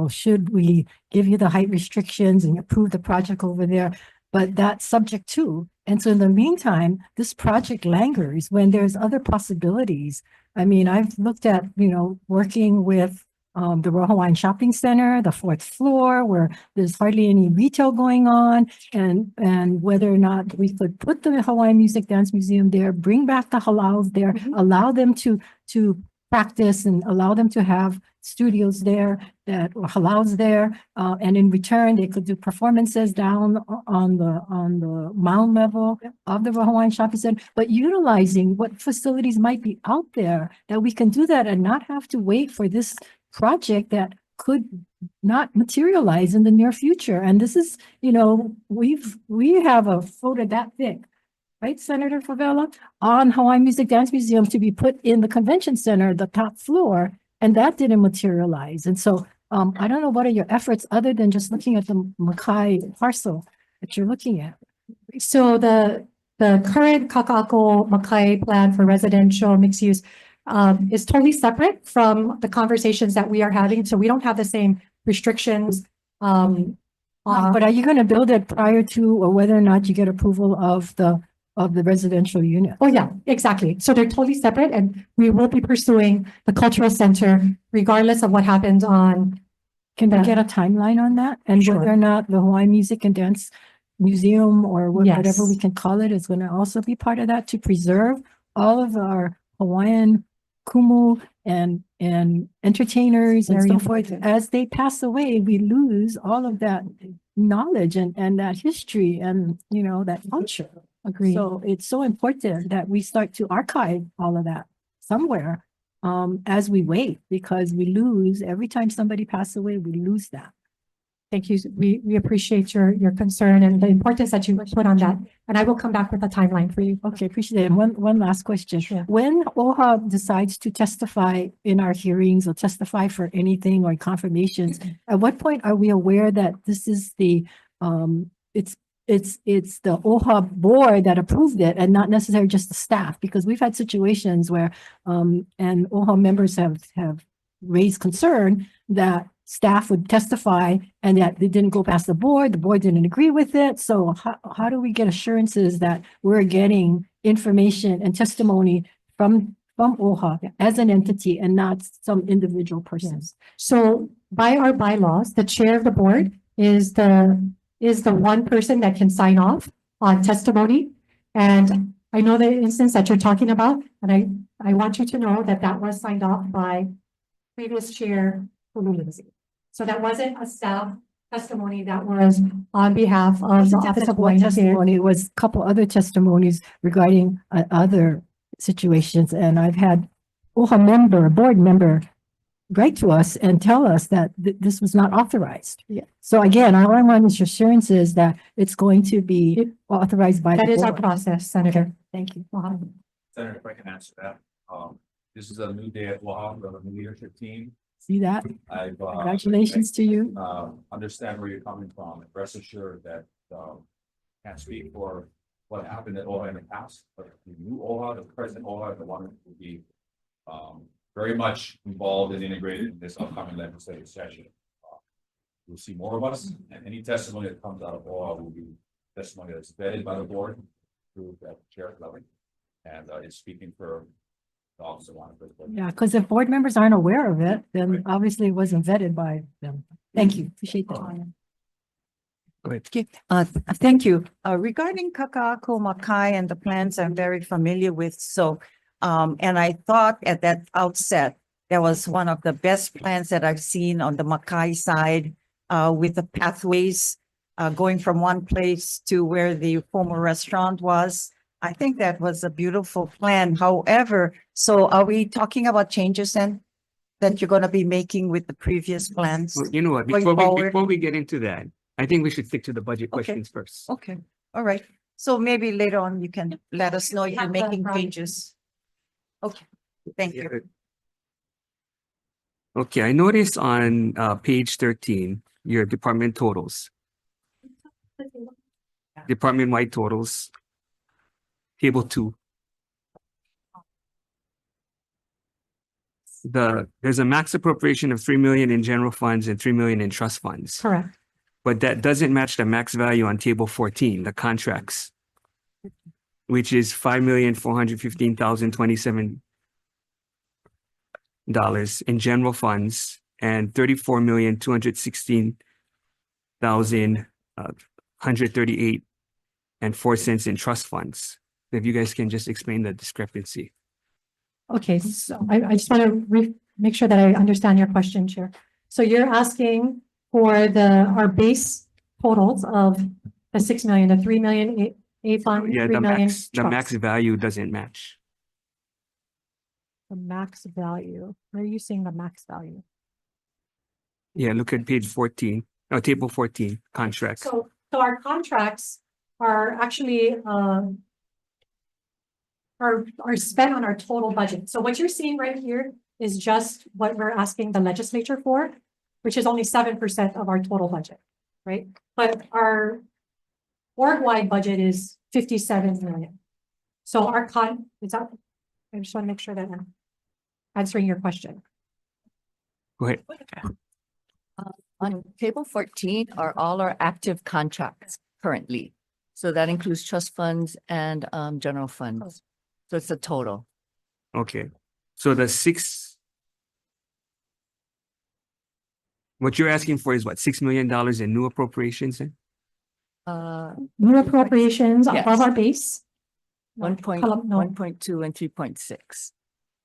should we give you the height restrictions and approve the project over there, but that's subject to. And so in the meantime, this project lingers when there's other possibilities. I mean, I've looked at, working with the Royal Hawaiian Shopping Center, the 4th floor, where there's hardly any retail going on, and whether or not we could put the Hawaiian Music Dance Museum there, bring back the halaus there, allow them to practice and allow them to have studios there or halaus there, and in return they could do performances down on the mound level of the Royal Hawaiian Shopping Center, but utilizing what facilities might be out there that we can do that and not have to wait for this project that could not materialize in the near future. And this is, we have a photo that thick, right, Senator Favela, on Hawaiian Music Dance Museum to be put in the convention center, the top floor, and that didn't materialize. And so I don't know, what are your efforts other than just looking at the Makai parcel that you're looking at? So the current Kaka'ako Makai plan for residential mixed use is totally separate from the conversations that we are having. So we don't have the same restrictions. But are you going to build it prior to, or whether or not you get approval of the residential unit? Oh, yeah, exactly. So they're totally separate, and we will be pursuing the cultural center regardless of what happens on. Can we get a timeline on that? And Sure. whether or not the Hawaiian Music and Dance Museum or whatever Yes. we can call it is going to also be part of that to preserve all of our Hawaiian kumu and entertainers and Very so forth. important. As they pass away, we lose all of that knowledge and that history and, that culture. Agreed. So it's so important that we start to archive all of that somewhere as we wait, because we lose every time somebody passes away, we lose that. Thank you. We appreciate your concern and the importance that you put on that. And I will come back with a timeline for you. Okay, appreciate it. And one last question. Sure. When OHA decides to testify in our hearings or testify for anything or confirmations, at what point are we aware that this is the it's the OHA board that approved it and not necessarily just the staff? Because we've had situations where and OHA members have raised concern that staff would testify and that they didn't go past the board didn't agree with it. So how do we get assurances that we're getting information and testimony from OHA as an entity and not some individual persons? So by our bylaws, the chair of the board is the one person that can sign off on testimony. And I know the instance that you're talking about, and I want you to know that that was signed off by previous chair, Lindsay. So that wasn't a staff testimony, that was on behalf of the Office of One Hawaiian testimony, it was a couple other testimonies regarding other situations. And I've had OHA board member write to us and tell us that this was not authorized. Yeah. So again, all I want is assurances that it's going to be authorized by the That is our board. process, Senator. Thank you. Senator, if I can answer that. This is a new day at Oahu, we have a new leadership team. See that? I've, Congratulations to you. Understand where you're coming from, and rest assured that, can't speak for what happened at OHA in the past, but the new OHA, the present OHA, the one that will be, very much involved and integrated in this upcoming legislative session. You'll see more of us, and any testimony that comes out of OHA will be testimony that's vetted by the board, approved at the chair level, and is speaking for the Office of Law Enforcement. Yeah, because if board members aren't aware of it, then obviously it wasn't vetted by them. Thank you. Appreciate that. Go ahead. Okay, thank you. Regarding Kaka'ako Makai and the plans I'm very familiar with, so, and I thought at that outset, that was one of the best plans that I've seen on the Makai side, with the pathways, going from one place to where the former restaurant was. I think that was a beautiful plan. However, so are we talking about changes then that you're going to be making with the previous plans? Well, you know what, going forward? before we get into that, I think we should stick to the budget questions first. Okay, all right. So maybe later on you can let us know you're making changes. Okay, thank you. Okay, I noticed on page 13, your department totals. Department-wide totals. Table 2. There's a max appropriation of 3 million in general funds and 3 million in trust funds. Correct. But that doesn't match the max value on table 14, the contracts, which is $5,415,027 in general funds and $34,216,138.04 in trust funds. If you guys can just explain the discrepancy. Okay, so I just want to make sure that I understand your question, Chair. So you're asking for our base totals of the 6 million, the 3 million A fund, Yeah, 3 million the max trust. value doesn't match. The max value, where are you seeing the max value? Yeah, look at page 14, no, table 14, contracts. So our contracts are actually, are spent on our total budget. So what you're seeing right here is just what we're asking the legislature for, which is only 7% of our total budget, right? But our org-wide budget is 57 million. So I just want to make sure that I'm answering your question. Go ahead. On table 14 are all our active contracts currently. So that includes trust funds and general funds. So it's a total. Okay, so what you're asking for is what, $6 million in new appropriations then? New appropriations Yes. above our base. 1.2 and 3.6.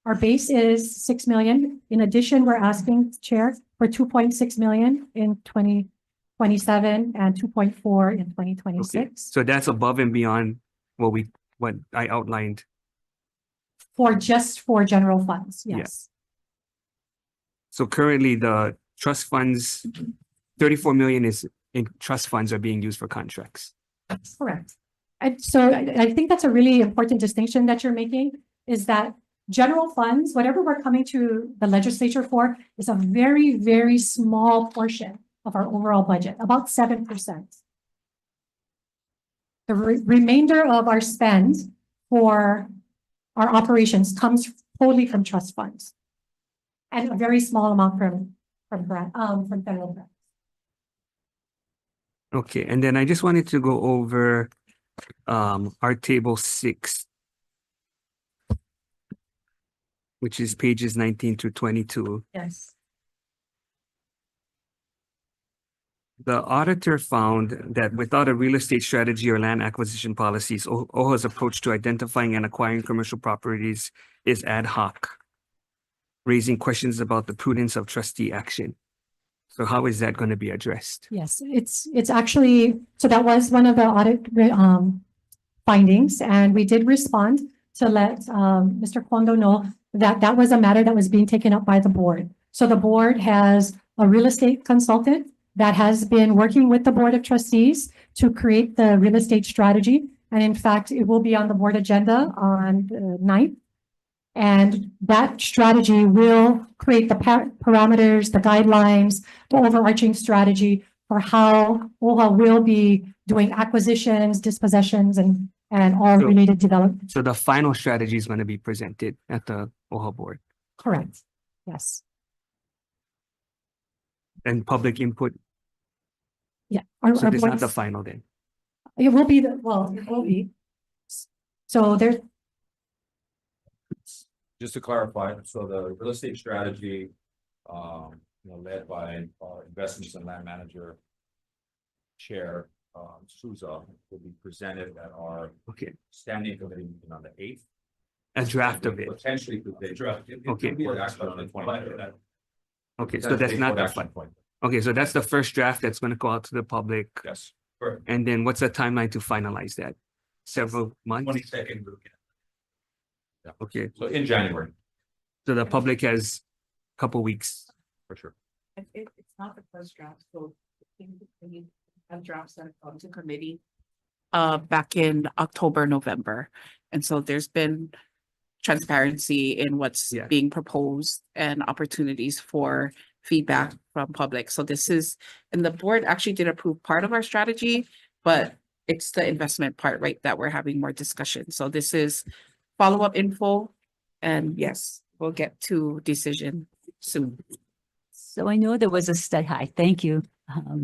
Our base is 6 million. In addition, we're asking, Chair, for 2.6 million in 2027 and 2.4 in Okay, 2026 so that's above and beyond what I outlined. for general funds, Yeah. yes. So currently the trust funds, 34 million in trust funds are being used for contracts. Correct. And so I think that's a really important distinction that you're making, is that general funds, whatever we're coming to the legislature for, is a very, very small portion of our overall budget, about 7%. The remainder of our spend for our operations comes wholly from trust funds, and a very small amount from from federal grants. Okay, and then I just wanted to go over our table 6, which is pages 19 to 22. Yes. The auditor found that without a real estate strategy or land acquisition policies, OHA's approach to identifying and acquiring commercial properties is ad hoc, raising questions about the prudence of trustee action. So how is that going to be addressed? Yes, it's actually, so that was one of the audit findings, and we did respond to let Mr. Kondo know that that was a matter that was being taken up by the board. So the board has a real estate consultant that has been working with the Board of Trustees to create the real estate strategy. And in fact, it will be on the board agenda on the 9th. And that strategy will create the parameters, the guidelines, the overarching strategy for how OHA will be doing acquisitions, dispossessions, and all related development. So the final strategy is going to be presented at the OHA board. Correct. Yes. And public input. Yeah. So it's not the final then. It will be it will be. So there's. Just to clarify, so the real estate strategy, led by our investments and land manager chair, Souza, will be presented at our standing committee meeting on the 8th. A draft of it. Potentially, the draft. Okay. Board action on the 23rd. Okay, so that's not the final. Okay, so that's the first draft that's going to go out to the public. Yes. Correct. And then what's the timeline to finalize that? Several months? 22nd. Yeah. Okay. So in January. So the public has a couple weeks. For sure. It's not the first draft, so we have drafts that have gone to committee back in October, November. And so there's been transparency in what's being proposed and opportunities for feedback from public. So this is, and the board actually did approve part of our strategy, but it's the investment part, right, that we're having more discussion. So this is follow-up info, and yes, we'll get to decision soon. So I know there was a study, hi, thank you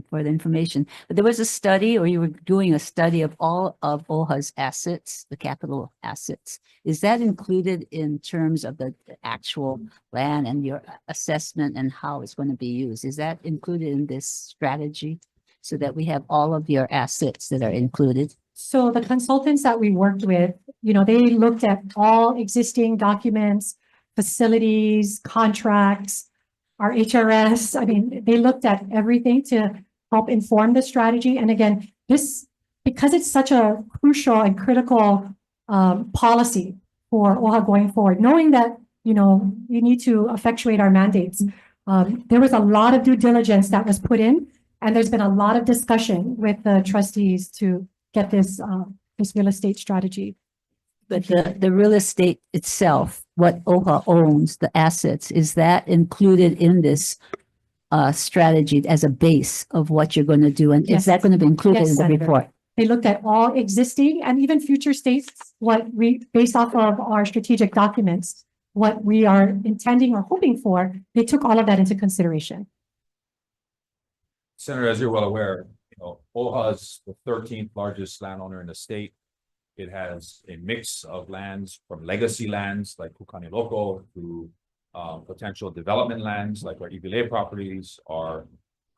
for the information, but there was a study, or you were doing a study of all of OHA's assets, the capital assets. Is that included in terms of the actual land and your assessment and how it's going to be used? Is that included in this strategy so that we have all of your assets that are included? So the consultants that we worked with, they looked at all existing documents, facilities, contracts, our HRS. I mean, they looked at everything to help inform the strategy. And again, because it's such a crucial and critical policy for OHA going forward, knowing that, we need to effectuate our mandates. There was a lot of due diligence that was put in, and there's been a lot of discussion with the trustees to get this real estate strategy. But the real estate itself, what OHA owns, the assets, is that included in this strategy as a base of what you're going to do? And is that going to be included in the report? They looked at all existing and even future states, based off of our strategic documents, what we are intending or hoping for, they took all of that into consideration. Senator, as you're well aware, OHA is the 13th largest landowner in the state. It has a mix of lands, from legacy lands like Kukani Loko to potential development lands like our Iwilei properties, our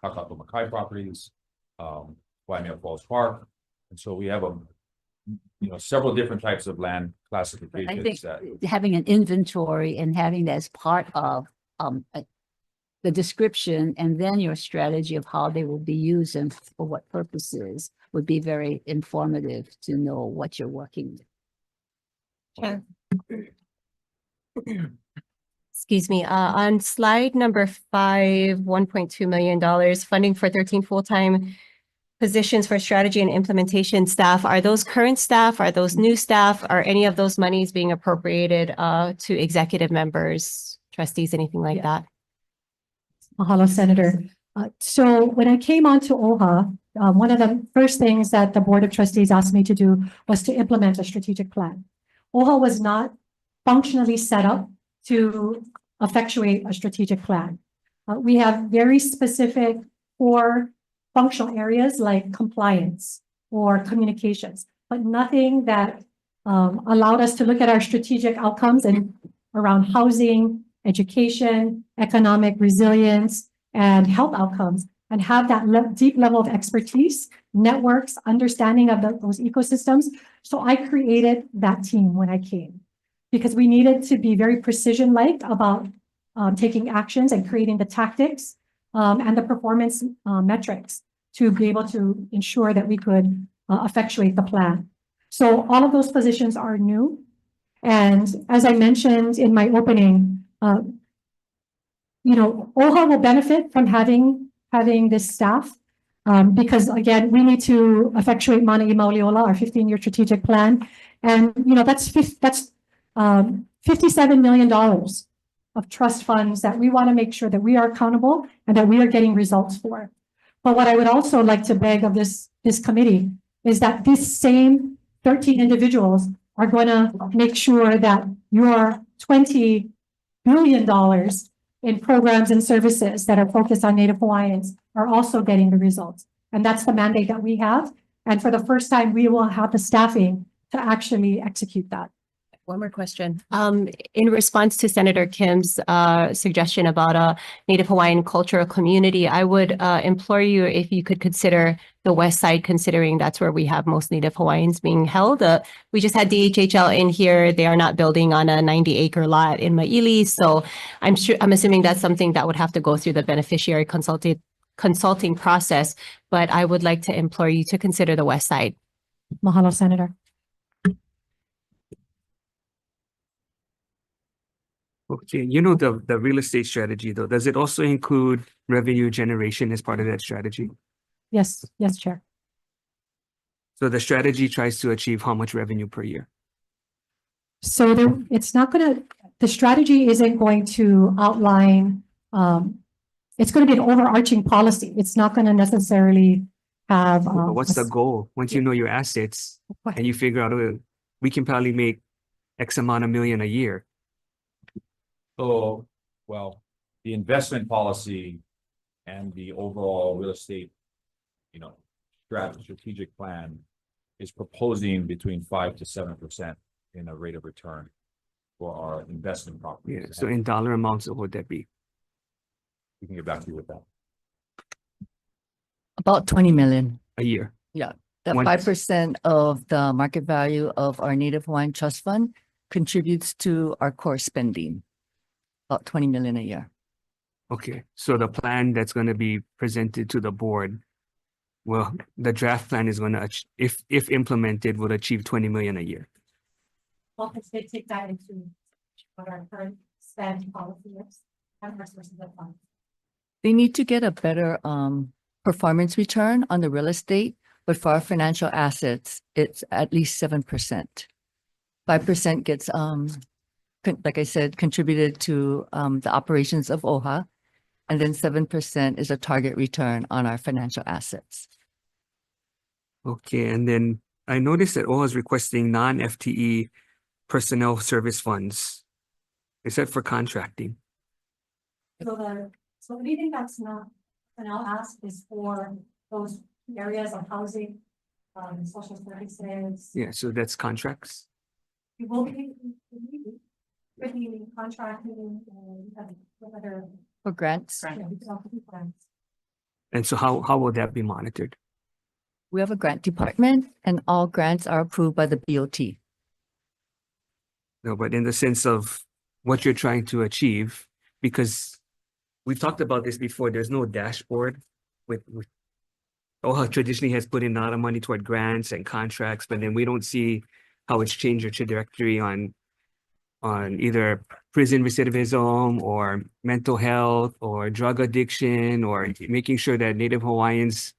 Kaka'ako Makai properties, Waimea Falls Park. And so we have several different types of land classifications. I think having an inventory and having that as part of the description and then your strategy of how they will be used and for what purposes would be very informative to know what you're working with. Excuse me, on slide number 5, $1.2 million funding for 13 full-time positions for strategy and implementation staff. Are those current staff? Are those new staff? Are any of those monies being appropriated to executive members, trustees, anything like that? Mahalo, Senator. So when I came onto OHA, one of the first things that the Board of Trustees asked me to do was to implement a strategic plan. OHA was not functionally set up to effectuate a strategic plan. We have very specific core functional areas like compliance or communications, but nothing that allowed us to look at our strategic outcomes and around housing, education, economic resilience, and health outcomes, and have that deep level of expertise, networks, understanding of those ecosystems. So I created that team when I came, because we needed to be very precision-like about taking actions and creating the tactics and the performance metrics to be able to ensure that we could effectuate the plan. So all of those positions are new. And as I mentioned in my opening, OHA will benefit from having this staff because again, we need to effectuate Mana'i Mauleola, our 15-year strategic plan. And that's $57 million of trust funds that we want to make sure that we are accountable and that we are getting results for. But what I would also like to beg of this committee is that these same 13 individuals are going to make sure that your $20 billion in programs and services that are focused on Native Hawaiians are also getting the results. And that's the mandate that we have. And for the first time, we will have the staffing to actually execute that. One more question. In response to Senator Kim's suggestion about a Native Hawaiian cultural community, I would implore you if you could consider the West Side, considering that's where we have most Native Hawaiians being held. We just had DHHL in here. They are not building on a 90-acre lot in Maili. So I'm assuming that's something that would have to go through the beneficiary consulting process. But I would like to implore you to consider the West Side. Mahalo, Senator. Okay, the real estate strategy though, does it also include revenue generation as part of that strategy? Yes, Chair. So the strategy tries to achieve how much revenue per year? So the strategy isn't going to outline, it's going to be an overarching policy. It's not going to necessarily have. But what's the goal? Once you know your assets and you figure out, we can probably make X amount of million a year. So, well, the investment policy and the overall real estate, strategic plan is proposing between 5 to 7% in a rate of return for our investment properties. Yeah. So in dollar amounts, what would that be? We can get back to you with that. About 20 million. A year. Yeah. That 5% of the market value of our Native Hawaiian Trust Fund contributes to our core spending. About 20 million a year. Okay, so the plan that's going to be presented to the board, well, the draft plan is going to, if implemented, would achieve 20 million a year. Well, they take that into what our current spend policy is and our sources of funds. They need to get a better performance return on the real estate, but for our financial assets, it's at least 7%. 5% gets like I said, contributed to the operations of OHA, and then 7% is a target return on our financial assets. Okay, and then I noticed that OHA is requesting non-FTE personnel service funds. Is that for contracting? So anything that's not, and I'll ask is for those areas of housing, social services. Yeah, so that's contracts? We will be contracting and other. For grants. And so how will that be monitored? We have a grant department and all grants are approved by the BOT. No, but in the sense of what you're trying to achieve, because we've talked about this before, there's no dashboard with OHA traditionally has put in a lot of money toward grants and contracts, but then we don't see how it's changed your trajectory on either prison recidivism or mental health or drug addiction or making sure that Native Hawaiians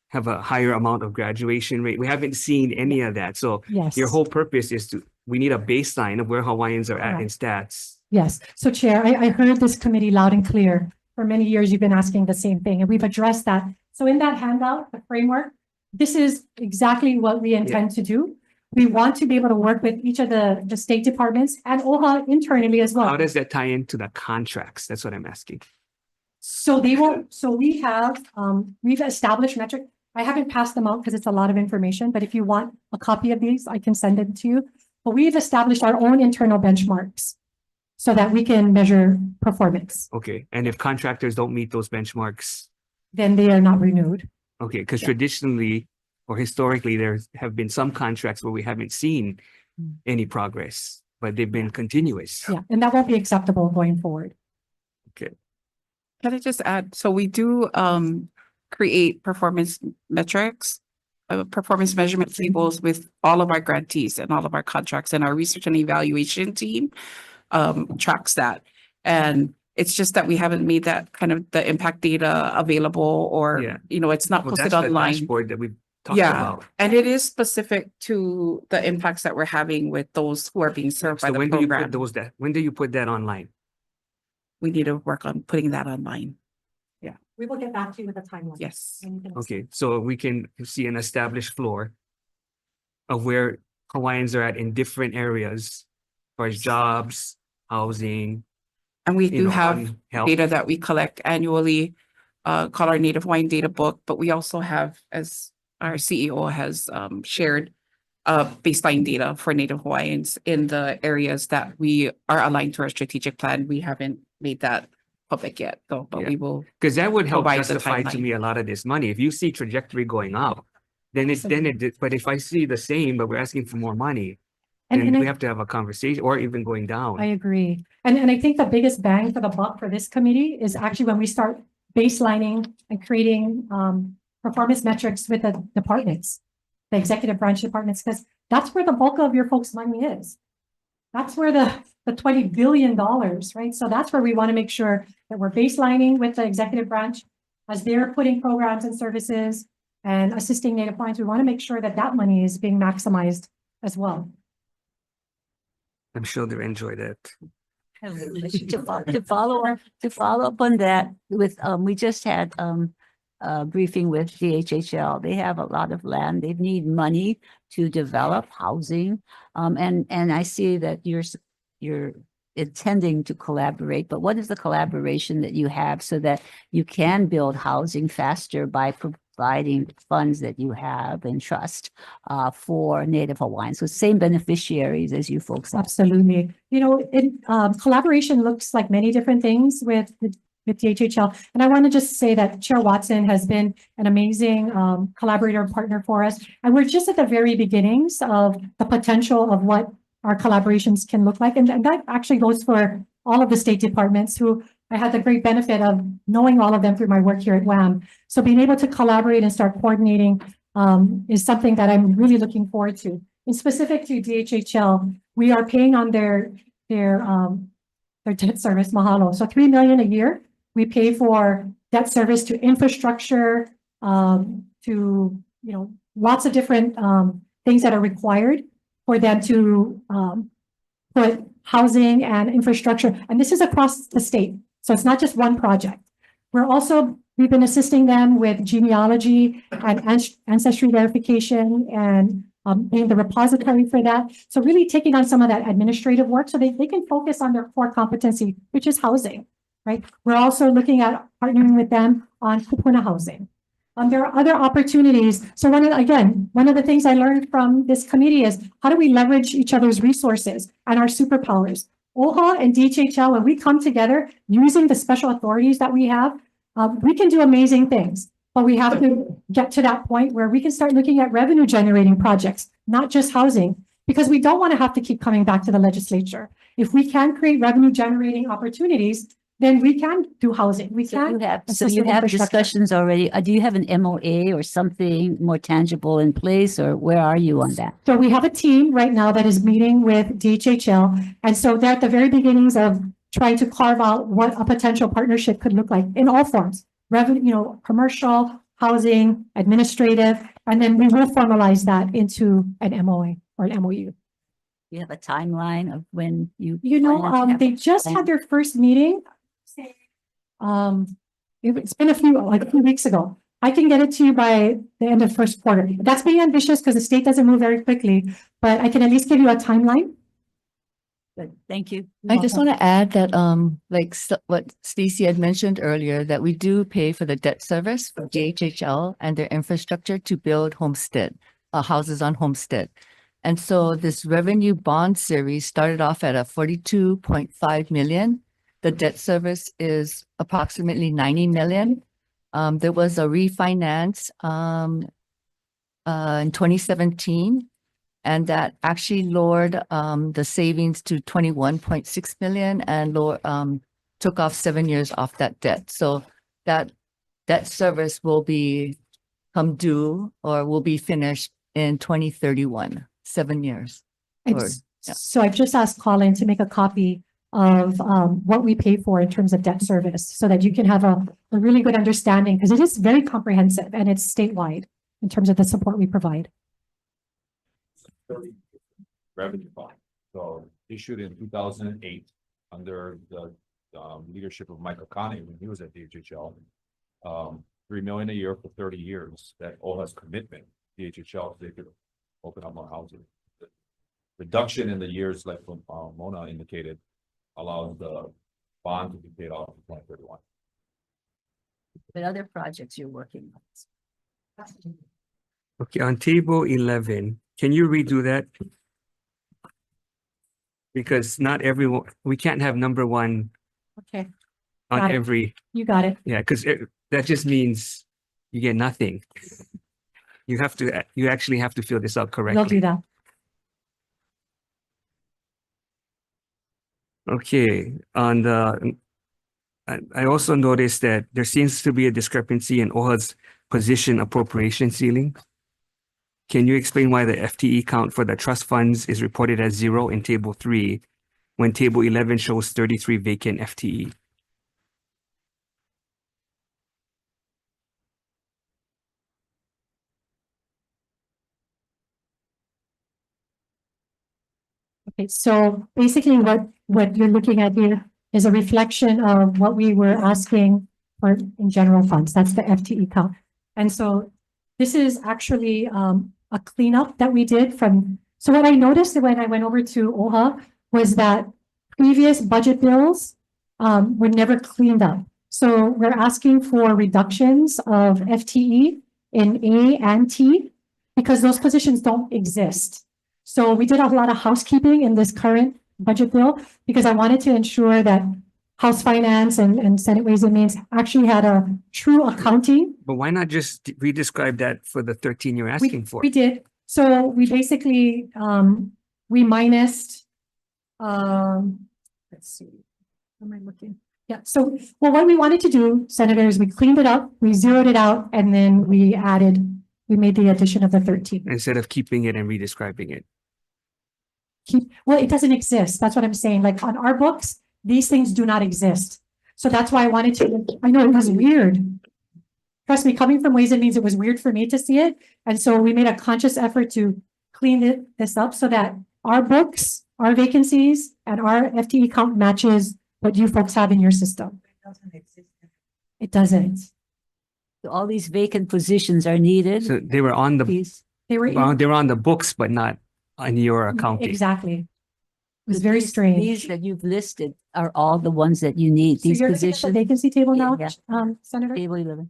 have a higher amount of graduation rate. We haven't seen any of that. So yes. Your whole purpose is we need a baseline of where Hawaiians are at in stats. Yes. So Chair, I heard this committee loud and clear. For many years, you've been asking the same thing and we've addressed that. So in that handout, the framework, this is exactly what we intend to do. We want to be able to work with each of the state departments and OHA internally as well. How does that tie into the contracts? That's what I'm asking. So they won't, so we've established metric. I haven't passed them out because it's a lot of information, but if you want a copy of these, I can send it to you. But we've established our own internal benchmarks so that we can measure performance. Okay, and if contractors don't meet those benchmarks, Then they are not renewed. okay, because Yeah. traditionally or historically, there have been some contracts where we haven't seen Mm. any progress, but they've been continuous. Yeah, and that won't be acceptable going forward. Okay. Can I just add, so we do create performance metrics, performance measurement tables with all of our grantees and all of our contracts, and our research and evaluation team tracks that. And it's just that we haven't made that kind of the impact data available, or, Yeah. it's not Well, posted that's the online. dashboard that we've talked Yeah, about. and it is specific to the impacts that we're having with those who are being served by So the when do you put program. those, when do you put that online? We need to work on putting that online. We will get back to you with a timeline. Yes. And you can- Okay, so we can see an established floor of where Hawaiians are at in different areas, as far as jobs, housing. And we you do know, have on health. data that we collect annually, called our Native Hawaiian Data Book, but we also have, as our CEO has shared, baseline data for Native Hawaiians in the areas that we are aligned to our strategic plan. We haven't made that public yet, though, but Yeah. we will. Because that would help provide the justify to timeline. me a lot of this money. If you see trajectory going up, then but if I see the same, but we're asking for more money, And- then and we I- have to have a conversation, or even going down. I agree. And I think the biggest bang for the buck for this committee is actually when we start baselining and creating performance metrics with the departments, the executive branch departments, because that's where the bulk of your folks' money is. That's where the $20 billion, right? So that's where we want to make sure that we're baselining with the executive branch as they're putting programs and services and assisting Native Hawaiians. We want to make sure that that money is being maximized as well. I'm sure they'll enjoy that. To follow up on that, with, we just had, a briefing with DHHL. They have a lot of land. They need money to develop housing. And I see that you're intending to collaborate, but what is the collaboration that you have so that you can build housing faster by providing funds that you have in trust for Native Hawaiians, so same beneficiaries as you folks have? Absolutely. Collaboration looks like many different things with DHHL. And I want to just say that Chair Watson has been an amazing collaborator and partner for us. And we're just at the very beginnings of the potential of what our collaborations can look like. And that actually goes for all of the state departments, who I had the great benefit of knowing all of them through my work here at WAM. So being able to collaborate and start coordinating is something that I'm really looking forward to. In specific to DHHL, we are paying on their debt service, mahalo. So $3 million a year. We pay for debt service to infrastructure, to lots of different things that are required for them to put housing and infrastructure. And this is across the state. So it's not just one project. We've been assisting them with genealogy and ancestry verification and being the repository for that. So really taking on some of that administrative work so they can focus on their core competency, which is housing, right? We're also looking at partnering with them on kupuna housing. There are other opportunities. So one of the things I learned from this committee is how do we leverage each other's resources and our superpowers? OHA and DHHL, when we come together using the special authorities that we have, we can do amazing things. But we have to get to that point where we can start looking at revenue generating projects, not just housing, because we don't want to have to keep coming back to the legislature. If we can create revenue generating opportunities, then we can do housing. We can. So you have discussions already. Do you have an MOA or something more tangible in place, or where are you on that? So we have a team right now that is meeting with DHHL. And so they're at the very beginnings of trying to carve out what a potential partnership could look like in all forms. Revenue, commercial, housing, administrative, and then we will formalize that into an MOA or an MOU. You have a timeline of when you. They just had their first meeting. It's been a few weeks ago. I can get it to you by the end of first quarter. That's being ambitious because the state doesn't move very quickly, but I can at least give you a timeline. Good, thank you. I just want to add that, like what Stacy had mentioned earlier, that we do pay for the debt service for DHHL and their infrastructure to build homestead, houses on homestead. And so this revenue bond series started off at a 42.5 million. The debt service is approximately 90 million. There was a refinance in 2017, and that actually lowered the savings to 21.6 million and took off 7 years off that debt. So that debt service will come due or will be finished in 2031, 7 years. Or- yeah. So I've just asked Colin to make a copy of what we pay for in terms of debt service so that you can have a really good understanding, because it is very comprehensive and it's statewide in terms of the support we provide. Revenue bond. So issued in 2008 under the leadership of Michael Connie when he was at DHHL. 3 million a year for 30 years. That OHA's commitment, DHHL, they could open up more housing. The reduction in the years, like Mona indicated, allows the bond to be paid off in 2031. What other projects you're working on? Okay, on table 11, can you redo that? Because not everyone, we can't have number one Okay, on Got it. every, you got it. yeah, because that just means you get nothing. You actually have to fill this out We'll correctly. do that. Okay, on the, I also noticed that there seems to be a discrepancy in OHA's position appropriation ceiling. Can you explain why the FTE count for the trust funds is reported as 0 in table 3 when table 11 shows 33 vacant FTE? Okay, so basically what you're looking at here is a reflection of what we were asking for in general funds. That's the FTE count. And so this is actually a cleanup that we did from, so what I noticed when I went over to OHA was that previous budget bills were never cleaned up. So we're asking for reductions of FTE in A and T because those positions don't exist. So we did a lot of housekeeping in this current budget bill because I wanted to ensure that House Finance and Senate Ways and Means actually had a true accounting. But why not just redescribe that for the 13 you're asking for? We did. So we basically, we minused, let's see, where am I looking? Yeah, so, well, what we wanted to do, Senator, is we cleaned it up, we zeroed it out, and then we made the addition of the 13. Instead of keeping it and redescribing it. Well, it doesn't exist. That's what I'm saying. Like on our books, these things do not exist. So that's why I wanted to, I know it was weird. Trust me, coming from Ways and Means, it was weird for me to see it. And so we made a conscious effort to clean this up so that our books, our vacancies, and our FTE count matches what you folks have in your system. It doesn't. So all these vacant positions are needed. So they were on the, They were they were on the books, but not on your accounting. Exactly. It was very strange. These that you've listed are all the ones that you need. So These you're looking at the positions. vacancy table now, Yeah. Senator? Table 11.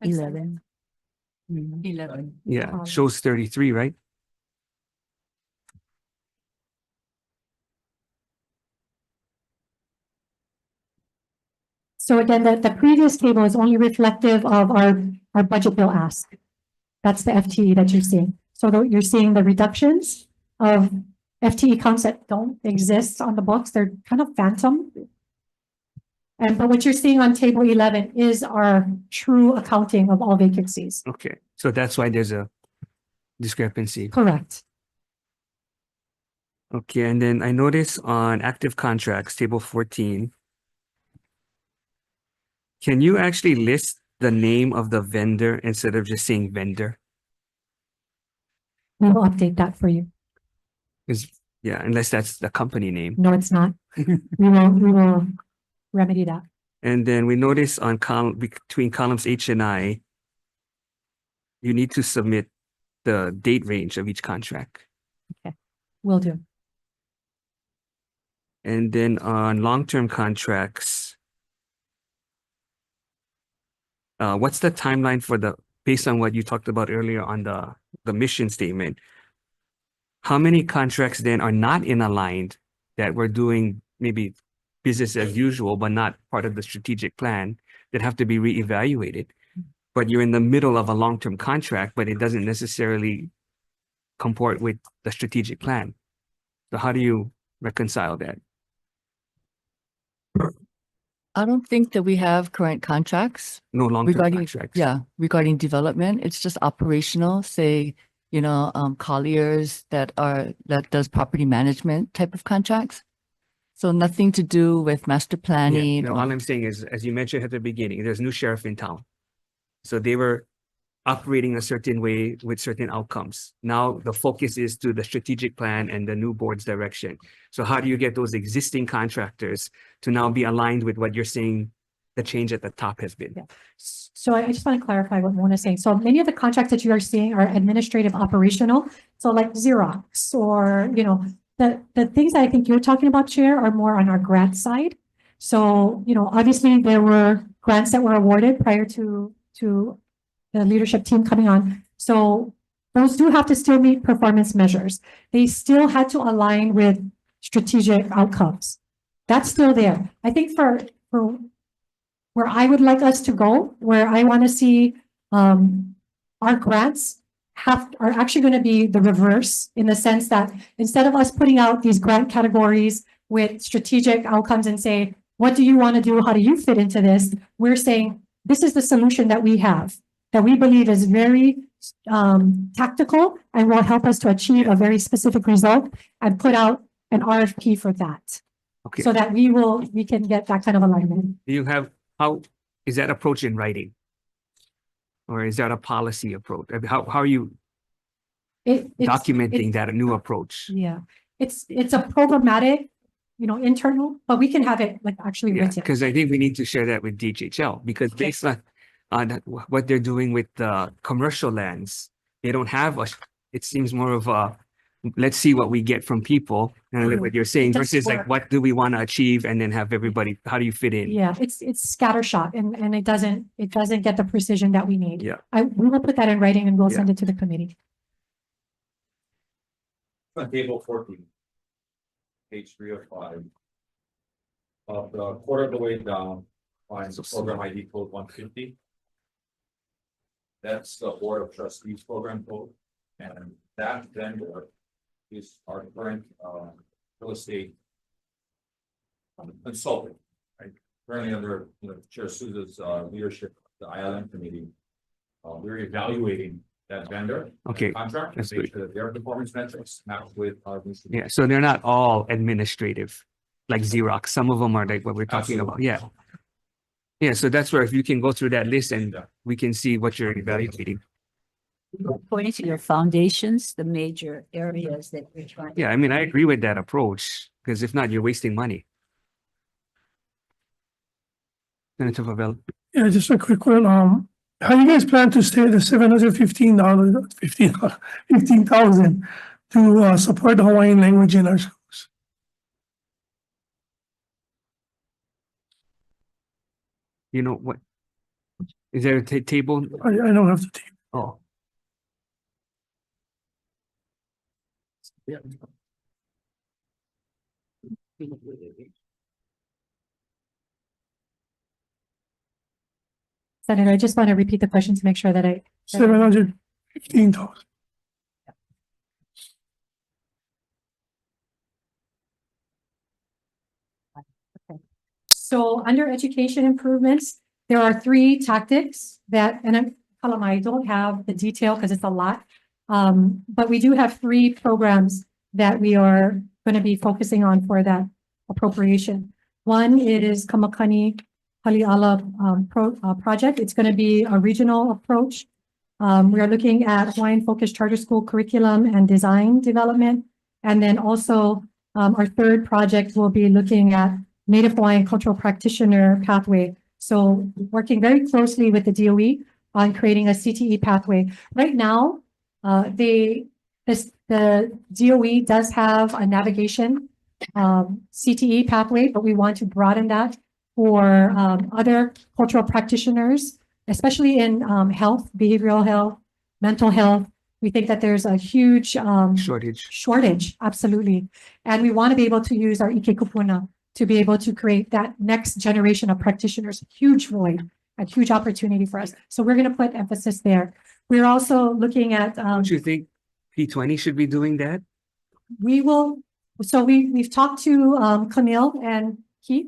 11. 11. Yeah, shows 33, right? So again, the previous table is only reflective of our budget bill ask. That's the FTE that you're seeing. So you're seeing the reductions of FTE counts that don't exist on the books. They're kind of phantom. But what you're seeing on table 11 is our true accounting of all vacancies. Okay, so that's why there's a discrepancy. Correct. Okay, and then I notice on active contracts, table 14, can you actually list the name of the vendor instead of just saying vendor? We will update that for you. Yeah, unless that's the company name. No, it's not. We will remedy that. And then we notice on between columns H and I, you need to submit the date range of each contract. Okay, will do. And then on long-term contracts, what's the timeline for based on what you talked about earlier on the mission statement? How many contracts then are not in aligned that we're doing maybe business as usual, but not part of the strategic plan that have to be reevaluated? But you're in the middle of a long-term contract, but it doesn't necessarily comport with the strategic plan. So how do you reconcile that? I don't think that we have current contracts. No long-term regarding, contracts. yeah, regarding development. It's just operational, say, Colliers that does property management type of contracts. So nothing to do with master planning. Yeah, no, all I'm saying is, as you mentioned at the beginning, there's a new sheriff in town. So they were operating a certain way with certain outcomes. Now the focus is to the strategic plan and the new board's direction. So how do you get those existing contractors to now be aligned with what you're saying the change at the top has been? Yeah. So I just want to clarify what Mona's saying. So many of the contracts that you are seeing are administrative operational. So like Xerox or, the things that I think you're talking about, Chair, are more on our grant side. So, obviously there were grants that were awarded prior to the leadership team coming on. So those do have to still meet performance measures. They still had to align with strategic outcomes. That's still there. I think for where I would like us to go, where I want to see our grants are actually going to be the reverse, in the sense that instead of us putting out these grant categories with strategic outcomes and say, what do you want to do? How do you fit into this? We're saying, this is the solution that we have, that we believe is very tactical and will help us to achieve a very specific result, and put out an RFP for that. Okay. So that we can get that kind of alignment. Do you have, how is that approach in writing? Or is that a policy approach? I mean, how are you documenting that new approach? Yeah, it's a programmatic, internal, but we can have it like actually Yeah, written. because I think we need to share that with DHHL, because based on what they're doing with the commercial lands, they don't have it seems more of a, let's see what we get from people, and like what you're saying, Just versus like, work. what do we want to achieve, and then have everybody, how do you fit in? Yeah, it's scattershot, and it doesn't get the precision that we need. Yeah. We will put that in writing and we'll Yeah. send it to the committee. On table 14, page 305. Of the quarter of the way down, find program ID code 150. That's the Board of Trustees program code, and that vendor is our current real estate consultant, right? Currently under Chair Souza's leadership, the ILM committee, we're evaluating that vendor. Okay, Contract, that's to make good. sure that their performance metrics match with our. Yeah, so they're not all administrative, like Xerox. Some of them are like what we're talking about. Yeah. Yeah, so that's where if you can go through that list and we can see what you're evaluating. According to your foundations, the major areas that you're trying. Yeah, I mean, I agree with that approach, because if not, you're wasting money. Senator Pavel. Yeah, just a quick one. How you guys plan to stay the $15,000 to support the Hawaiian language in our schools? You know what? Is there a table? I don't have the table. Oh. Yeah. Senator, I just want to repeat the question to make sure that I. 715,000. So under education improvements, there are 3 tactics that, and I don't have the detail because it's a lot. But we do have 3 programs that we are going to be focusing on for that appropriation. One, it is Kamakani Haliala project. It's going to be a regional approach. We are looking at Hawaiian focused charter school curriculum and design development. And then also our 3rd project will be looking at Native Hawaiian cultural practitioner pathway. So working very closely with the DOE on creating a CTE pathway. Right now, the DOE does have a navigation CTE pathway, but we want to broaden that for other cultural practitioners, especially in health, behavioral health, mental health. We think that there's a huge shortage, absolutely. And we want to be able to use our Ike Kupuna to be able to create that next generation of practitioners. Huge void, a huge opportunity for us. So we're going to put emphasis there. We're also looking at. Don't you think P20 should be doing that? We will. So we've talked to Camille and Keith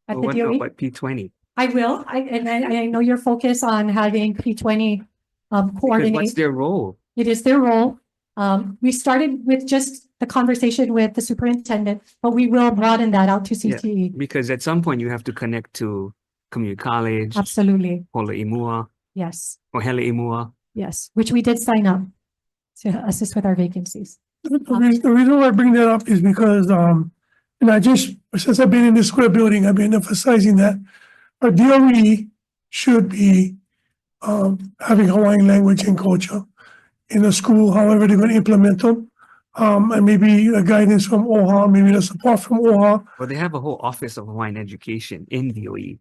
at the DOE. But P20. I will. I know your focus on having P20 coordinate. What's their role? It is their role. We started with just the conversation with the superintendent, but we will broaden that out to CTE. Yeah, because at some point you have to connect to community college. Absolutely. Hole'imua. Yes. Or Hele'imua. Yes, which we did sign up to assist with our vacancies. The reason why I bring that up is because, and I just, since I've been in the square building, I've been emphasizing that our DOE should be having Hawaiian language and culture in the school, however they're going to implement them. And maybe a guidance from OHA, maybe the support from OHA. Well, they have a whole office of Hawaiian education in DOE.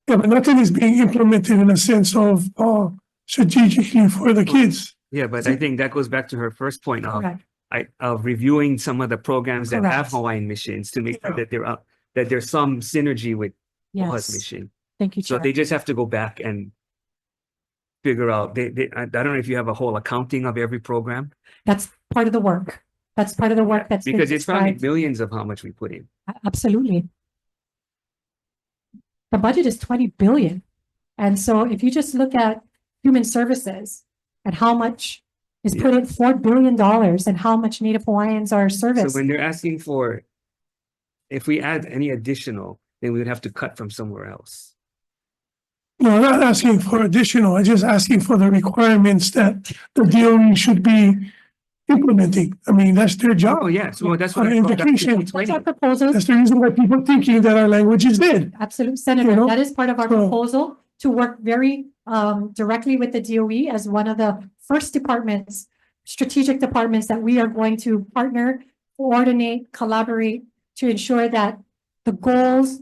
Yeah, but nothing is being implemented in a sense of strategically for the kids. Yeah, but I think that goes back to her first point of Correct. Of reviewing some of the programs that have Correct. Hawaiian missions to make sure that that there's some synergy with OHA's Yes. mission. Thank you, So Chair. they just have to go back and figure out. I don't know if you have a whole accounting of every program, That's part of the work. That's part of the work that's been because it's probably described. millions of how much we put in. Absolutely. The budget is 20 billion. And so if you just look at human services and how much is put in $4 billion and how much Native Hawaiians are So serviced. when they're asking for, if we add any additional, then we would have to cut from somewhere else. No, I'm not asking for additional, I'm just asking for the requirements that the DOE should be implementing. I mean, that's their job. Oh, yes, well, that's what On I thought. education. That's our proposal. That's the reason why people thinking that our language is dead. Absolute Senator, You know? that is part of our So- proposal to work very directly with the DOE as one of the first departments, strategic departments that we are going to partner, coordinate, collaborate to ensure that the goals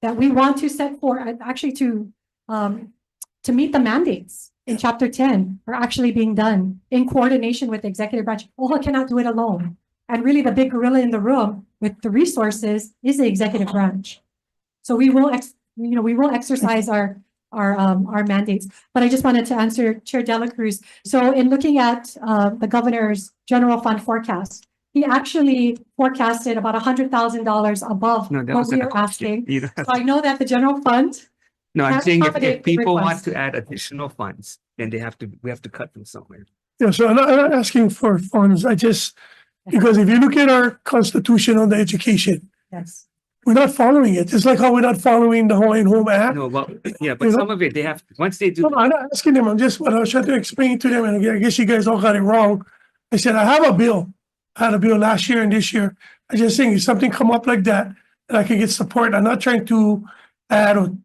that we want to set for, actually to meet the mandates in Chapter 10 are actually being done in coordination with the executive branch. OHA cannot do it alone. And really the big gorilla in the room with the resources is the executive branch. So we will, we will exercise our mandates. But I just wanted to answer Chair Dela Cruz. So in looking at the governor's general fund forecast, he actually forecasted about $100,000 above No, that what was we a are question. asking. You don't have So I know that the general fund. No, I'm Can't saying accommodate if people want requests. to add additional funds, then we have to cut from somewhere. Yeah, so I'm not asking for funds, because if you look at our constitution on the education, Yes. we're not following it, just like how we're not following the Hawaiian Home Act. No, well, yeah, but You know? some of it, they have, once they do. No, I'm not asking them, what I was trying to explain to them, and I guess you guys all got it wrong. I said, I have a bill, I had a bill last year and this year. I just think if something come up like that, I can get support. I'm not trying to add or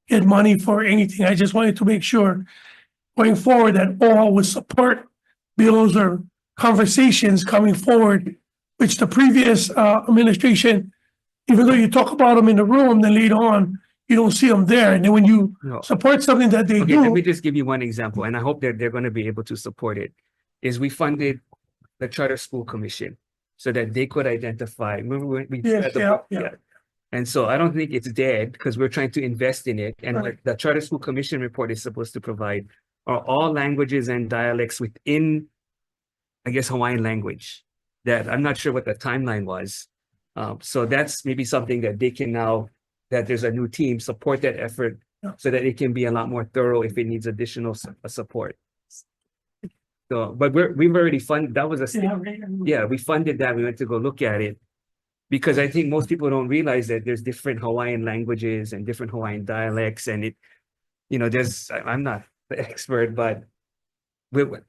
get money for anything. I just wanted to make sure going forward that all would support bills or conversations coming forward, which the previous administration, even though you talk about them in the room, then later on, you don't see them there. And then when you No. support something that they Okay, let do, me just give you one example, and I hope that they're going to be able to support it, is we funded the Charter School Commission so that they could identify, remember when we Yes, had the yeah, book? yeah. And so I don't think it's dead because we're trying to invest in it. And what Right. the Charter School Commission report is supposed to provide are all languages and dialects within, I guess, Hawaiian language. That I'm not sure what the timeline was. So that's maybe something that they can now, that there's a new team, support that effort Yeah. so that it can be a lot more thorough if it needs additional support. So, but we've already funded, that was a, yeah, we funded that. We went to go look at it. Because I think most people don't realize that there's different Hawaiian languages and different Hawaiian dialects, and it, I'm not the expert, but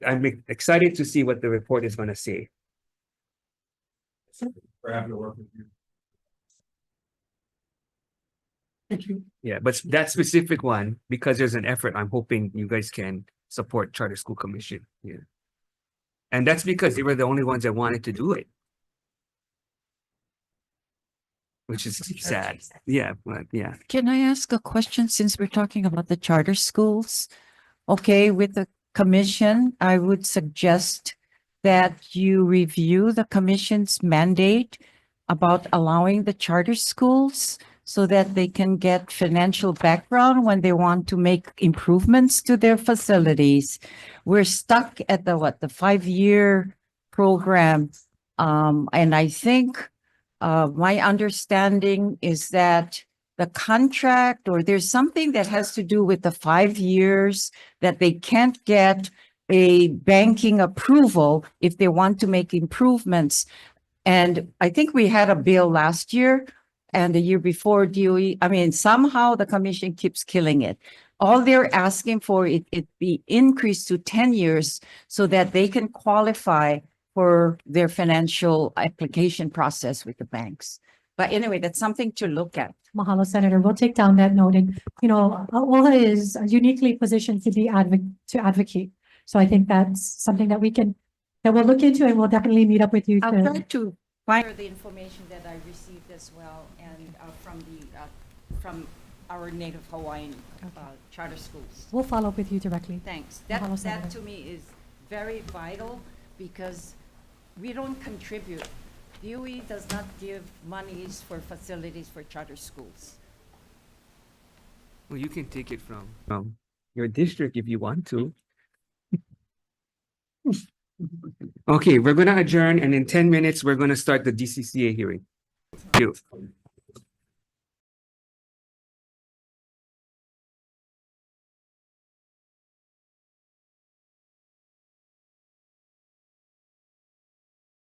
I'm excited to see what the report is going to say. thank you. Yeah, but that specific one, because there's an effort, I'm hoping you guys can support Charter School Commission. Yeah. And that's because they were the only ones that wanted to do it. which is sad. Yeah, but yeah. Can I ask a question since we're talking about the charter schools? Okay, with the commission, I would suggest that you review the commission's mandate about allowing the charter schools so that they can get financial background when they want to make improvements to their facilities. We're stuck at the 5-year program. And I think my understanding is that the contract or there's something that has to do with the 5 years that they can't get a banking approval if they want to make improvements. And I think we had a bill last year and the year before DOE. I mean, somehow the commission keeps killing it. All they're asking for it be increased to 10 years so that they can qualify for their financial application process with the banks. But anyway, that's something to look at. Mahalo, Senator. We'll take down that note. And, you know, OHA is uniquely positioned to be advocate. So I think that's something that we'll look into, and we'll definitely meet up with you. I'll try to find the information that I received as well, and from our native Hawaiian charter schools. We'll follow up with you directly. Thanks. Mahalo, That Senator. to me is very vital because we don't contribute. DOE does not give monies for facilities for charter schools. Well, you can take it from your district if you want to. Okay, we're gonna adjourn, and in 10 minutes, we're gonna start the DCCA hearing. Thank you.